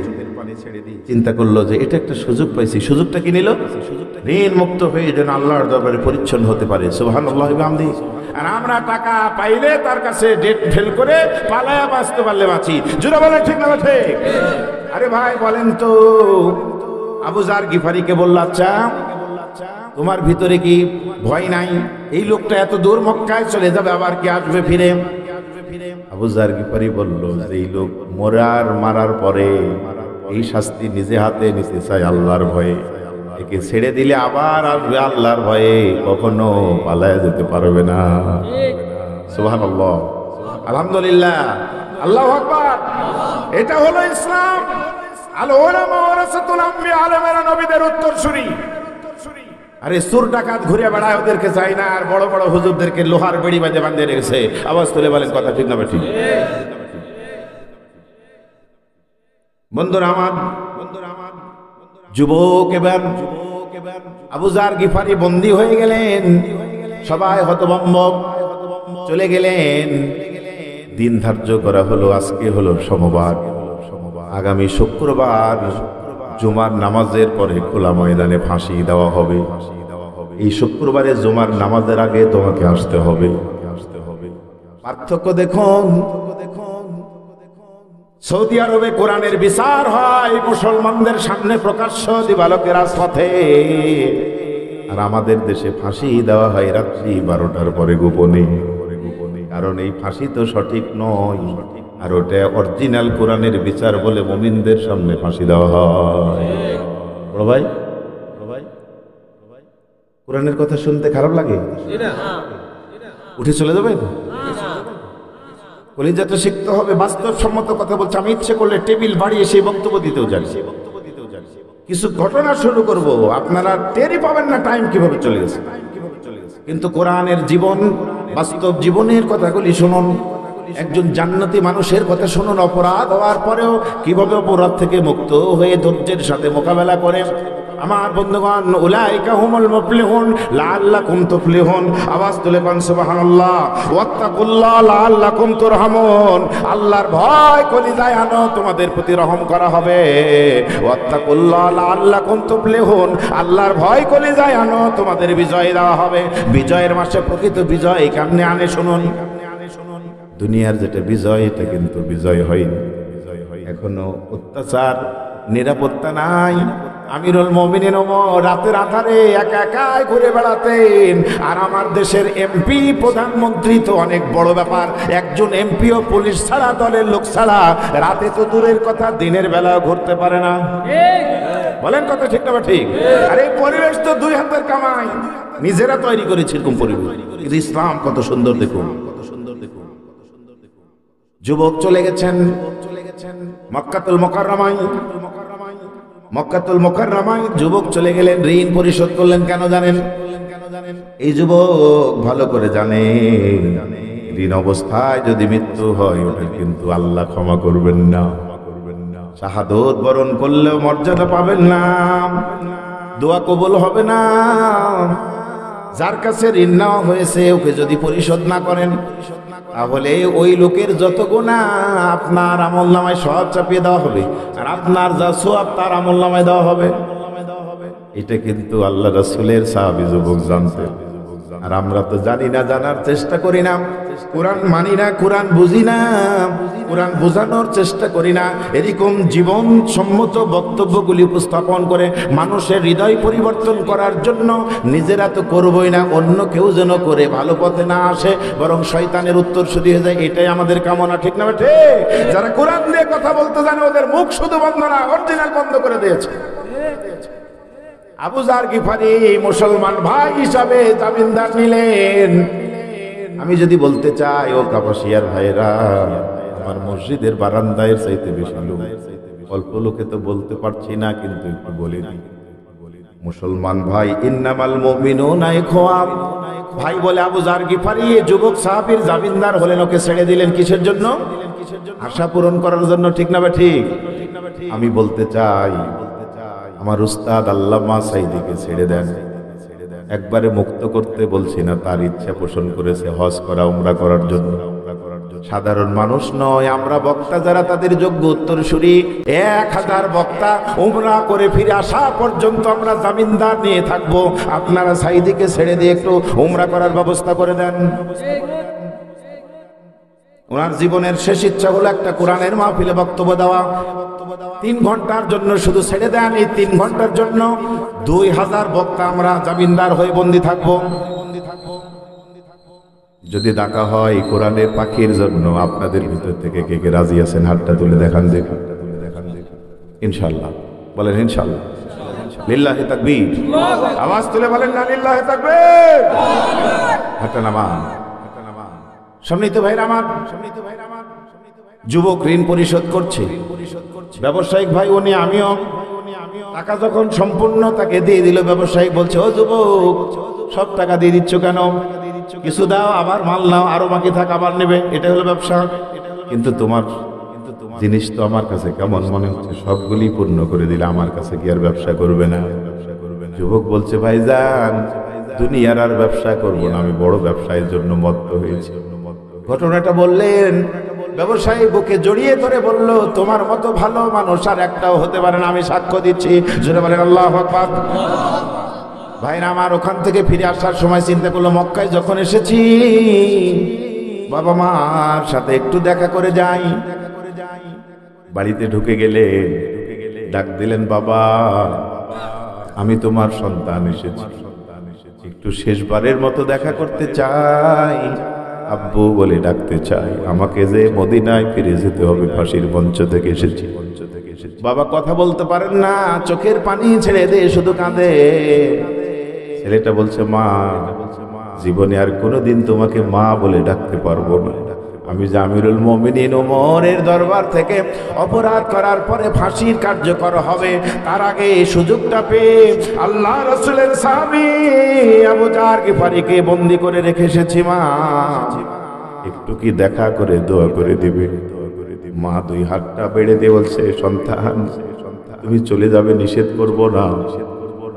চিন্তা করলো যে এটা একটা সুযোগ পাইছি। সুযোগটা কি নিল? ঋণ মুক্ত হয়ে যেন আল্লাহর দরবারে পরিচ্ছন্ন হতে পারে। সুবহানাল্লাহি ওয়া বিহামদিহি। আর আমরা টাকা পাইলে তার কাছে ডেট ফেল করে পালায়া বাঁচতে পারলে বাঁচি। জোরে বলেন ঠিক না ঠিক? আরে ভাই বলেন তো, আবু যার গিফারিকে বলল, আচ্ছা তোমার ভিতরে কি ভয় নাই? এই লোকটা এত দূর মক্কায় চলে যাবে, আবার কি আসবে ফিরে? আবু যার গিফারি বলল, এই লোক মারার পরে এই শাস্তি নিজে হাতে নিতে চাই আল্লাহর ভয়ে, একে ছেড়ে দিলে আবার আসবে আল্লাহর ভয়ে, কখনো পালায়া যেতে পারবে না। সুবহানাল্লাহ, আলহামদুলিল্লাহ, আল্লাহু আকবার। এটা হলো ইসলাম। আল উলামা ওয়ারাসাতুল আমবিয়া, আলেমেরা নবীদের উত্তরসূরি। আরে চোর ডাকাত ঘুরে বেড়ায়, ওদেরকে চাই না, আর বড় বড় হুজুরদেরকে লোহার বেড়ি বাজে বাঁধে রেখেছে। আওয়াজ তুলে বলেন কথা ঠিক না ঠিক? বন্ধুরা আমার, যুবক এবার আবু যার গিফারি বন্দী হয়ে গেলেন, সবাই হতভম্ব চলে গেলেন। দিন ধার্য করা হলো, আজকে হলো সোমবার, আগামী শুক্রবার জুমার নামাজের পরে খোলা ময়দানে ফাঁসি দেওয়া হবে। এই শুক্রবারে জুমার নামাজের আগে তোমাকে আসতে হবে। পার্থক্য দেখুন, সৌদি আরবে কোরআনের বিচার হয় মুসলমানদের সামনে প্রকাশ্য দিবালোকে রাজপথে, আর আমাদের দেশে ফাঁসি দেওয়া হয় রাত্রি 12টার পরে গোপনে। কারণ এই ফাঁসি তো সঠিক নয়, আর ওটা অরিজিনাল কোরআনের বিচার বলে মুমিনদের সামনে ফাঁসি দেওয়া হয়। বড় ভাই, কোরআনের কথা শুনতে খারাপ লাগে? উঠে চলে যাবেন? কলিজাটা শিখতে হবে, বাস্তবসম্মত কথা বলছে। আমি ইচ্ছে করলে টেবিল বাড়িয়ে সেই বক্তব্য দিতেও জানি। কিছু ঘটনা শুরু করব, আপনারা টেরই পাবেন না টাইম কিভাবে চলে গেছে। কিন্তু কোরআনের জীবন, বাস্তব জীবনের কথাগুলি শুনুন। একজন জান্নাতি মানুষের কথা শুনুন, অপরাধ হওয়ার পরেও কিভাবে অপরাধ থেকে মুক্ত হয়ে ধৈর্যের সাথে মোকাবেলা করে। আমার বন্ধুগণ, উলাইকা হুমুল মুফলিহুন লাআল্লাকুম তুফলিহুন। আওয়াজ তুলে কোন সুবহানাল্লাহ। ওয়াত্তাকুল্লাহ লাআল্লাকুম তুরহামুন। আল্লাহর ভয় কলিজায় আনো, তোমাদের প্রতি রহম করা হবে। ওয়াত্তাকুল্লাহ লাআল্লাকুম তুফলিহুন। আল্লাহর ভয় কলিজায় আনো, তোমাদের বিজয় দেওয়া হবে। বিজয়ের মাসে প্রকৃত বিজয় কেমনে আনে শুনুন। দুনিয়ার যেটা বিজয়, এটা কিন্তু বিজয় হয়নি। এখনো অত্যাচার, নিরাপত্তা নাই, আমিরুল মুমিনিন ওমর রাতের আধারে একা একাই ঘুরে বেড়াতেন। আর আমার দেশের এমপি প্রধানমন্ত্রী তো অনেক বড় ব্যাপার, একজন এমপি ও পুলিশ ছাড়া, দলের লোক ছাড়া রাতে তো দূরের কথা দিনের বেলা ঘুরতে পারে না। বলেন কথা ঠিক না ঠিক? আর এই পরিবেশ তো দুই হাতের কামাই, নিজেরা তৈরি করেছে এরকম পরিবেশ। কিন্তু ইসলাম কত সুন্দর দেখুন, কত সুন্দর দেখুন। যুবক চলে গেছেন মক্কাতুল মুকাররমায়, মক্কাতুল মুকাররমায় যুবক চলে গেলেন, ঋণ পরিশোধ করলেন। কেন জানেন? এই যুবক ভালো করে জানে ঋণ অবস্থায় যদি মৃত্যু হয় ওটা কিন্তু আল্লাহ ক্ষমা করবেন না। শাহাদত বরণ করলেও মর্যাদা পাবেন না, দোয়া কবুল হবে না। যার কাছে ঋণ নেওয়া হয়েছে ওকে যদি পরিশোধ না করেন তাহলে ওই লোকের যত গুনাহ আপনার আমলনামায় সব চাপিয়ে দেওয়া হবে, আর আপনার যা সওয়াব তার আমলনামায় দেওয়া হবে। এটা কিন্তু আল্লাহ রাসূলের সাহাবী যুবক জানতেন, আর আমরা তো জানি না, জানার চেষ্টা করি না, কোরআন মানি না, কোরআন বুঝি না, কোরআন বোঝানোর চেষ্টা করি না। এরকম জীবন সম্মত বক্তব্যগুলি উপস্থাপন করে মানুষের হৃদয় পরিবর্তন করার জন্য নিজেরা তো করবই না, অন্য কেউ যেন করে ভালো পথে না আসে, বরং শয়তানের উত্তরসূরি হয়ে যায়। এটাই আমাদের কামনা, ঠিক না ঠিক? যারা কোরআন দিয়ে কথা বলতে জানে ওদের মুখ শুধু বন্ধ না, অরিজিনাল বন্ধ করে দিয়েছে। আবু যার গিফারি মুসলমান ভাই হিসাবে জামিনদার নিলেন। আমি যদি বলতে চাই ও কাপাসিয়ার ভাইরা, আমার মসজিদের বারান্দায় চাইতে বেশি লোক, অল্প লোকে তো বলতে পারছি না, কিন্তু একটু বলে দিই। মুসলমান ভাই, ইন্নামাল মুমিনুনা ইখওয়া, ভাই বলে আবু যার গিফারি যুবক সাহাবীর জামিনদার হলেন, ওকে ছেড়ে দিলেন কিসের জন্য? আশা পূরণ করার জন্য, ঠিক না ঠিক? আমি বলতে চাই আমার উস্তাদ আল্লামা সাইদিকে ছেড়ে দেন। একবারে মুক্ত করতে বলছি না, তার ইচ্ছা পোষণ করেছে হজ করা, উমরা করার জন্য। সাধারণ মানুষ নয় আমরা, বক্তা যারা তাদের যোগ্য উত্তরসূরি। 1000 বক্তা উমরা করে ফিরে আসা পর্যন্ত আমরা জামিনদার নিয়ে থাকবো। আপনারা সাইদিকে ছেড়ে দিয়ে একটু উমরা করার ব্যবস্থা করে দেন। ওনার জীবনের শেষ ইচ্ছা হলো একটা কোরআনের মাহফিলে বক্তব্য দেওয়া। 3 ঘন্টার জন্য শুধু ছেড়ে দেন, এই 3 ঘন্টার জন্য 2000 বক্তা আমরা জামিনদার হয়ে বন্দী থাকবো। যদি ডাকা হয় কোরআনের পাখির জন্য, আপনাদের ভিতর থেকে কে কে রাজি আছেন? হাতটা তুলে দেখান, দেখুন ইনশাআল্লাহ। বলেন ইনশাআল্লাহ। লিল্লাহি তাকবীর। আওয়াজ তুলে বলেন না লিল্লাহি তাকবীর। হাতটা নামান। সম্মানিত ভাইরা আমার, যুবক ঋণ পরিশোধ করছে। ব্যবসায়িক ভাই উনি, আমিও টাকা যখন সম্পূর্ণ তাকে দিয়ে দিল, ব্যবসায়িক বলছে ও যুবক সব টাকা দিয়ে দিচ্ছ কেন? কিছু দাও, আবার মাল নাও, আরো বাকি থাক, আবার নেবে। এটা হলো ব্যবসা। কিন্তু তোমার জিনিস তো আমার কাছে কেমন মনে হচ্ছে, সবগুলি পূর্ণ করে দিলে আমার কাছে কি আর ব্যবসা করবে না? যুবক বলছে ভাইজান দুনিয়ার আর ব্যবসা করব না, আমি বড় ব্যবসায়ের জন্য মত্ত হয়েছি। ঘটনাটা বললেন, ব্যবসায়ী বুকে জড়িয়ে ধরে বলল তোমার মতো ভালো মানুষ আর একটাও হতে পারে না, আমি সাক্ষ্য দিচ্ছি। জোরে বলেন আল্লাহু আকবার। ভাইরা আমার, ওখান থেকে ফিরে আসার সময় চিন্তা করলো মক্কায় যখন এসেছি বাবা মার সাথে একটু দেখা করে যাই। বাড়িতে ঢুকে গেলে ডাক দিলেন, বাবা আমি তোমার সন্তান এসেছি, একটু শেষবারের মতো দেখা করতে চাই। আব্বু বলে ডাকতে চাই, আমাকে যে মদিনায় ফিরে যেতে হবে, ফাঁসির মঞ্চ থেকে এসেছি। বাবা কথা বলতে পারেন না, চোখের পানি ছেড়ে দিয়ে শুধু কাঁদে। ছেলেটা বলছে মা, জীবনে আর কোনোদিন তোমাকে মা বলে ডাকতে পারবো না। আমি যে আমিরুল মুমিনিন ওমরের দরবার থেকে অপরাধ করার পরে ফাঁসির কার্যকর হবে, তার আগে এই সুযোগটা পেয়ে আল্লাহ রাসূলের সাহাবী আবু যার গিফারিকে বন্দী করে রেখে এসেছি। মা একটু কি দেখা করে দোয়া করে দিবে? মা 2 হাতটা বেড়ে দিয়ে বলছে, সন্তান তুমি চলে যাবে, নিষেধ করবো না,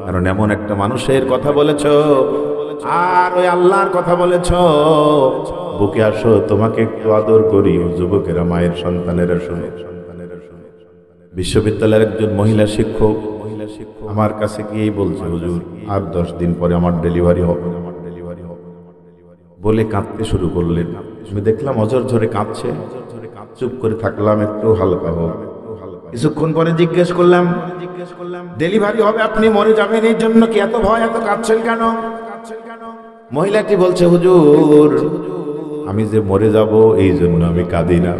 কারণ এমন একটা মানুষের কথা বলেছ আর ওই আল্লাহর কথা বলেছ, বুকে আসো, তোমাকে একটু আদর করি। যুবকেরা, মায়ের সন্তানেরা শুনে। বিশ্ববিদ্যালয়ের একজন মহিলা শিক্ষক আমার কাছে গিয়েই বলছে, হুজুর আর 10 দিন পরে আমার ডেলিভারি হবে বলে কাঁদতে শুরু করলেন। আমি দেখলাম অজর ধরে কাঁদছে, চুপ করে থাকলাম, একটু হালকা হোক। কিছুক্ষণ পরে জিজ্ঞেস করলাম ডেলিভারি হবে, আপনি মরে যাবেন, এই জন্য কি এত ভয়, এত কাঁদছেন কেন? মহিলাটি বলছে, হুজুর আমি যে মরে যাব এই জন্য আমি কাঁদি না,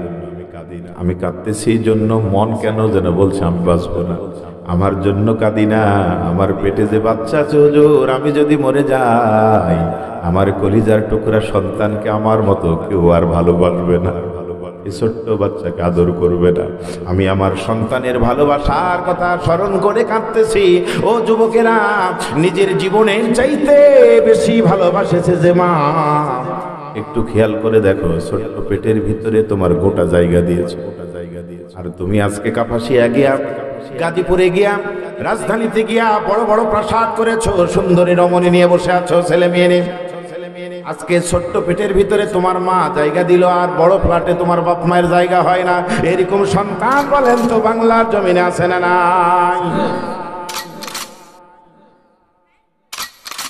আমি কাঁদতেছি এই জন্য মন কেন যেন বলছে আমি বাঁচবো না। আমার জন্য কাঁদি না, আমার পেটে যে বাচ্চা আছে হুজুর, আমি যদি মরে যাই আমার কলিজার টুকরা সন্তানকে আমার মতো কেউ আর ভালোবাসবে না, এই ছোট্ট বাচ্চাকে আদর করবে না। আমি আমার সন্তানের ভালোবাসার কথা স্মরণ করে কাঁদতেছি। ও যুবকেরা, নিজের জীবনের চাইতে বেশি ভালোবাসেছে যে মা, একটু খেয়াল করে দেখো, ছোট্ট পেটের ভিতরে তোমার গোটা জায়গা দিয়েছে, আর তুমি আজকে কাপাসিয়া গিয়া, গাজীপুরে গিয়া, রাজধানীতে গিয়া বড় বড় প্রাসাদ করেছো, সুন্দরী রমণী নিয়ে বসে আছো, ছেলে মেয়ে নিয়ে। আজকে ছোট্ট পেটের ভিতরে তোমার মা জায়গা দিল, আর বড় ফ্ল্যাটে তোমার বাপ মায়ের জায়গা হয় না। এরকম সন্তান বলেন তো বাংলার জমিনে আছে না নাই?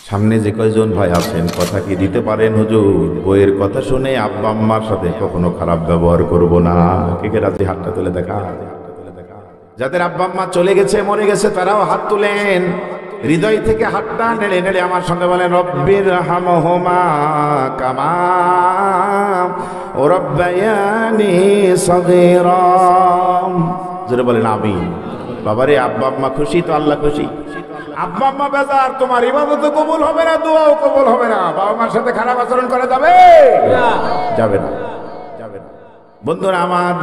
সামনে যে কয়জন ভাই আছেন, কথা কি দিতে পারেন হুজুর বইয়ের কথা শুনে আব্বা আম্মার সাথে কখনো খারাপ ব্যবহার করব না? কে কে রাজি? হাতটা তুলে দেখা। যাদের আব্বা আম্মা চলে গেছে, মরে গেছে, তারাও হাত তুলেন। হৃদয় থেকে হাতটা নেড়ে নেড়ে আমার সঙ্গে বলেন, রব্বির হামহুমা কামা রাব্বায়ানি সগীরা। জোরে বলেন আমিন। বাবারে, আব্বা আম্মা খুশি তো আল্লাহ খুশি। আব্বা আম্মা বেজার, তোমার ইবাদত কবুল হবে না, দোয়াও কবুল হবে না। বাবা মার সাথে খারাপ আচরণ করা যাবে? যাবে না, যাবে না। বন্ধুরা আমার,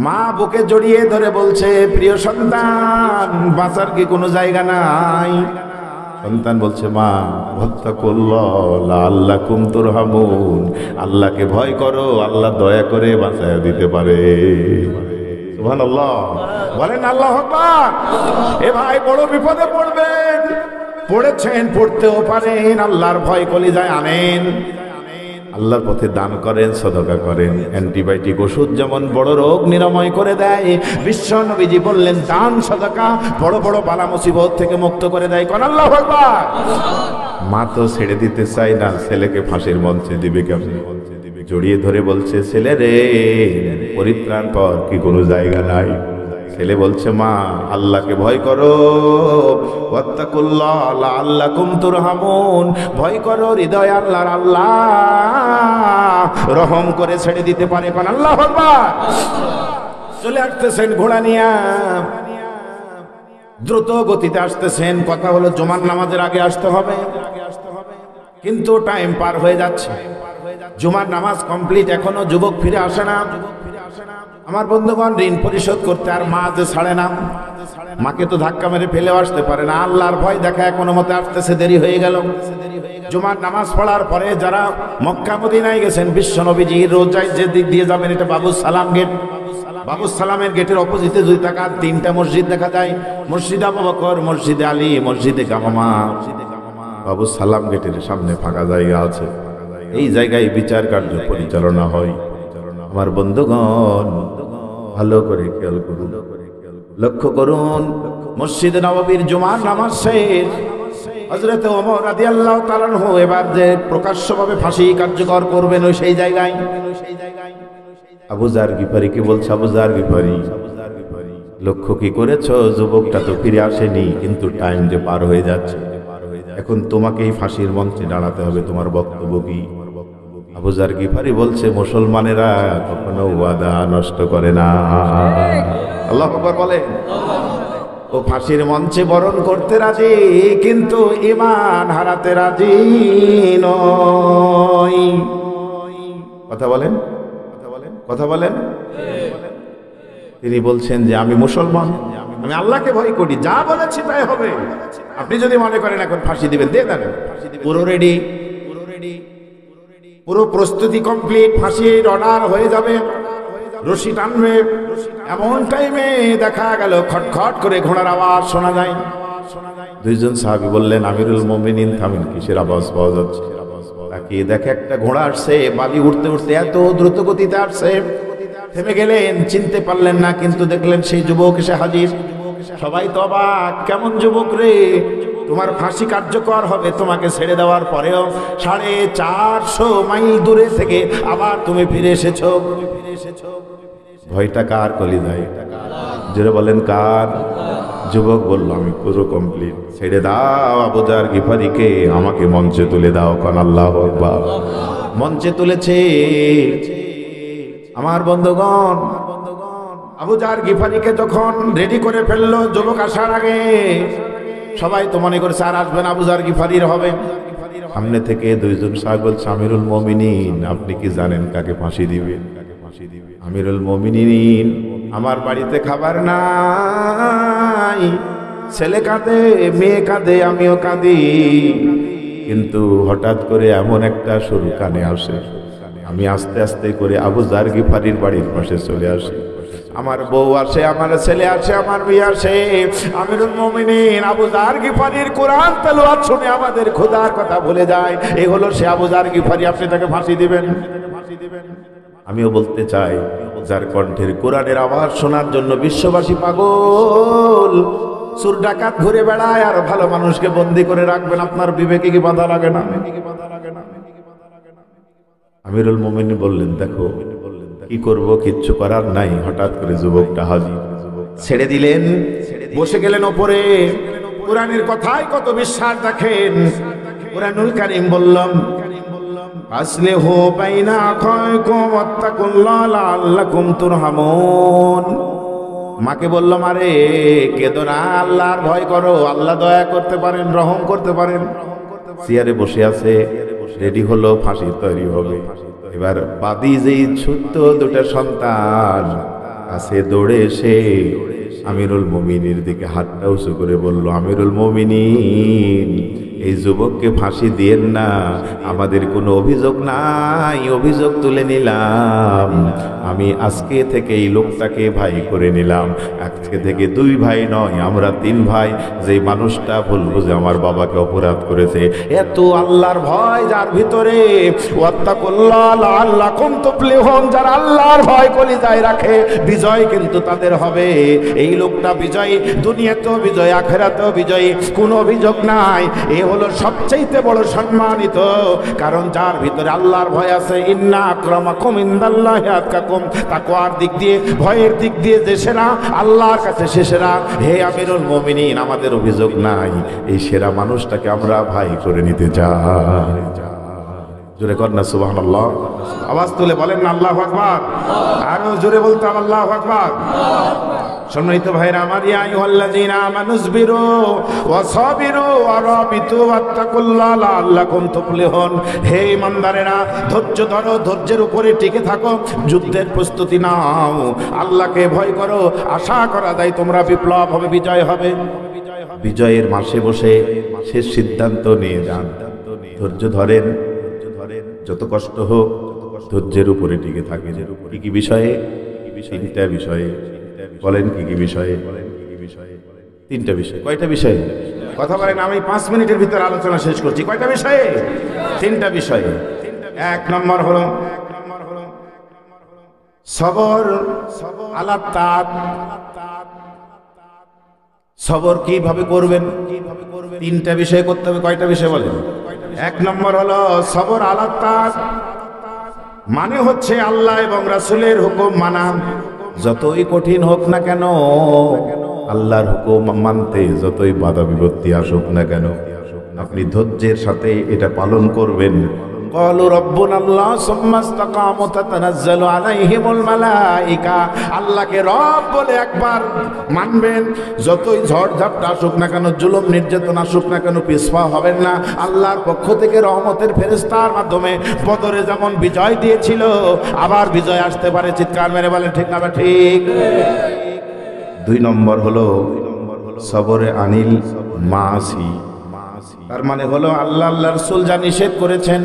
মা বুকে জড়িয়ে ধরে বলছে, প্রিয় সন্তান, বাঁচার কি কোনো জায়গা নাই? সন্তান বলছে, মা ওয়াত্তাকুল্লাহ লাআল্লাকুম তুরহামুন, আল্লাহকে ভয় করো, আল্লাহ দয়া করে বাঁচায় দিতে পারে। সুবহানাল্লাহ বলেন, আল্লাহু আকবার। এ ভাই, বড় বিপদে পড়বেন, পড়েছেন, পড়তেও পারেন, আল্লাহর ভয় কলিজায় আনেন, আল্লাহর পথে দান করেন, সদকা করেন। অ্যান্টিবায়োটিক ওষুধ যেমন বড় রোগ নিরাময় করে দেয়, বিশ্ব নবীজি বললেন দান সদকা বড় বড় বালা মুসিবত থেকে মুক্ত করে দেয়। কোন আল্লাহু আকবার। মা তো ছেড়ে দিতে চায় না, ছেলেকে ফাঁসির মঞ্চে দিবে কেমন? জড়িয়ে ধরে বলছে, ছেলে রে, পরিত্রাণ পর কি কোনো জায়গা নাই? ছেলে বলছে, মা আল্লাহকে ভয় করো, ওয়াত্তাকুল্লাহ লাআল্লাকুম তুরহামুন, ভয় করো, হৃদয় আল্লাহর, আল্লাহ রহম করে ছেড়ে দিতে পারে। কোন আল্লাহু আকবার। চলে আসতেছেন ঘোড়া নিয়া, দ্রুত গতিতে আসতেছেন। কথা হলো জুমার নামাজের আগে আসতে হবে, কিন্তু টাইম পার হয়ে যাচ্ছে, জুমার নামাজ কমপ্লিট, এখনো যুবক ফিরে আসে না। আমার বন্ধুগণ, ঋণ পরিশোধ করতে আর মা যে ছাড়ে না, মাকে তো ধাক্কা মেরে ফেলেও আসতে পারে না, আল্লাহর ভয় দেখায় কোনো মতে আসতেছে, দেরি হয়ে গেল। জুমার নামাজ পড়ার পরে যারা মক্কা মদিনায় গেছেন, বিশ্ব নবীজি রোজায় যে দিক দিয়ে যাবেন, এটা বাবু সালাম গেট। বাবু সালামের গেটের অপোজিটে 2 টাকা 3টা মসজিদ দেখা যায়, মসজিদ আবু বকর, মসজিদে আলী, মসজিদে গামামা। বাবু সালাম গেটের সামনে ফাঁকা জায়গা আছে, এই জায়গায় বিচার কার্য পরিচালনা হয়। আমার বন্ধুগণ, ভালো করে খেয়াল করুন, লক্ষ্য করুন, মসজিদে নববীর জুমার নামাজ শেষ। হযরত ওমর রাদিয়াল্লাহু তাআলা আনহু এবার যে প্রকাশ্যভাবে ফাঁসি কার্যকর করবেন, ওই সেই জায়গায় আবু যার গিফারিকে বলছে, আবু যার গিফারি, লক্ষ্য কি করেছো? যুবকটা তো ফিরে আসেনি, কিন্তু টাইম যে পার হয়ে যাচ্ছে, এখন তোমাকেই ফাঁসির মঞ্চে দাঁড়াতে হবে, তোমার বক্তব্য কি? আবু যার গিফারি বলছে, মুসলমানেরা কখনো ওয়াদা নষ্ট করে না। আল্লাহু আকবার বলে। ও ফাঁসির মঞ্চে বরণ করতে রাজি, কিন্তু ঈমান হারাতে রাজি নয়। কথা বলেন, কথা বলেন। তিনি বলছেন যে আমি মুসলমান, আমি আল্লাহকে ভয় করি, যা বলেছি তাই হবে। আপনি যদি মনে করেন এখন ফাঁসি দিবেন, দিয়ে দেন। পুরো রেডি, পুরো প্রস্তুতি কমপ্লিট, ফাঁসির অর্ডার হয়ে যাবে, রশি টানবে। এমন টাইমে দেখা গেল খটখট করে ঘোড়ার আওয়াজ শোনা যায়। 2 জন সাহাবী বললেন, আমিরুল মুমিনিন, থামেন, কিসের আওয়াজ পাওয়া যাচ্ছে? তাকিয়ে দেখে একটা ঘোড়া আসছে, বালি উঠতে উঠতে এত দ্রুত গতিতে আসছে। থেমে গেলেন, চিনতে পারলেন না, কিন্তু দেখলেন সেই যুবক এসে হাজির। সবাই তো অবাক, কেমন যুবক রে, তোমার ফাঁসি কার্যকর হবে, তোমাকে ছেড়ে দেওয়ার পরেও 450 মাইল দূরে থেকে আবার তুমি ফিরে এসেছো। ভয়টা কার কলিজায়? জোরে বলেন কার? যুবক বলল আমি পুরো কমপ্লিট। ছেড়ে দাও আবু যার গিফারিকে, আমাকে মঞ্চে তুলে দাও। কান আল্লাহু আকবার। মঞ্চে তুলেছে। আমার বন্ধুগণ, আবু যার গিফারিকে যখন রেডি করে ফেললো যুবক আসার আগে, সবাই তো মনে করছে আর আসবে না, আবু যার গিফারির হবে। সামনে থেকে দুইজন সাহেব বলছে, আমিরুল মুমিনিন আপনি কি জানেন কাকে ফাঁসি দিবেন? আমিরুল মুমিনিন, আমার বাড়িতে খাবার নাই, ছেলে কাঁদে, মেয়ে কাঁদে, আমিও কাঁদি, কিন্তু হঠাৎ করে এমন একটা সুর কানে আসে, আমি আস্তে আস্তে করে আবু যার গিফারির বাড়ির পাশে চলে আসি। আমার বউ আসে, আমার ছেলে আসে, আমার মেয়ে আসে। আমিরুল মুমিনিন আবু যার গিফারির কোরআন তেলাওয়াত শুনে আমাদের খোদার কথা ভুলে যায়। এই হলো সে আবু যার গিফারি, আপনি তাকে ফাঁসি দিবেন? আমিও বলতে চাই, যার কণ্ঠের কোরআনের আওয়াজ শোনার জন্য বিশ্ববাসী পাগল, চোর ডাকাত ঘুরে বেড়ায় আর ভালো মানুষকে বন্দি করে রাখবেন, আপনার বিবেকে কি বাধা লাগে না? আমিরুল মুমিনিন বললেন, দেখো কি করব, কিচ্ছু করার নাই। হঠাৎ করে যুবকটা হাজির, ছেড়ে দিলেন, বসে গেলেন ওপরে। কোরআনের কথায় কত বিশ্বাস দেখেন। কোরআনুল কারীম বললাম, আসলিহু বাইনা আখাইকুম ওয়াত্তাকুল্লাহ লাআল্লাকুম তুরহামুন। মাকে বললাম, আরে কেঁদো না, আল্লাহর ভয় করো, আল্লাহ দয়া করতে পারেন, রহম করতে পারেন। চেয়ারে বসে আছে, রেডি হলো, ফাঁসি তৈরি হবে। এবার বাদী যেই ছোট্ট দুটা সন্তান আছে, দৌড়ে এসে আমিরুল মুমিনের দিকে হাতটা উঁচু করে বলল, আমিরুল মুমিনিন এই যুবককে ফাঁসি দিয়েন না, আমাদের কোনো অভিযোগ নাই, অভিযোগ তুলে নিলাম। আমি আজকে থেকে এই লোকটাকে ভাই করে নিলাম। আজকে থেকে দুই ভাই নয়, আমরা তিন ভাই। যে মানুষটা বলবো যে আমার বাবাকে অপরাধ করেছে, এত আল্লাহর ভয় যার ভিতরে, ওয়াত্তাকুল্লাহ লাআল্লাকুম তুফলিহুন, যারা আল্লাহর ভয় কলিজায় রাখে, বিজয় কিন্তু তাদের হবে। এই লোকটা বিজয়ী, দুনিয়াতেও বিজয়, আখিরাতেও বিজয়ী, কোনো অভিযোগ নাই। এ হলো সবচেয়ে বড় সম্মানিত, কারণ যার ভিতরে আল্লাহর ভয় আছে। ইন্না আকরামাকুম ইনদাল্লাহি আতকাকুম, তাকওয়ার দিক দিয়ে, ভয়ের দিক দিয়ে যে সেরা, আল্লাহর কাছে সে সেরা। হে আমিরুল মুমিনিন, আমাদের অভিযোগ নাই, এই সেরা মানুষটাকে আমরা ভাই করে নিতে চাই। জোরে কর না সুবহানাল্লাহ, আওয়াজ তুলে বলেন না আল্লাহু আকবার, আরো জোরে বলতে হবে আল্লাহু আকবার। সম্মানিত ভাইরা আমার, ইয়া আইয়ুহাল্লাযীনা আমানুসবিরু ওয়া সাবিরু ওয়া রাবিতু ওয়াত্তাকুল্লাহ লাআল্লাকুম তুফলিহুন। হে ঈমানদারেরা, ধৈর্য ধরো, ধৈর্যের উপরে টিকে থাকো, যুদ্ধের প্রস্তুতি নাও, আল্লাহকে ভয় করো, আশা করা যায় তোমরা বিপ্লব হবে, বিজয় হবে। বিজয়ের মাসে বসে শেষ সিদ্ধান্ত নিয়ে যান, ধৈর্য ধরেন, যত কষ্ট হোক ধৈর্যের উপরে টিকে থাকে। কি কি বিষয়ে? তিনটা বিষয়ে। বলেন কি কি বিষয়ে? তিনটা বিষয়। কয়টা বিষয়ে? কথা বলেন, আমি 5 মিনিটের ভিতরে আলোচনা শেষ করছি। কয়টা বিষয়ে? তিনটা বিষয়ে। এক নম্বর হলো সবর আলা তাআত। সবর কিভাবে করবেন? তিনটা বিষয় করতে হবে। কয়টা বিষয় বলেন? এক নম্বর হলো সবর আলা তাআত, মানে হচ্ছে আল্লাহ এবং রাসূলের হুকুম মানা, যতই কঠিন হোক না কেন, আল্লাহর হুকুম মানতে যতই বাধা বিপত্তি আসুক না কেন, আপনি ধৈর্যের সাথে এটা পালন করবেন। ক্বালু রাব্বুনাল্লাহ সুম্মা ইসতাকামু তাতানাজ্জালু আলাইহিমুল মালায়েকা। আল্লাহকে রব বলে একবার মানবেন, যতই ঝড় ঝাপটা আসুক না কেন, জুলুম নির্যাতন আসুক না কেন, পিছপা হবেন না। আল্লাহর পক্ষ থেকে রহমতের ফেরেশতার মাধ্যমে বদরে যেমন বিজয় দিয়েছিল, আবার বিজয় আসতে পারে। চিৎকার মেরে বলেন ঠিক না ঠিক? দুই নম্বর হলো সবরে আনিল মাসি, তার মানে হলো আল্লাহ আল্লাহর রাসূল যা নিষেধ করেছেন,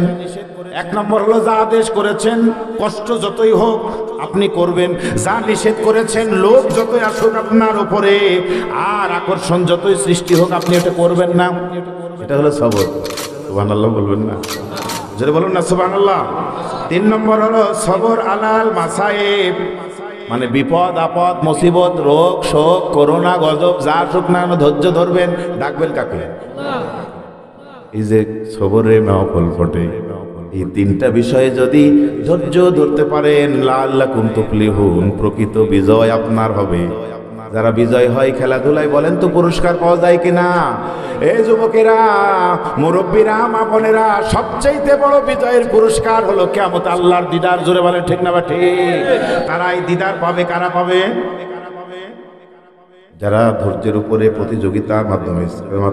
এক নম্বর হলো যা আদেশ করেছেন, কষ্ট যতই হোক আপনি করবেন। যা নিষেধ করেছেন, লোক যতই আসুক আপনার উপরে, আর আকর্ষণ যতই সৃষ্টি হোক, আপনি এটা করবেন না। এটা হলো সবর। সুবহানাল্লাহ বলবেন না? যারা বলুন না সুবহানাল্লাহ। তিন নম্বর হলো সবর আলাল মাসায়েব, মানে বিপদ আপদ, মুসিবত, রোগ শোক, করোনা, গজব যা আসুক না, ধৈর্য ধরবেন। ডাকবেন কাকে? এই যে সবরে মাহফল ফটে, এই তিনটা বিষয়ে যদি ধৈর্য ধরতে পারেন, লাআল্লাকুম তুফলিহুন, প্রকৃত বিজয় আপনার হবে। যারা বিজয় হয় খেলাধুলায় বলেন তো পুরস্কার পাওয়া যায় কিনা? এই যুবকেরা, মুরব্বীরা, মা বোনেরা, সবচাইতে বড় বিজয়ের পুরস্কার হলো কিয়ামত আল্লাহর দিদার। জোরে বলেন ঠিক না বা ঠিক? তারা এই দিদার পাবে। কারা পাবে? যারা ধৈর্যের উপরে প্রতিযোগিতার মাধ্যমে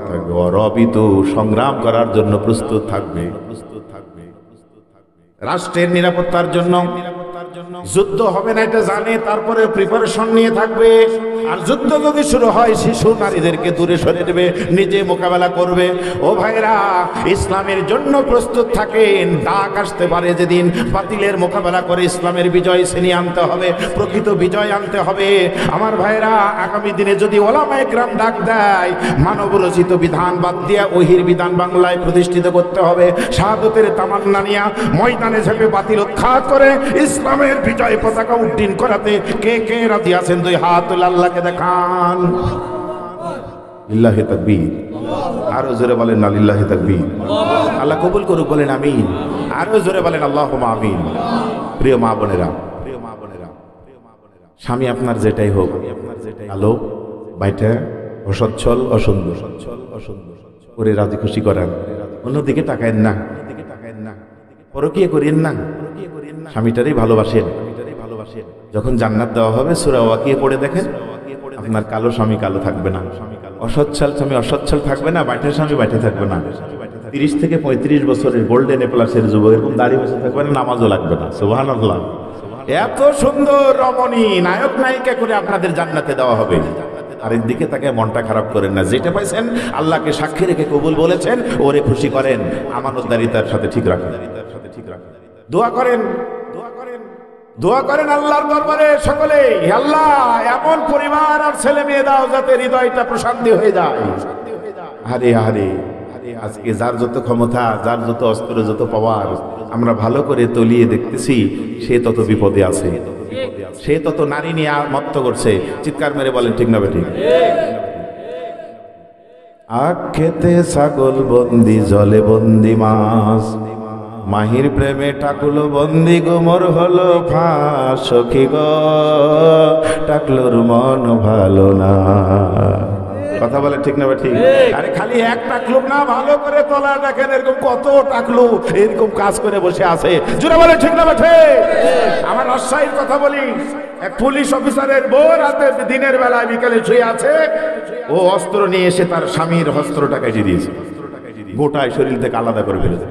থাকবে, অরবিত সংগ্রাম করার জন্য প্রস্তুত থাকবে, রাষ্ট্রের নিরাপত্তার জন্য যুদ্ধ হবে না এটা জানে, তারপরে প্রিপারেশন নিয়ে থাকবে। আর যুদ্ধ যদি শুরু হয় শিশু নারীদেরকে দূরে সরে দেবে, নিজে মোকাবেলা করবে। ও ভাইরা, ইসলামের জন্য প্রস্তুত থাকেন। ডাক আসতে পারে যেদিন, বাতিলের মোকাবেলা করে ইসলামের বিজয় ছিনিয়ে আনতে হবে, প্রকৃত বিজয় আনতে হবে। আমার ভাইরা, আগামী দিনে যদি ওলামায়ে কেরাম ডাক দেয়, মানব রচিত বিধান বাদ দিয়ে ওহির বিধান বাংলায় প্রতিষ্ঠিত করতে হবে। শাহাদতের তামান্না নিয়া ময়দানে ঝেঁপে বাতিল উৎখাত করে ইসলামের বিজয় পতাকা উড্ডীন করাতে কে কে রাজি আছেন? দুই হাত তুলে আল্লাহকে দেখান। লিল্লাহি তাকবীর। আরো জোরে বলেন না লিল্লাহি তাকবীর। আল্লাহ কবুল করুক, বলেন আমিন। আরো জোরে বলেন আল্লাহুম্মা আমিন। প্রিয় মা বোনেরা, স্বামী আপনার যেটাই হোক, আলো বাইটা অসচ্ছল অসুন্দর ওরে রাজি খুশি করেন, অন্যদিকে তাকায়েন না, পরকীয়া করিয়েন না, স্বামীটারই ভালোবাসেন। যখন জান্নাত দেওয়া হবে সূরা ওয়াকিয়া পড়ে দেখেন, আপনার কালো স্বামী কালো থাকবে না, অসচ্ছল স্বামী অসচ্ছল থাকবে না, বাইটের স্বামী বাইটে থাকবে না। 30 থেকে 35 বছরের গোল্ডেন প্লাসের যুবক এরকম দাড়ি বসে থাকবে না, নামাজও লাগবে না। সুবহানাল্লাহ। এত সুন্দর রমণী নায়ক নায়িকা করে আপনাদের জান্নাতে দেওয়া হবে। আর এর দিকে তাকে মনটা খারাপ করেন না। যেটা পাইছেন আল্লাহকে সাক্ষী রেখে কবুল বলেছেন, ওরে খুশি করেন, আমানতদারিতার সাথে ঠিক রাখেন। দোয়া করেন, দোয়া করেন আল্লাহর দরবারে সকলে, আল্লাহ এমন পরিবার আর ছেলে মেয়ে দাও যাতে হৃদয়টা প্রশান্তি হয়ে যায়। আরে আরে আজকে যার যত ক্ষমতা, যার যত অস্ত্র, যত পাওয়ার আমরা ভালো করে তলিয়ে দেখতেছি, সে তত বিপদে আছে, সে তত নারী নিয়ে মত্ত করছে। চিৎকার মেরে বলেন ঠিক না বেঠিক? আখ খেতে ছাগল বন্দি, জলে বন্দি মাছ, মাহির প্রেমে টাকলো বন্দি, গোমর হলো ফাঁস। সখী গো টাকলোর মন ভালো না। কথা বলে ঠিক না ঠিক? আরে খালি এক টাকলু না, ভালো করে তলা দেখেন, এরকম কত টাকলু এরকম কাজ করে বসে আছে। জোরে বলে ঠিক না ঠিক? আমার রাজশাহীর কথা বলি, এক পুলিশ অফিসারের বউ রাতে দিনের বেলায় বিকেলে শুয়ে আছে, ও অস্ত্র নিয়ে এসে তার স্বামীর অস্ত্রটা কেটে দিয়েছে, গোটায় শরীর থেকে আলাদা করে ফেলেছে।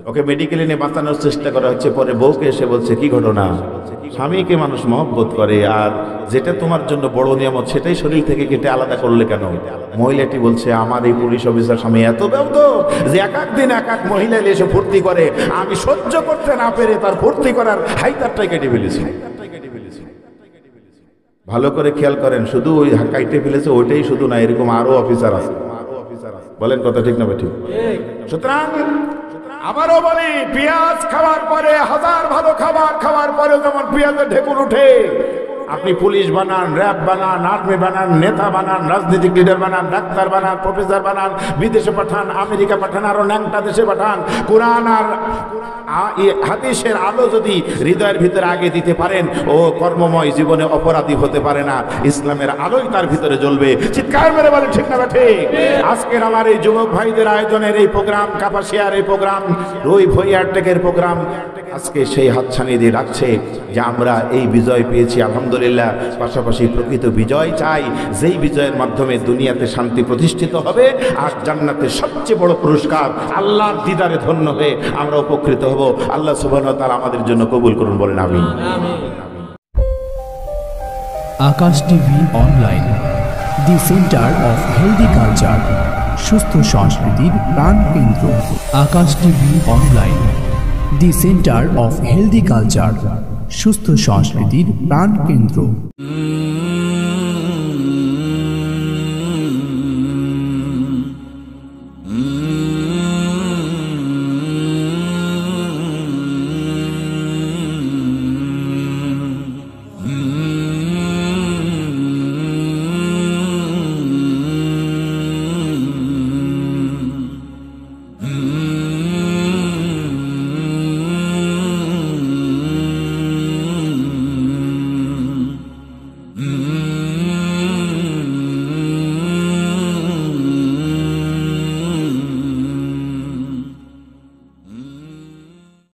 ওকে মেডিকেলে নিয়ে বাঁচানোর চেষ্টা করা হচ্ছে। পরে বউকে এসে বলছে, কি ঘটনা? স্বামীকে মানুষ মহব্বত করে, আর যেটা তোমার জন্য বড় নিয়ামত সেটাই শরীর থেকে কেটে আলাদা করলে কেন? মহিলাটি বলছে, আমার এই পুলিশ অফিসার স্বামী এত ব্যর্থ যে এক এক দিন এক এক মহিলা এসে ফুর্তি করে, আমি সহ্য করতে না পেরে তার ফুর্তি করার হাইতারটাই কেটে ফেলেছি। ভালো করে খেয়াল করেন, শুধু ওই কাইটে ফেলেছে ওইটাই শুধু না, এরকম আরো অফিসার আছে। বলেন কথা ঠিক না ঠিক? সুতরাং আবারও বলি, পেঁয়াজ খাওয়ার পরে, হাজার ভালো খাবার খাওয়ার পরে যেমন পেঁয়াজের ঢেকুর উঠে, আপনি পুলিশ বানান, র্যাব বানান, আর্মি বানান, নেতা বানান, রাজনৈতিক লিডার বানান, ডাক্তার বানান, প্রফেসর বানান, বিদেশে পাঠান, আমেরিকা পাঠান, আরো ন্যাংটা দেশে পাঠান, কোরআন আর হাদিসের আলো যদি হৃদয়ের ভিতরে আগে দিতে পারেন, ও কর্মময় জীবনে অপরাধী হতে পারে না, ইসলামের আলোই তার ভিতরে জ্বলবে। চিৎকার মেরে বলে ঠিক না ঠিক? আজকের আমার এই যুবক ভাইদের আয়োজনের এই প্রোগ্রাম, কাপাসিয়ার এই প্রোগ্রাম, রুই ভইয়ারটেকের প্রোগ্রাম, আজকে সেই হাতছানি দিয়ে রাখছে যে আমরা এই বিজয় পেয়েছি আলহামদুলিল্লাহ। পাশাপাশি প্রকৃত বিজয় চাই, যেই বিজয়ের মাধ্যমে দুনিয়াতে শান্তি প্রতিষ্ঠিত হবে, আর জান্নাতে সবচেয়ে বড় পুরস্কার আল্লাহর দিদারে ধন্য হয়ে আমরা উপকৃত হব। আল্লাহ সুবহানাহু ওয়া তাআলা আমাদের জন্য কবুল করুন, বলেন আমিন। Akash TV online, the centre of healthy culture, সুস্থ সংস্কৃতির প্রাণ কেন্দ্র। Akash TV online, the centre of healthy culture, সুস্থ সংস্কৃতির প্রাণ কেন্দ্র।